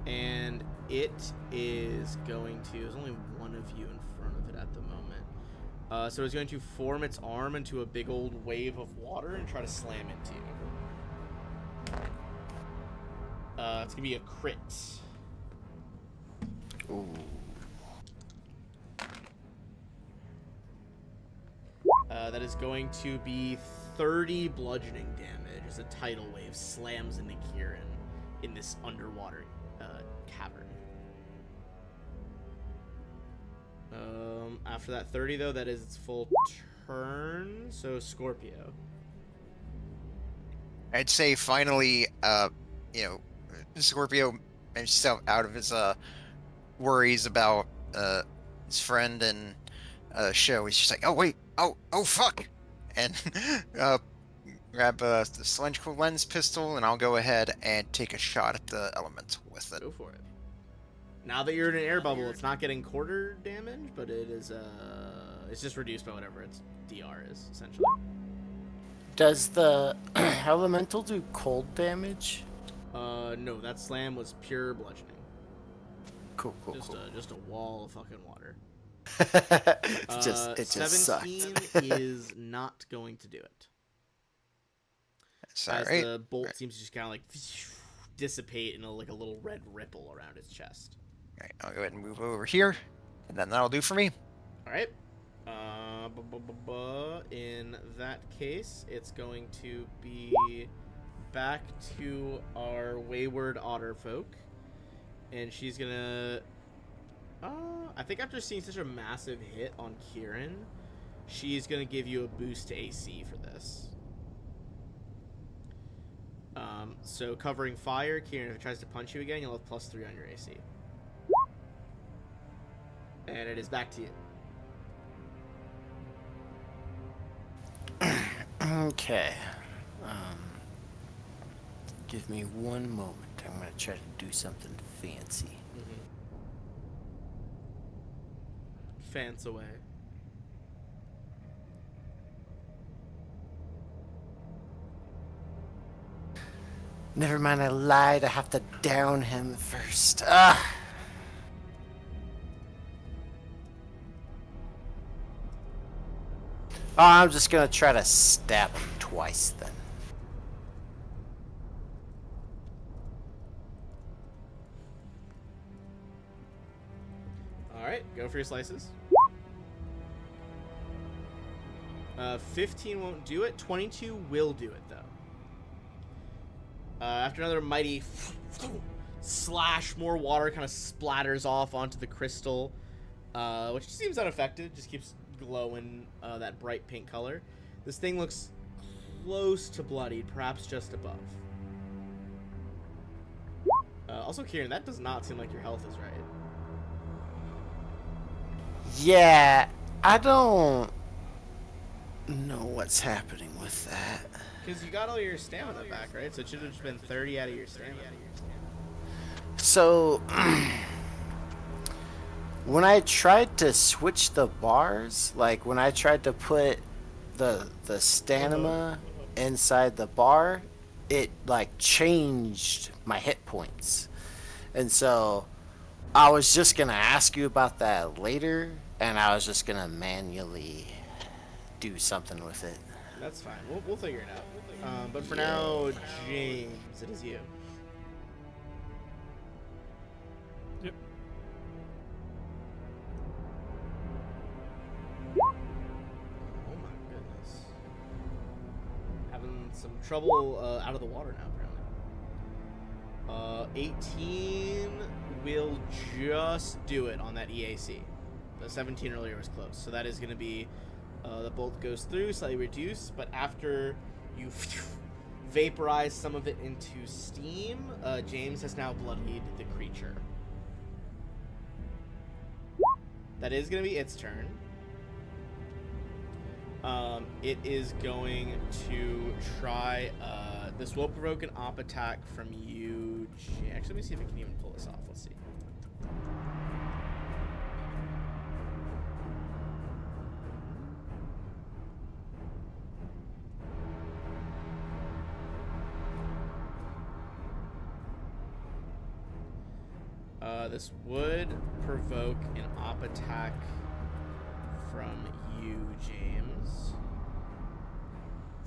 And it is going to... There's only one of you in front of it at the moment. So it's going to form its arm into a big old wave of water and try to slam into you. It's going to be a crit. Ooh. That is going to be 30 bludgeoning damage as a tidal wave slams into Kieran in this underwater cavern. After that 30, though, that is its full turn. So Scorpio. I'd say finally, Scorpio managed himself out of his worries about his friend and show. He's just like, oh wait, oh fuck, and grab the cylindrical lens pistol, and I'll go ahead and take a shot at the elemental with it. Go for it. Now that you're in an air bubble, it's not getting quarter damage, but it is it's just reduced by whatever its DR is, essentially. Does the elemental do cold damage? No, that slam was pure bludgeoning. Cool. Just a wall of fucking water. It just 17 sucked. is not going to do it. That's As alright. the bolt seems to just kind of like dissipate in a little red ripple around its chest. Alright, I'll go ahead and move over here, and then that'll do for me. All right. In that case, it's going to be back to our wayward otter folk, and she's gonna. I think after seeing such a massive hit on Kieran, she's gonna give you a boost to AC for this. So covering fire, Kieran, if it tries to punch you again, you'll have +3 on your AC. And it is back to you. Okay. Give me one moment. I'm gonna try to do something fancy. Fance away. Never mind, I lied. I have to down him first. Ah! Oh, I'm just gonna try to stab him twice then. Alright, go for your slices. 15 won't do it. 22 will do it, though. After another mighty slash, more water kind of splatters off onto the crystal, which seems unaffected, just keeps glowing that bright pink color. This thing looks close to bloodied, perhaps just above. Also, Kieran, that does not seem like your health is right. Yeah, I don't know what's happening with that. Because you got all your stamina back, right? So it should have just been 30 out of your stamina. So, when I tried to switch the bars, like when I tried to put the stamina inside the bar, it like changed my hit points. And so I was just gonna ask you about that later, and I was just gonna manually do something with it. That's fine. We'll figure it out. But for now, James, it is you. Yep. Oh my goodness. Having some trouble out of the water now, apparently. 18 will just do it on that EAC. The 17 earlier was close. So that is going to be the bolt goes through, slightly reduced, but after you vaporize some of it into steam, James has now bloodied the creature. That is going to be its turn. It is going to try. This will provoke an op attack from you. Actually, let me see if I can even pull this off. Let's see. This would provoke an op attack from you, James.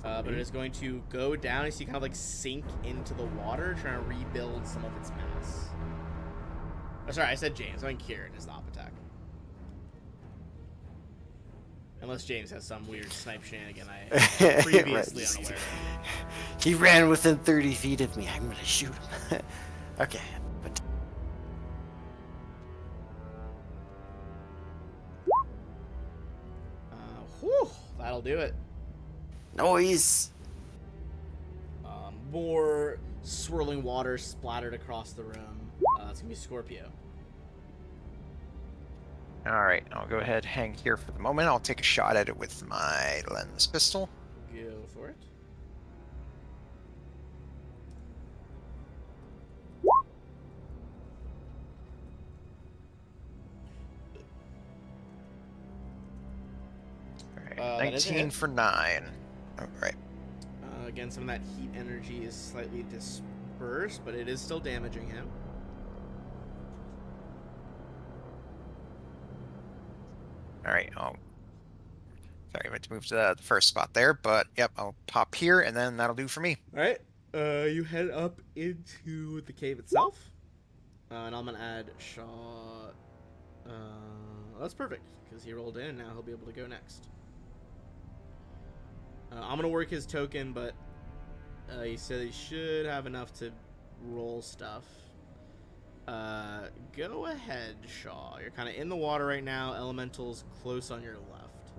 But it is going to go down as you kind of like sink into the water, trying to rebuild some of its mass. Oh, sorry, I said James. I mean Kieran is the op attack. Unless James has some weird snipe shenanigan I am previously unaware of. He ran within 30 feet of me. I'm gonna shoot him. Okay. But Whew, that'll do it. noise. More swirling water splattered across the room. It's gonna be Scorpio. Alright, I'll go ahead, hang here for the moment. I'll take a shot at it with my lens pistol. Go for it. Alright, that is a 19 hit. for 9. Alright. Again, some of that heat energy is slightly dispersed, but it is still damaging him. Alright, sorry, I meant to move to the first spot there, but yep, I'll pop here, and then that'll do for me. All right. You head up into the cave itself. And I'm gonna add Shaw. That's perfect because he rolled in, and now he'll be able to go next. I'm gonna work his token, but he said he should have enough to roll stuff. Go ahead, Shaw. You're kind of in the water right now. Elemental's close on your left.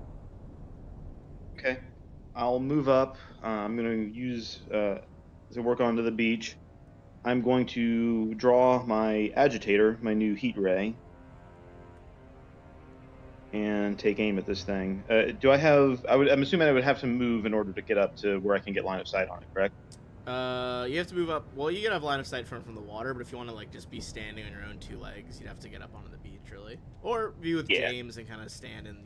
Okay. I'll move up. I'm going to use to work onto the beach. I'm going to draw my agitator, my new heat ray, and take aim at this thing. Do I have? I'm assuming I would have to move in order to get up to where I can get line of sight on it. Correct? You have to move up. Well, you can have line of sight from the water, but if you want to like just be standing on your own two legs, you'd have to get up onto the beach, really, or be with Yeah. James and kind of stand in,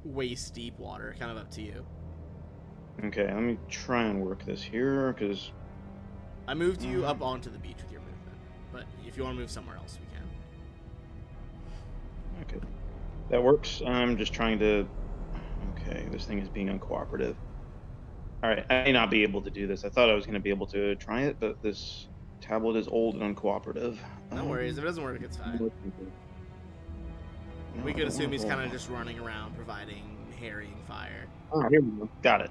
waist deep water. Kind of up to you. Okay. Let me try and work this here because I moved you up onto the beach with your movement, but if you want to move somewhere else, we can. okay, that works. I'm just trying to. Okay, this thing is being uncooperative. All right, I may not be able to do this. I thought I was going to be able to try it, but this tablet is old and uncooperative. No worries. If it doesn't work, it's fine. No, We I could don't assume wanna he's hold kind of on. just running around providing harrying fire. Oh, here we go. Got it.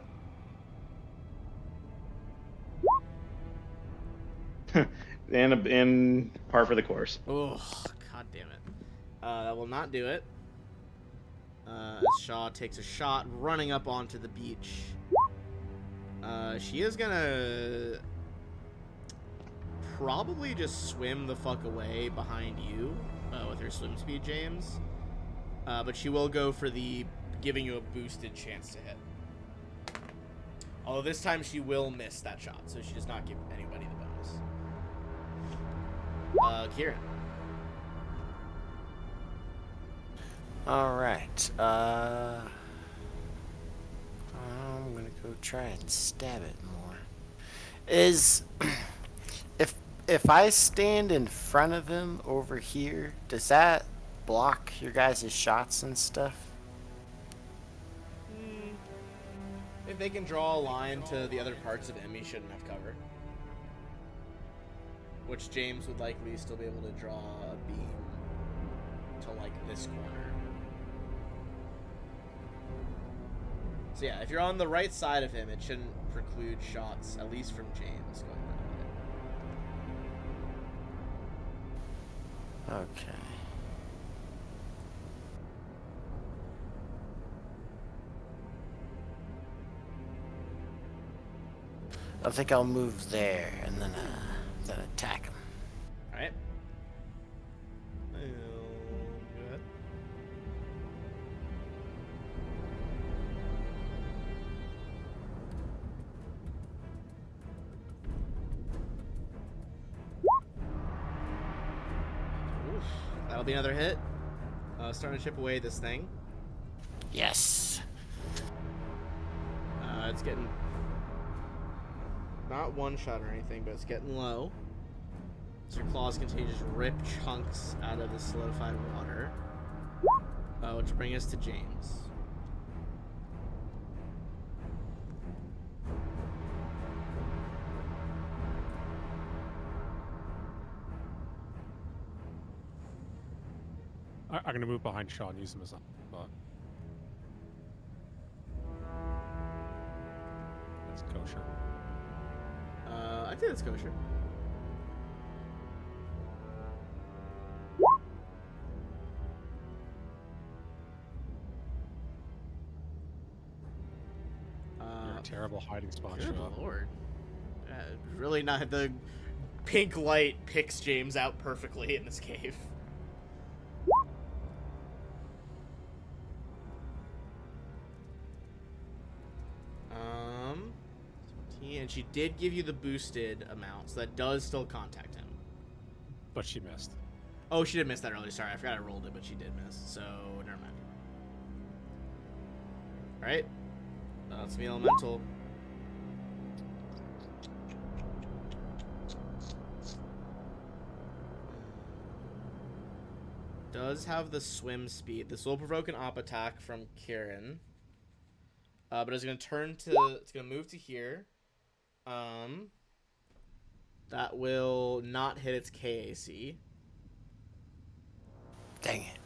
and par for the course. Oh, god damn it. That will not do it. As Shaw takes a shot running up onto the beach. She is gonna probably just swim the fuck away behind you with her swim speed, James. But she will go for the giving you a boosted chance to hit. Although this time she will miss that shot, so she does not give anybody the bonus. Kieran. All right. I'm gonna go try and stab it more. If I stand in front of him over here, does that block your guys' shots and stuff? If they can draw a line to the other parts of him, he shouldn't have cover. Which James would likely still be able to draw a beam to, like, this corner. So yeah, if you're on the right side of him, it shouldn't preclude shots, at least from James going that way. Okay. I think I'll move there and then attack him. Alright. Go ahead. Oof. That'll be another hit. Starting to chip away this thing. Yes. It's getting not one shot or anything, but it's getting low. So your claws continue to just rip chunks out of the solidified water. Which will bring us to James. I'm going to move behind Shaw and use him as a bot. That's kosher. I think that's kosher. You're a terrible hiding spot, Good Shaw. lord. Really not. The pink light picks James out perfectly in this cave. And she did give you the boosted amount, so that does still contact him. But she missed. Oh, she did miss that earlier. Sorry, I forgot I rolled it, but she did miss. So, never mind. Alright. Let's be elemental. Does have the swim speed. This will provoke an op attack from Kieran. But it's gonna move to here. That will not hit its KAC. Dang it.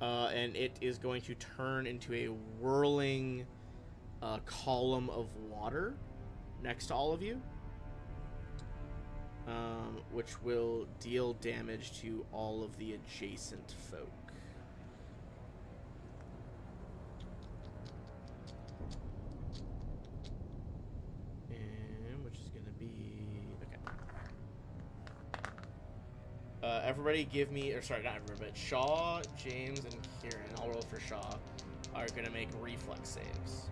And it is going to turn into a whirling column of water next to all of you, which will deal damage to all of the adjacent folk. And which is going to be... Okay. Everybody give me... Or sorry, not everybody, but Shaw, James, and Kieran, I'll roll for Shaw, are going to make reflex saves.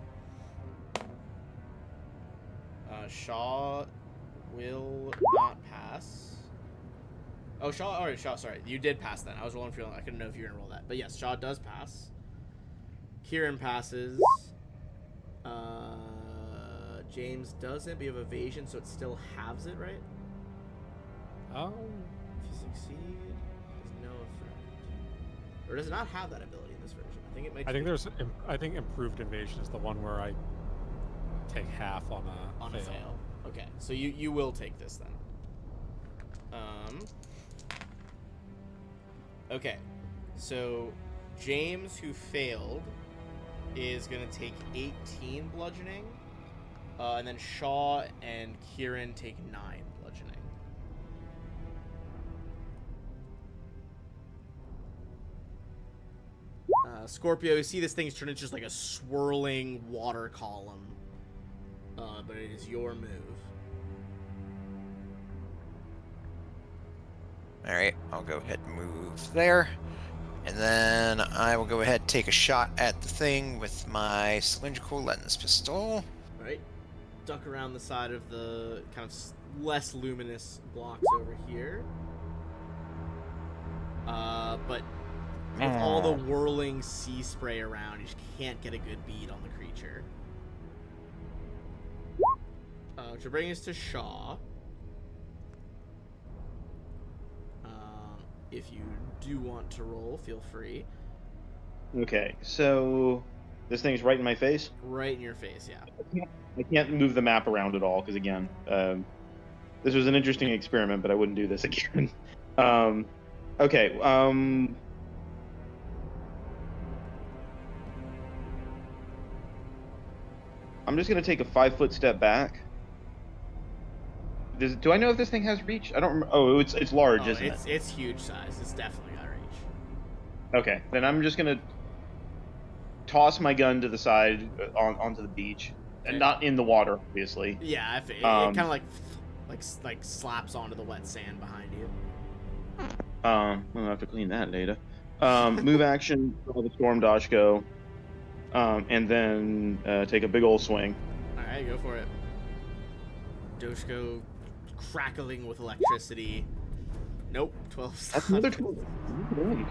Shaw will not pass. Oh, Shaw. All right, Shaw. Sorry, you did pass then. I was rolling for you. I couldn't know if you were gonna roll that, but yes, Shaw does pass. Kieran passes. James doesn't. But you have evasion, so it still halves it, right? Oh. If you succeed, there's no effect. Or does it not have that ability in this version? I think it might. I think improved invasion is the one where I take half on a fail. Okay, so you will take this then. Okay, so James, who failed, is gonna take 18 bludgeoning, and then Shaw and Kieran take 9 bludgeoning. Scorpio, you see this thing's turned into just like a swirling water column. But it is your move. Alright, I'll go ahead and move there. And then I will go ahead and take a shot at the thing with my cylindrical lens pistol. Right. Duck around the side of the kind of less luminous blocks over here. But with all the whirling sea spray around, you just can't get a good bead on the creature. Which will bring us to Shaw. If you do want to roll, feel free. Okay, so this thing's right in my face? Right in your face, yeah. I can't move the map around at all, because again, this was an interesting experiment, but I wouldn't do this again. Okay, I'm just going to take a 5-foot step back. Do I know if this thing has reach? I don't remember. Oh, it's large, isn't it? It's huge size. It's definitely got reach. Okay, then I'm just going to toss my gun to the side onto the beach. Okay. And not in the water, obviously. Yeah, it kind of like slaps onto the wet sand behind you. We'll have to clean that later. Move action, draw the storm dodge go, and then take a big old swing. All right, go for it. Doshko crackling with electricity. Nope, 12. That's another 12. Great.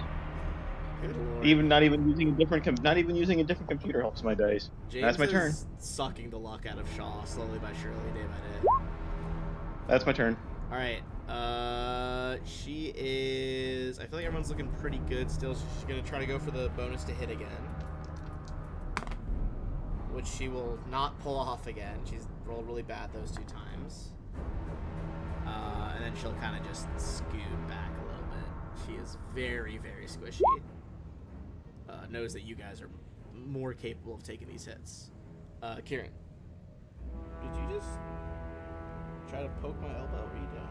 Good lord. Not even using a different computer helps my dice. James That's my is turn. Sucking the luck out of Shaw slowly but surely, day by day. That's my turn. All right. She is. I feel like everyone's looking pretty good still. So she's gonna try to go for the bonus to hit again, which she will not pull off again. She's rolled really bad those 2 times. And then she'll kind of just scoot back a little bit. She is very, very squishy. Knows that you guys are more capable of taking these hits. Kieran, did you just try to poke my elbow? What are you doing?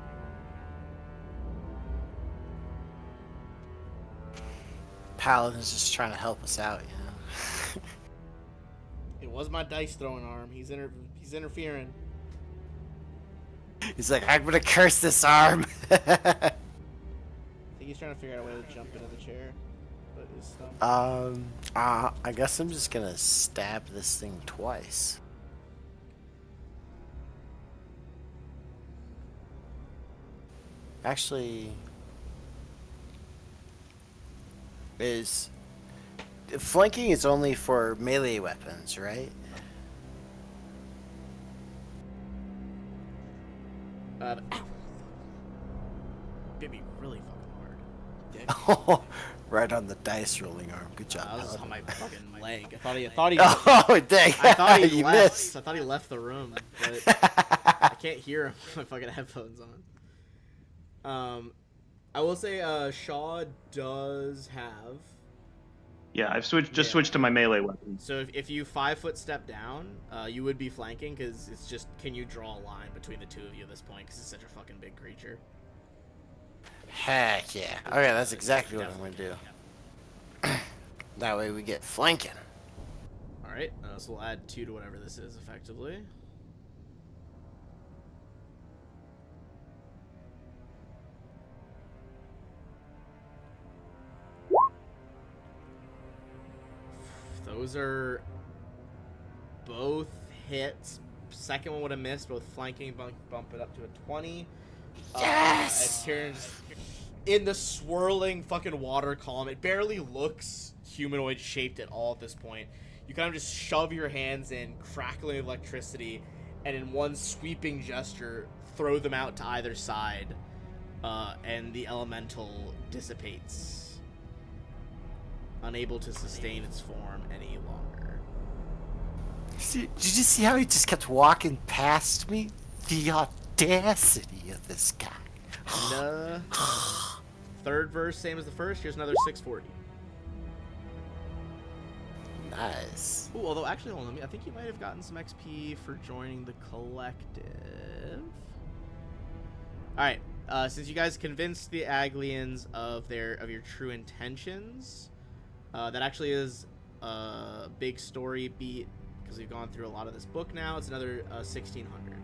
Paladin's just trying to help us out, you know. It was my dice throwing arm. He's interfering. He's like, I'm gonna curse this arm. I think he's trying to figure out a way to jump into the chair, but he's stumped. I guess I'm just gonna stab this thing twice. Actually, flanking is only for melee weapons, right? Bit me really fucking hard. Dick. Right on the dice rolling arm. Good job. I was on my fucking leg. I thought he Oh, dang. I thought he You left. missed. I thought he left the room, but I can't hear him with my fucking headphones on. I will say Shaw does have. Yeah, I've switched to my melee weapon. So if you 5-foot step down, you would be flanking because it's just can you draw a line between the two of you at this point because it's such a fucking big creature. Heck yeah. Okay, that's exactly what I'm going to do. That way we get flanking. Alright, so we'll add 2 to whatever this is, effectively. Those are both hits. Second one would have missed, both flanking, bump it up to a 20. Yes! Tyrion's in the swirling fucking water column. It barely looks humanoid shaped at all at this point. You kind of just shove your hands in, crackling electricity, and in one sweeping gesture, throw them out to either side, and the elemental dissipates, unable to sustain its form any longer. Did you see how he just kept walking past me? The audacity of this guy. And, third verse, same as the first. Here's another 640. Nice. Ooh, although actually, hold on, I think you might have gotten some XP for joining the collective. All right, since you guys convinced the Aglians of your true intentions, that actually is a big story beat because we've gone through a lot of this book now. It's another 1600.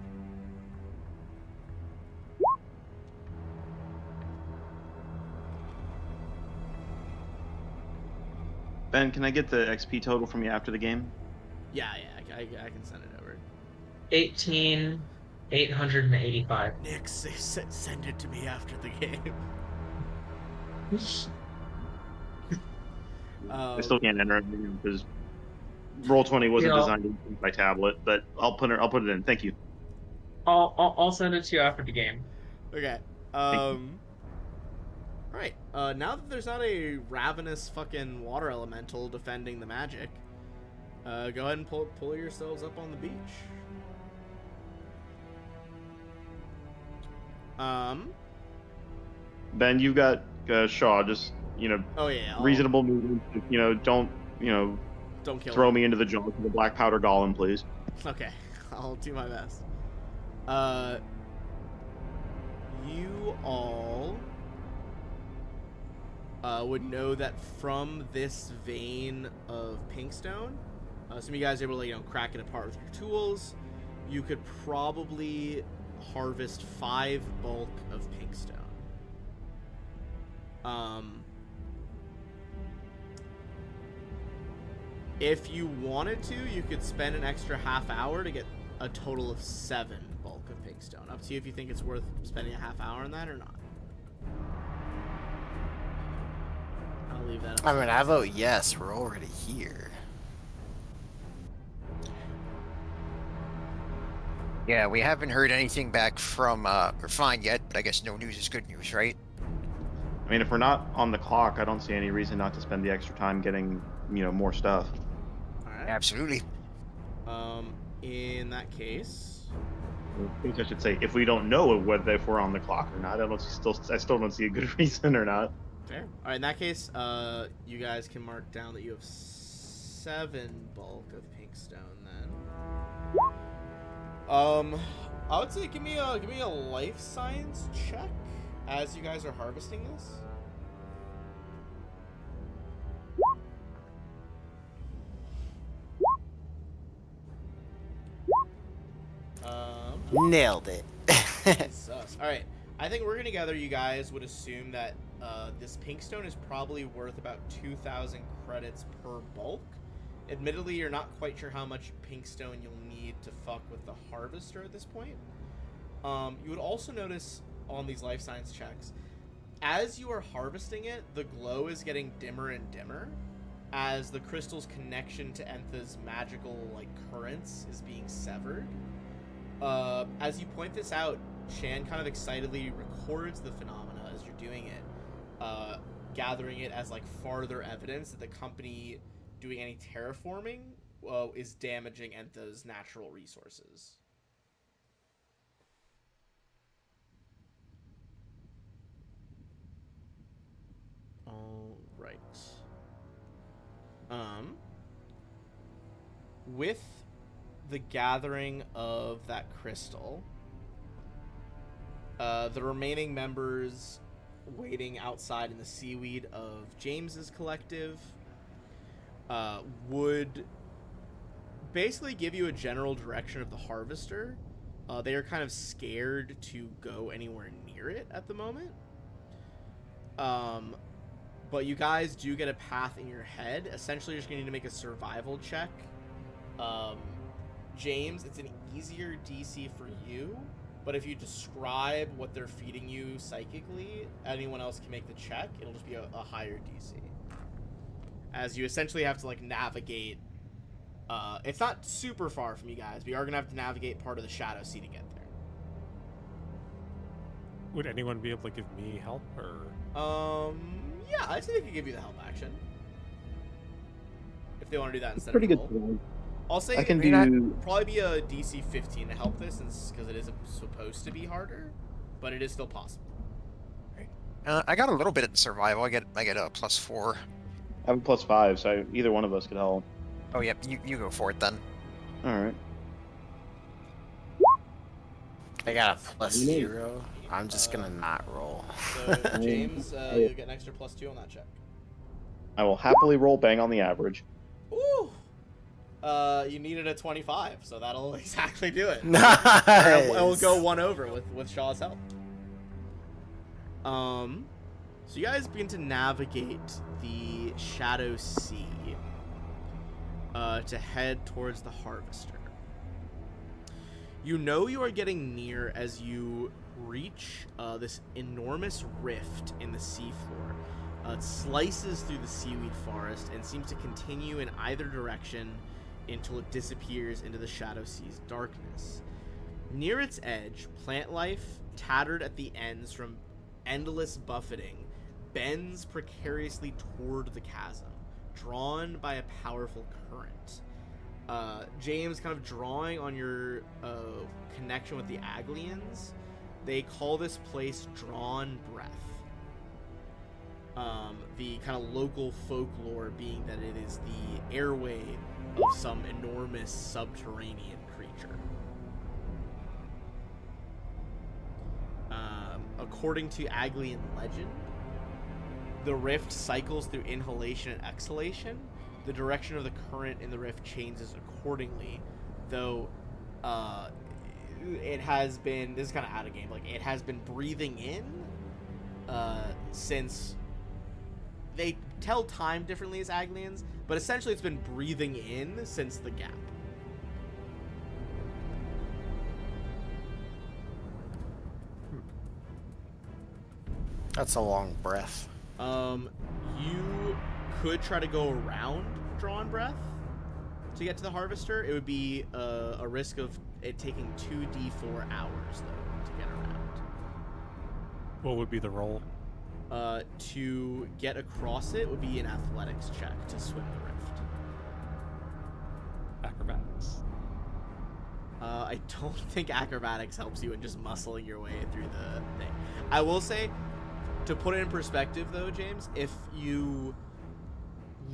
Ben, can I get the XP total from you after the game? Yeah, I can send it over. 18,885. Nick, send it to me after the game. I still can't enter it because Roll20 wasn't designed to be my tablet, but I'll put it in. Thank you. I'll send it to you after the game. Okay. Right. Now that there's not a ravenous fucking water elemental defending the magic, go ahead and pull yourselves up on the beach. Ben, you've got Shaw. Just Oh yeah. Reasonable movement. Don't don't kill throw him. me into the jaws of the black powder golem, please. Okay, I'll do my best. You all would know that from this vein of pinkstone, some of you guys are able to crack it apart with your tools. You could probably harvest 5 bulk of pinkstone. If you wanted to, you could spend an extra half hour to get a total of 7 bulk of pinkstone. Up to you if you think it's worth spending a half hour on that or not. I'll leave that up. I mean, I vote yes. We're already here. Yeah, we haven't heard anything back from Refine yet, but I guess no news is good news, right? I mean, if we're not on the clock, I don't see any reason not to spend the extra time getting, more stuff. All right. Absolutely. In that case, I think I should say if we don't know whether if we're on the clock or not. I still don't see a good reason or not. fair. All right. In that case, you guys can mark down that you have 7 bulk of pinkstone then. I would say give me a life science check as you guys are harvesting this. Nailed it. Sus. All right. I think working together, you guys would assume that this pinkstone is probably worth about 2,000 credits per bulk. Admittedly, you're not quite sure how much pinkstone you'll need to fuck with the harvester at this point. You would also notice on these life science checks, as you are harvesting it, the glow is getting dimmer and dimmer as the crystal's connection to Entha's magical currents is being severed. As you point this out, Shan kind of excitedly records the phenomena as you're doing it, gathering it as farther evidence that the company doing any terraforming is damaging Entha's natural resources. Right. With the gathering of that crystal, the remaining members waiting outside in the seaweed of James's collective would basically give you a general direction of the harvester. They are kind of scared to go anywhere near it at the moment. But you guys do get a path in your head. Essentially, you're just going to need to make a survival check. James, it's an easier DC for you, but if you describe what they're feeding you psychically, anyone else can make the check. It'll just be a higher DC. As you essentially have to, like, navigate. It's not super far from you guys, but you are going to have to navigate part of the Shadow Sea to get there. Would anyone be able to give me help, or? Yeah, I'd say they could give you the help action. If they want to do that instead Pretty of good. roll. I'll say I can probably be a DC 15 to help this, because it is supposed to be harder, but it is still possible. I got a little bit in survival. I get a +4. I have a +5, so either one of us could help. Oh, yep. You go for it then. All right. I got a +0. I'm just gonna not roll. So James, you'll get an extra +2 on that check. I will happily roll bang on the average. Ooh. You needed a 25, so that'll exactly do it. Nice. It'll go one over with Shaw's help. So you guys begin to navigate the Shadow Sea to head towards the Harvester. You know you are getting near as you reach this enormous rift in the seafloor. It slices through the seaweed forest and seems to continue in either direction until it disappears into the Shadow Sea's darkness. Near its edge, plant life, tattered at the ends from endless buffeting, bends precariously toward the chasm, drawn by a powerful current. James, kind of drawing on your connection with the Aglians, they call this place Drawn Breath. The kind of local folklore being that it is the airway of some enormous subterranean creature. According to Aglian legend, the rift cycles through inhalation and exhalation. The direction of the current in the rift changes accordingly, though it has been, this is kind of out of game, like, it has been breathing in since, they tell time differently as Aglians, but essentially it's been breathing in since the gap. That's a long breath. You could try to go around Drawn Breath to get to the Harvester. It would be a risk of it taking 2d4 hours, though, to get around. What would be the roll? To get across it would be an athletics check to swim the rift. Acrobatics. I don't think acrobatics helps you in just muscling your way through the thing. I will say, to put it in perspective, though, James, if you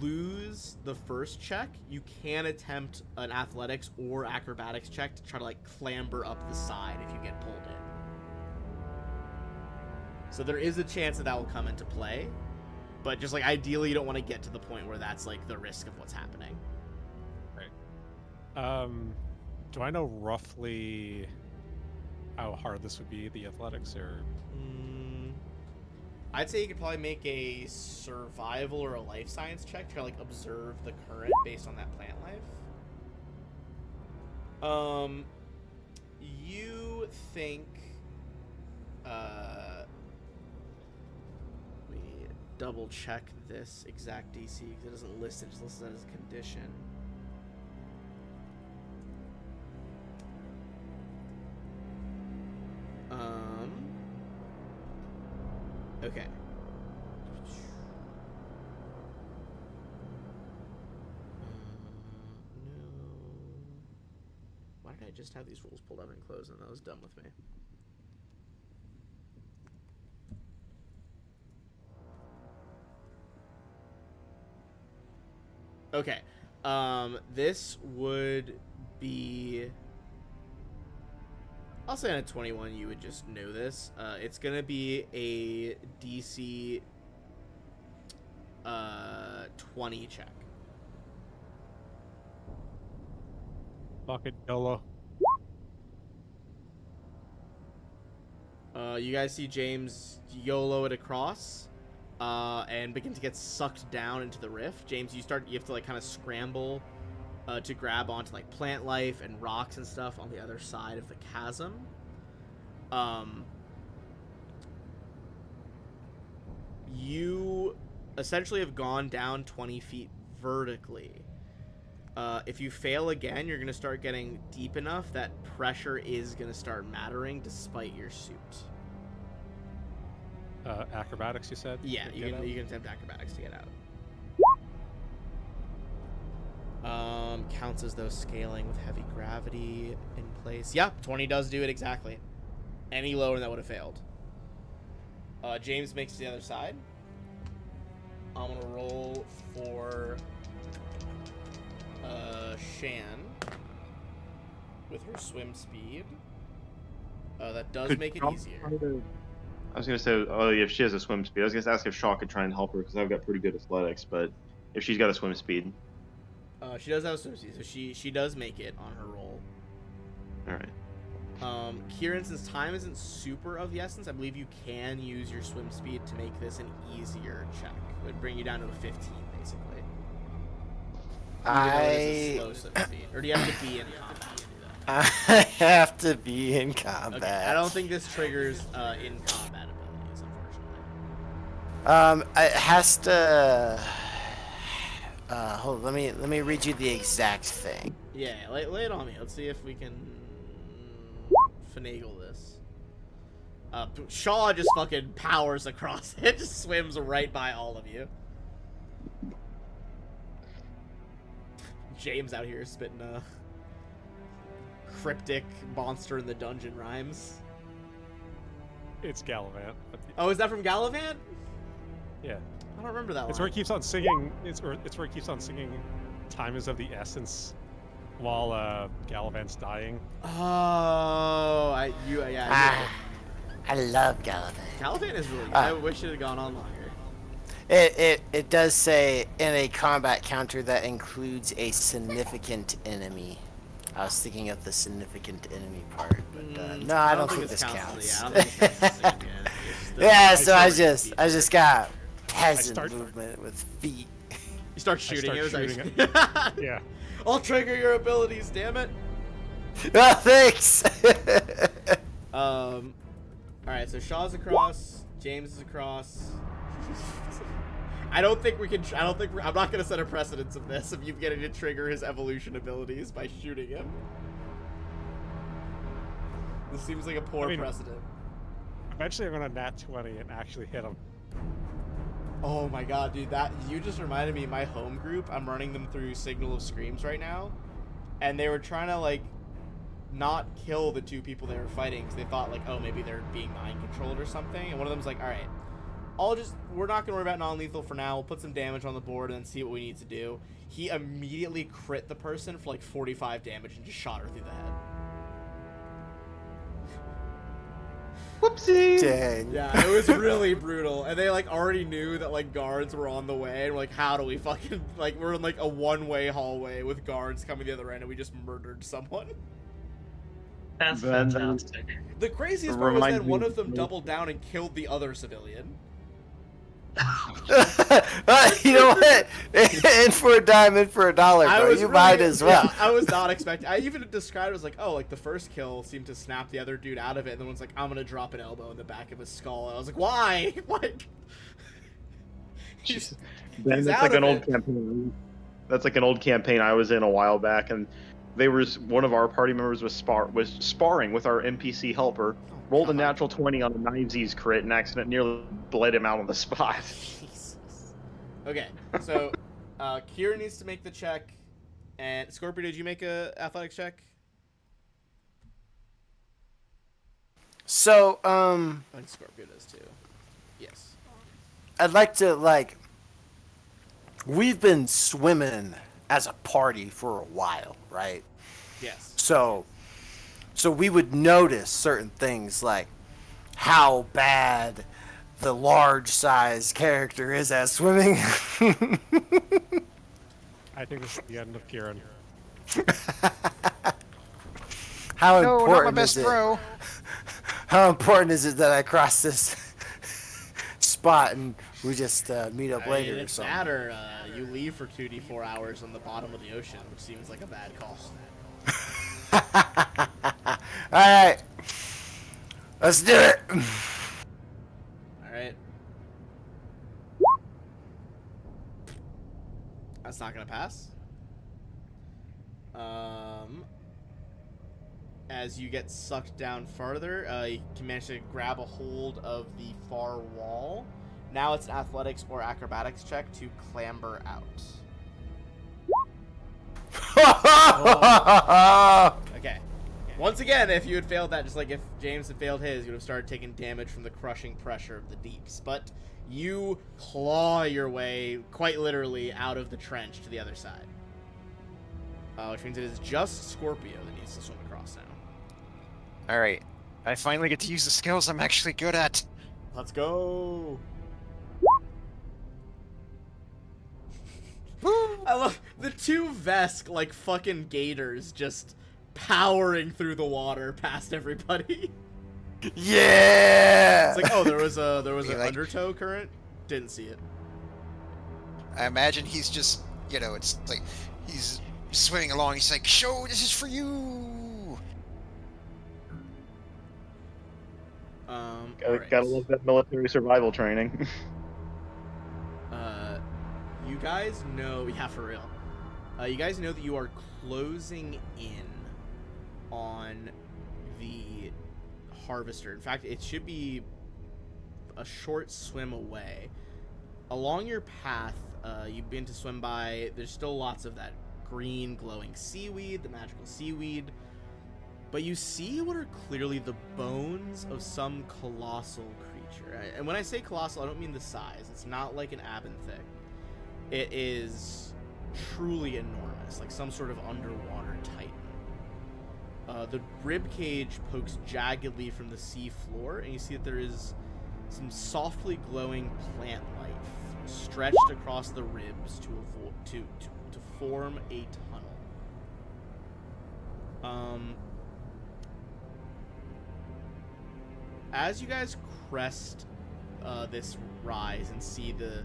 lose the first check, you can attempt an athletics or acrobatics check to try to, like, clamber up the side if you get pulled in. So there is a chance that will come into play, but just, like, ideally you don't want to get to the point where that's, like, the risk of what's happening. Right. Do I know roughly how hard this would be, the athletics, or? I'd say you could probably make a survival or a life science check to, like, observe the current based on that plant life. You think, let me double check this exact DC because it doesn't list it, it just lists it as a condition. Okay. No. Why did I just have these rules pulled up and closed and that was dumb with me? Okay. This would be. I'll say on a 21, you would just know this. It's gonna be a DC 20 check. Fuck it, YOLO. You guys see James YOLO it across, and begin to get sucked down into the rift. James, you have to like kind of scramble to grab onto like plant life and rocks and stuff on the other side of the chasm. You essentially have gone down 20 feet vertically. If you fail again, you're going to start getting deep enough that pressure is going to start mattering despite your suit. Acrobatics, you said? Yeah, to you get can out? you can attempt acrobatics to get out. Counts as though scaling with heavy gravity in place. Yeah, 20 does do it exactly. Any lower than that would have failed. James makes it to the other side. I'm gonna roll for Shan with her swim speed. That does make it easier. I was gonna say, oh, if she has a swim speed, I was gonna ask if Shaw could try and help her because I've got pretty good athletics. But if she's got a swim speed, She does have a swim speed, so she does make it on her roll. all right. Kieran, since time isn't super of the essence, I believe you can use your swim speed to make this an easier check. It would bring you down to a 15, basically. Even though it is a slow swim speed. Or do you have to be in combat to do that? I have to be in combat. Okay, I don't think this triggers in combat abilities, unfortunately. It has to. Hold on, let me read you the exact thing. Yeah, lay it on me. Let's see if we can finagle this. Shaw just fucking powers across it, just swims right by all of you. James out here spitting cryptic monster in the dungeon rhymes. It's Gallivant. Oh, is that from Gallivant? Yeah. I don't remember that It's one. where he keeps on singing. It's where he keeps on singing "Time is of the Essence" while Gallivant's dying. Oh, yeah. I love Gallivant. Gallivant is really good. I wish it had gone on longer. It does say in a combat counter that includes a significant enemy. I was thinking of the significant enemy part, but no, I don't think this counts. Yeah, I don't think this counts. Yeah, so I just got peasant movement with feet. You start shooting it. shooting Yeah. I'll trigger your abilities, damn it. Oh, thanks. All right, so Shaw's across, James is across. I'm not gonna set a precedence of this of you getting to trigger his evolution abilities by shooting him. This seems like a poor precedent. Eventually, I'm gonna nat 20 and actually hit him. Oh my god, dude, that you just reminded me of my home group. I'm running them through Signal of Screams right now, and they were trying to like not kill the two people they were fighting because they thought like, oh, maybe they're being mind controlled or something. And one of them's like, all right, we're not gonna worry about non-lethal for now. We'll put some damage on the board and then see what we need to do. He immediately crit the person for like 45 damage and just shot her through the head. Whoopsie! Dang. Yeah, it was really brutal. And they like already knew that like guards were on the way, and we're like, how do we fucking like we're in like a one-way hallway with guards coming the other end, and we just murdered someone. That's Then- fantastic. The craziest part was Reminds that me one of of them the- doubled down and killed the other civilian. You know what? In for a dime, in for a dollar, bro. You might as well. Yeah, I was not expecting. I even described it as like, oh, like the first kill seemed to snap the other dude out of it, and then one's like, I'm gonna drop an elbow in the back of his skull. And I was like, why? What? He's That's out like of an old it. campaign. That's like an old campaign I was in a while back, and one of our party members was sparring with our NPC helper. Rolled a God. natural 20 on a Knives crit and accident nearly bled him out on the spot. Jesus. Okay, so Kira needs to make the check, and Scorpio, did you make a athletics check? So, I think Scorpio does too. Yes. I'd like to we've been swimming as a party for a while, right? Yes. So we would notice certain things like how bad the large size character is at swimming. I think this is the end of Kieran. How No, not my important best is it? throw. How important is it that I cross this spot and we just meet up I later mean, or it's something? that or you leave for 2d4 hours on the bottom of the ocean, which seems like a bad call. All right, let's do it. All right. That's not gonna pass. As you get sucked down farther, you can manage to grab a hold of the far wall. Now it's an athletics or acrobatics check to clamber out. Okay. Once again, if you had failed that, just like if James had failed his, you would have started taking damage from the crushing pressure of the deeps. But you claw your way, quite literally, out of the trench to the other side. Which means it is just Scorpio that needs to swim across now. All right, I finally get to use the skills I'm actually good at. Let's go! I love the two Vesk like fucking gators just powering through the water past everybody. Yeah. It's like, oh, there was an like- undertow current. Didn't see it. I imagine he's just, it's like he's swimming along. He's like, "Show, this is for you." Alright. Gotta love that military survival training. You guys know, yeah, for real. You guys know that you are closing in on the harvester. In fact, it should be a short swim away. Along your path, you've been to swim by, there's still lots of that green glowing seaweed, the magical seaweed. But you see what are clearly the bones of some colossal creature. And when I say colossal, I don't mean the size. It's not like an abinthic. It is truly enormous, like some sort of underwater titan. The rib cage pokes jaggedly from the sea floor, and you see that there is some softly glowing plant life stretched across the ribs to form a tunnel. As you guys crest this rise and see the,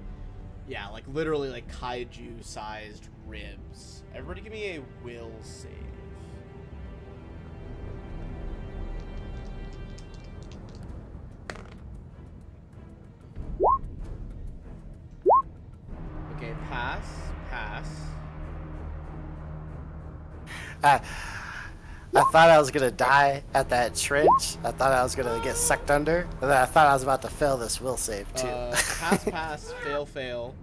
like literally like kaiju-sized ribs, everybody give me a will save. Okay, pass. I thought I was gonna die at that trench. I thought I was gonna get sucked under, and then I thought I was about to fail this will save too. Pass, fail.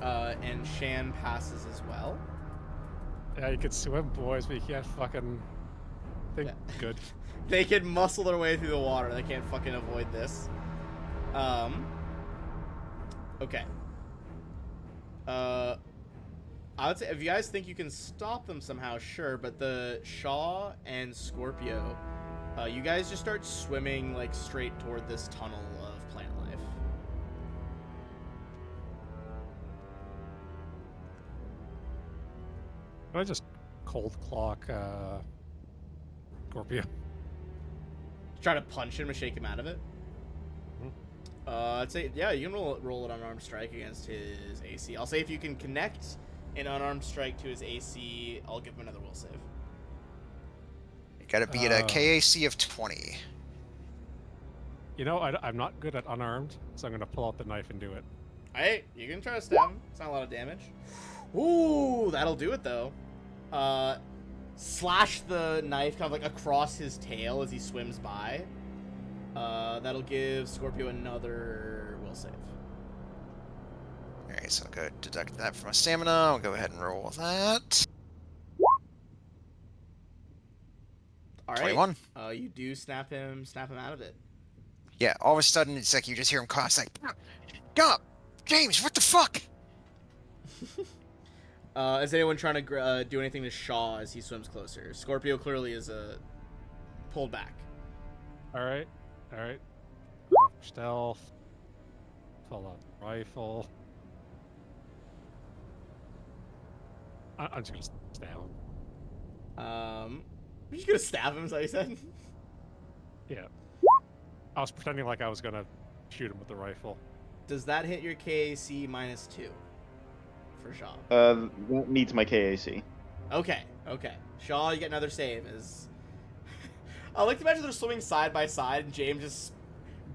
And Shan passes as well. Yeah, you could swim, boys, but you can't fucking think Yeah. good. They can muscle their way through the water. They can't fucking avoid this. Okay. I would say if you guys think you can stop them somehow, sure. But the Shaw and Scorpio, you guys just start swimming like straight toward this tunnel of plant life. Can I just cold clock Scorpio? Try to punch him and shake him out of it. I'd say, yeah, you can roll an unarmed strike against his AC. I'll say if you can connect an unarmed strike to his AC, I'll give him another will save. You gotta be at a KAC of 20. You know, I'm not good at unarmed, so I'm gonna pull out the knife and do it. Hey, you can try to stab him. It's not a lot of damage. Ooh, that'll do it though. Slash the knife kind of like across his tail as he swims by. That'll give Scorpio another will save. Alright, so I'll go deduct that from my stamina. I'll go ahead and roll that. All right. 21. You do snap him out of it. Yeah, all of a sudden it's like you just hear him cough. It's like, come up, James, what the fuck? Is anyone trying to do anything to Shaw as he swims closer? Scorpio clearly is pulled back. All right. Stealth. Pull out the rifle. I'm just gonna stab him. You're just gonna stab him, is that what you said? Yeah. I was pretending like I was gonna shoot him with the rifle. Does that hit your KAC -2 for Shaw? That meets my KAC. Okay. Shaw, you get another save. I like to imagine they're swimming side by side, and James just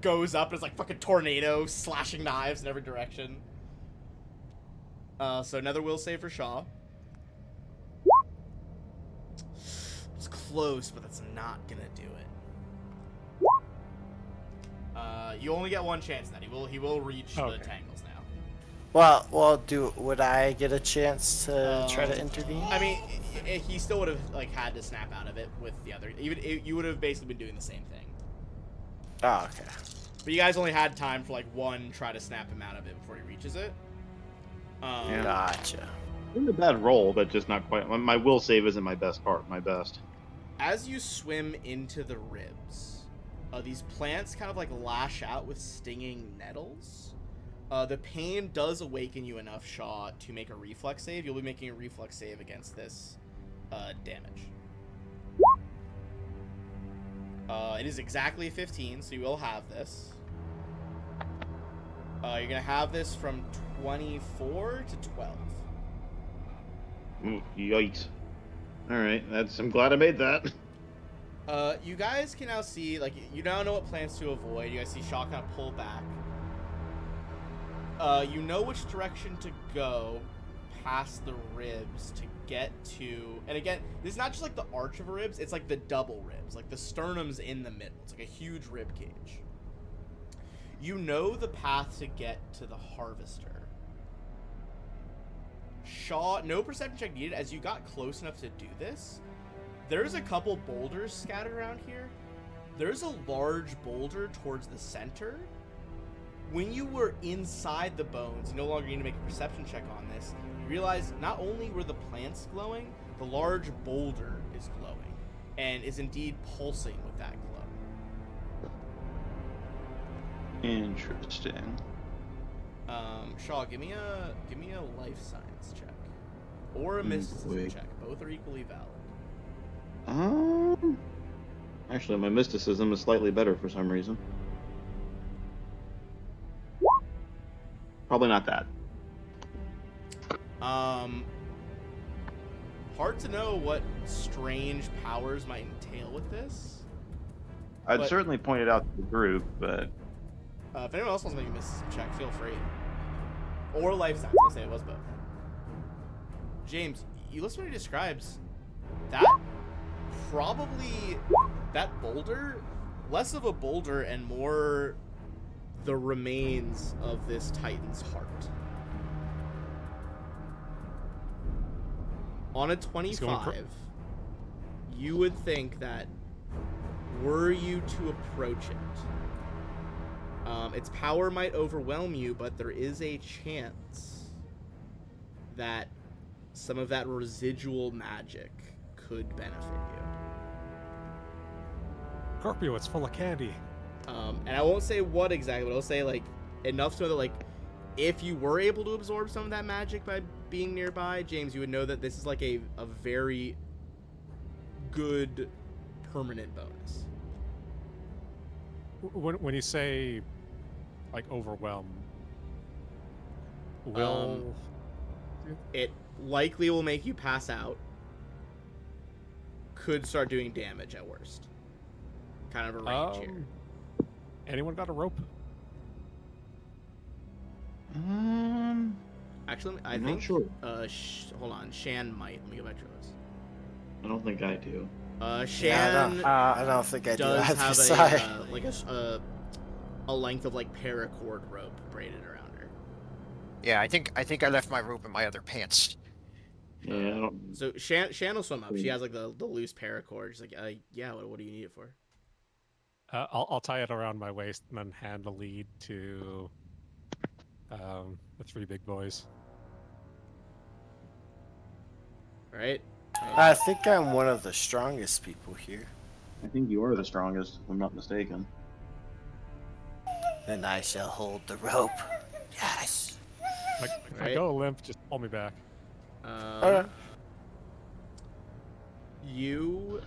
goes up and it's like fucking tornado, slashing knives in every direction. So another will save for Shaw. It's close, but that's not gonna do it. You only get one chance then. He will reach the tangles now. Well, would I get a chance to try to intervene? I mean, he still would have like had to snap out of it with the other. You would have basically been doing the same thing. Oh, okay. But you guys only had time for like one try to snap him out of it before he reaches it. Yeah. Gotcha. Not a bad roll, but just not quite. My will save isn't my best part. My best. As you swim into the ribs, these plants kind of like lash out with stinging nettles. The pain does awaken you enough, Shaw, to make a reflex save. You'll be making a reflex save against this damage. It is exactly 15, so you will have this. You're going to have this from 24 to 12. Ooh, yikes. Alright, I'm glad I made that. You guys can now see, like, you now know what plants to avoid. You guys see Shaw kind of pull back. You know which direction to go past the ribs to get to, and again, this is not just like the arch of ribs, it's like the double ribs, like the sternum's in the middle. It's like a huge rib cage. You know the path to get to the harvester. Shaw, no perception check needed. As you got close enough to do this, there's a couple boulders scattered around here. There's a large boulder towards the center. When you were inside the bones, you no longer need to make a perception check on this. You realize not only were the plants glowing, the large boulder is glowing and is indeed pulsing with that glow. Interesting. Shaw, give me a life science check or a mysticism check. Both are equally valid. Actually, my mysticism is slightly better for some reason. Probably not that. Hard to know what strange powers might entail with this. I'd certainly point it out to the group, but if anyone else wants to make a mysticism check, feel free. Or life science, I'll say it was both. James, you listen when he describes that. Probably that boulder, less of a boulder and more the remains of this Titan's heart. On a 25, you would think that were you to approach it, its power might overwhelm you, but there is a chance that some of that residual magic could benefit you. Scorpio, it's full of candy. And I won't say what exactly, but I'll say like enough to know that like if you were able to absorb some of that magic by being nearby, James, you would know that this is like a very good permanent bonus. When you say like overwhelm, will it likely will make you pass out. Could start doing damage at worst. Kind of a range here. Anyone got a rope? Actually, I I'm think. not sure. Hold on, Shan might. Let me go back to this. I don't think I do. Shan. I don't think I do. does Either. have Sorry. like a length of like paracord rope braided around her. Yeah, I think I left my rope in my other pants. Yeah, I don't. So Shan will swim up. She has like the loose paracord. She's like, yeah. What do you need it for? I'll tie it around my waist and then hand the lead to 3 big boys. All right. I think I'm one of the strongest people here. I think you are the strongest, if I'm not mistaken. Then I shall hold the rope. Yes. Like, if I Right. go limp, just pull me back. Okay. You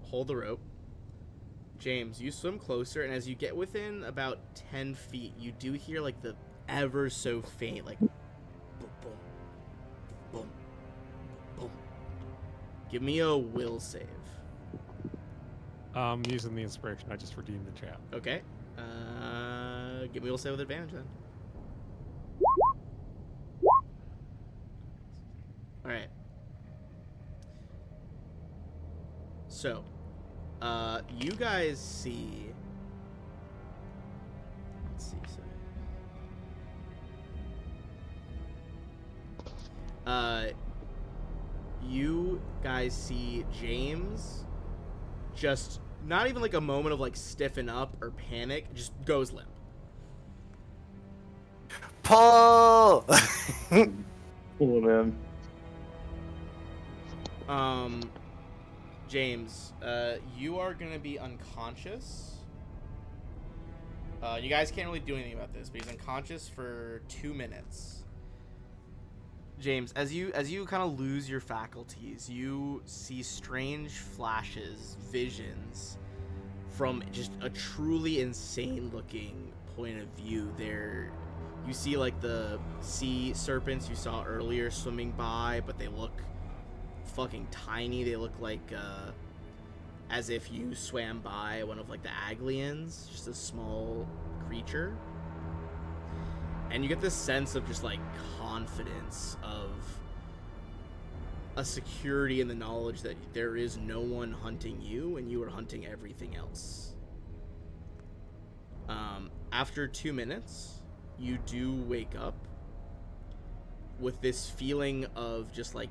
hold the rope. James, you swim closer, and as you get within about 10 feet, you do hear like the ever so faint, like boom, boom, boom, boom. Give me a will save. Using the inspiration, I just redeemed the chat. Okay. Give me a will save with advantage then. All right. So, you guys see. Let's see. You guys see James just not even like a moment of like stiffen up or panic, just goes limp. Pull. Cool, man. James, you are gonna be unconscious. You guys can't really do anything about this, but he's unconscious for 2 minutes. James, as you kind of lose your faculties, you see strange flashes, visions from just a truly insane-looking point of view. There, you see like the sea serpents you saw earlier swimming by, but they look fucking tiny. They look like as if you swam by one of like the Aglians, just a small creature. And you get this sense of just like confidence, of a security in the knowledge that there is no one hunting you and you are hunting everything else. After 2 minutes, you do wake up with this feeling of just like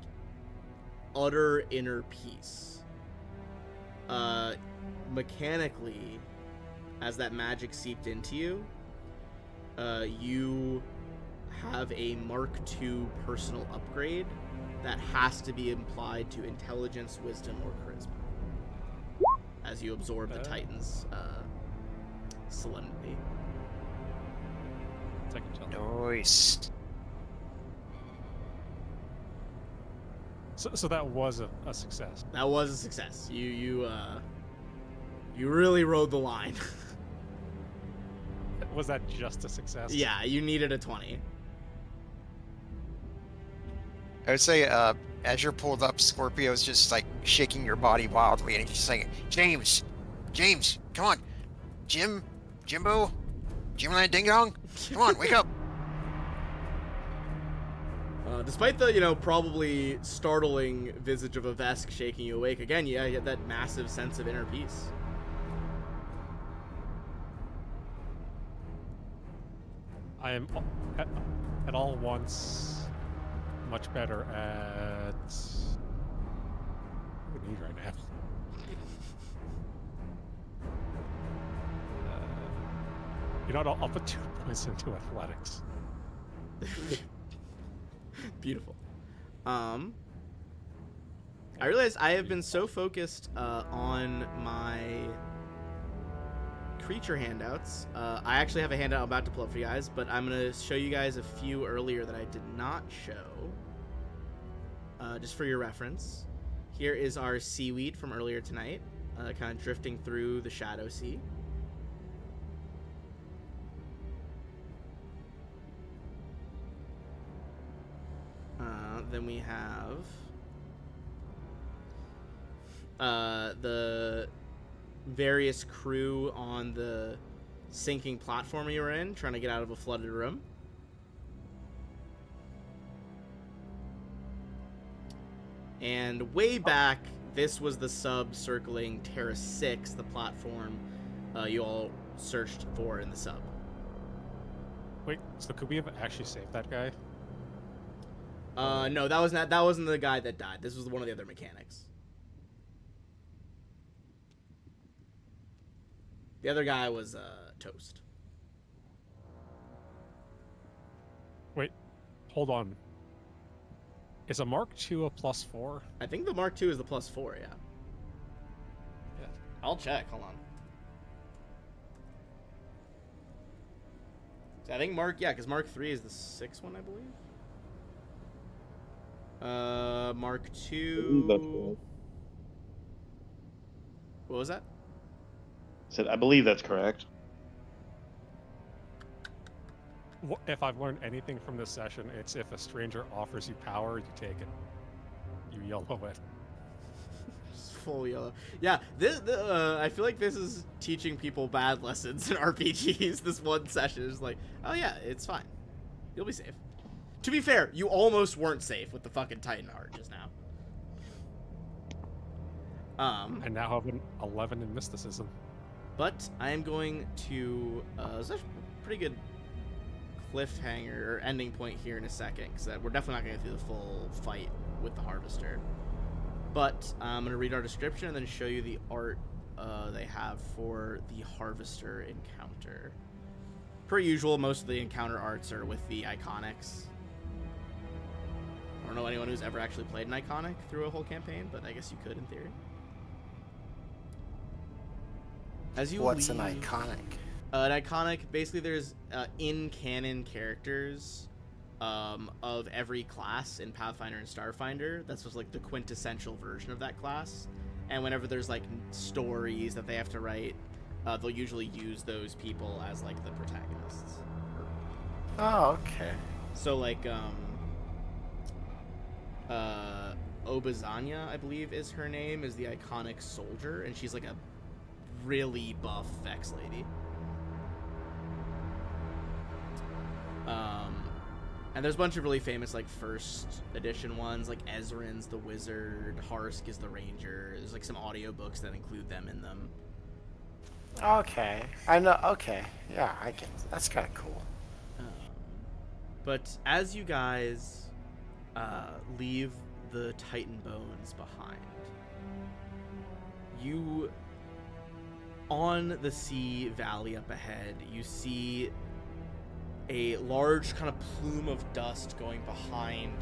utter inner peace. Mechanically, as that magic seeped into you, you have a Mark II personal upgrade that has to be applied to intelligence, wisdom, or charisma as you absorb the Titan's solemnity. I can tell. Nice. So that was a success. That was a success. You really rode the line. Was that just a success? Yeah, you needed a 20. I would say, as you're pulled up, Scorpio's just like shaking your body wildly, and he's just saying, James, come on, Jimbo, Jimland Ding Dong, come on, wake up. Despite the, probably startling visage of a Vesk shaking you awake, again, yeah, you had that massive sense of inner peace. I am at all once much better at what do we need right now. You know what? I'll put 2 points into athletics. Beautiful. I realize I have been so focused on my creature handouts. I actually have a handout I'm about to pull up for you guys, but I'm going to show you guys a few earlier that I did not show. Just for your reference. Here is our seaweed from earlier tonight, kind of drifting through the Shadow Sea. Then we have the various crew on the sinking platform you were in, trying to get out of a flooded room. And way back, this was the sub circling Terra 6, the platform you all searched for in the sub. Wait, so could we have actually saved that guy? No, that wasn't the guy that died. This was one of the other mechanics. The other guy was toast. Wait, hold on. Is a Mark II a +4? I think the Mark II is the +4, yeah. Yeah. I'll check. Hold on. So I think because Mark III is the 6th one, I believe. Mark II. That's correct. What was that? I believe that's correct. If I've learned anything from this session, it's if a stranger offers you power, you take it. You yellow it. Just full yellow. Yeah, I feel like this is teaching people bad lessons in RPGs. This one session is like, oh yeah, it's fine. You'll be safe. To be fair, you almost weren't safe with the fucking Titan Heart just now. I now have an 11 in mysticism. But I am going to it's actually a pretty good cliffhanger or ending point here in a second, because we're definitely not going to get through the full fight with the Harvester. But I'm going to read our description and then show you the art they have for the Harvester encounter. Per usual, most of the encounter arts are with the iconics. I don't know anyone who's ever actually played an iconic through a whole campaign, but I guess you could in theory. What's an iconic? An iconic, basically there's in-canon characters of every class in Pathfinder and Starfinder. That's just like the quintessential version of that class. And whenever there's like stories that they have to write, they'll usually use those people as like the protagonists. Oh, okay. So like Obazanya, I believe is her name, is the iconic soldier, and she's like a really buff Vex lady. And there's a bunch of really famous like first edition ones, like Ezrin's the wizard, Harsk is the ranger. There's like some audiobooks that include them in them. Okay. I know. Okay. Yeah, I get. That's kind of cool. But as you guys leave the Titan Bones behind, you, on the sea valley up ahead, you see a large kind of plume of dust going behind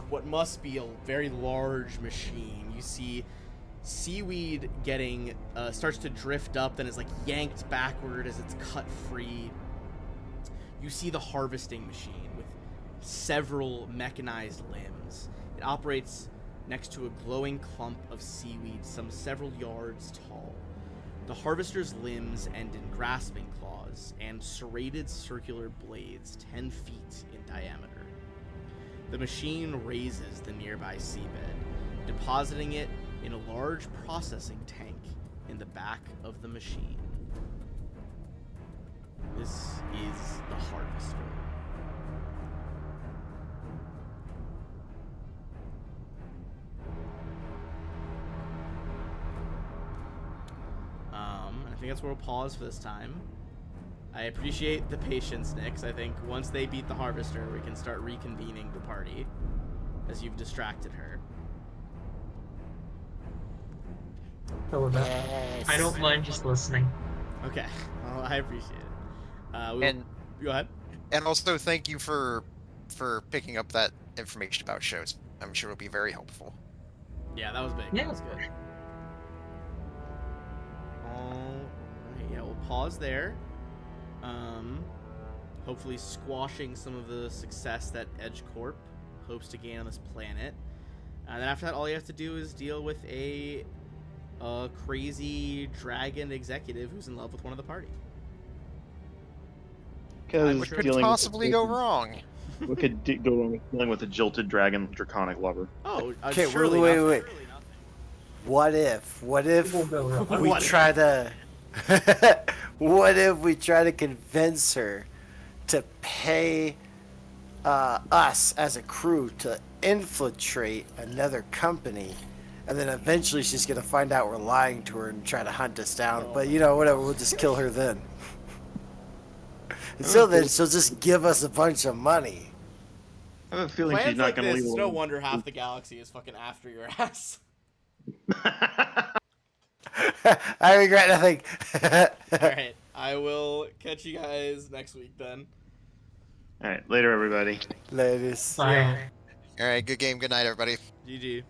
what must be a very large machine. You see seaweed getting starts to drift up, then is like yanked backward as it's cut free. You see the harvesting machine with several mechanized limbs. It operates next to a glowing clump of seaweed some several yards tall. The harvester's limbs end in grasping claws and serrated circular blades 10 feet in diameter. The machine raises the nearby seabed, depositing it in a large processing tank in the back of the machine. This is the Harvester. I think that's where we'll pause for this time. I appreciate the patience, Nix. I think once they beat the Harvester, we can start reconvening the party, as you've distracted her. Yes. I don't mind just listening. Okay, well, I appreciate it. And go ahead. And also thank you for picking up that information about shows. I'm sure it'll be very helpful. Yeah, that was big. Yeah. That was good. Alright, yeah, we'll pause there. Hopefully squashing some of the success that Edge Corp hopes to gain on this planet. And then after that, all you have to do is deal with a crazy dragon executive who's in love with one of the party. What could possibly go wrong? What could go wrong with dealing with a jilted dragon draconic lover? Oh, Okay, surely wait. nothing. What if Won't go wrong. we What if? try to what if we try to convince her to pay us as a crew to infiltrate another company, and then eventually she's gonna find out we're lying to her and try to hunt us down, but you know, whatever, we'll just kill her then. Until then, she'll just give us a bunch of money. I have a feeling Plans she's not like going to this, leave. it's no wonder half the galaxy is fucking after your ass. I regret nothing. Alright, I will catch you guys next week then. All right, later, everybody. Ladies. Bye. All right, good game. Good night, everybody. GG.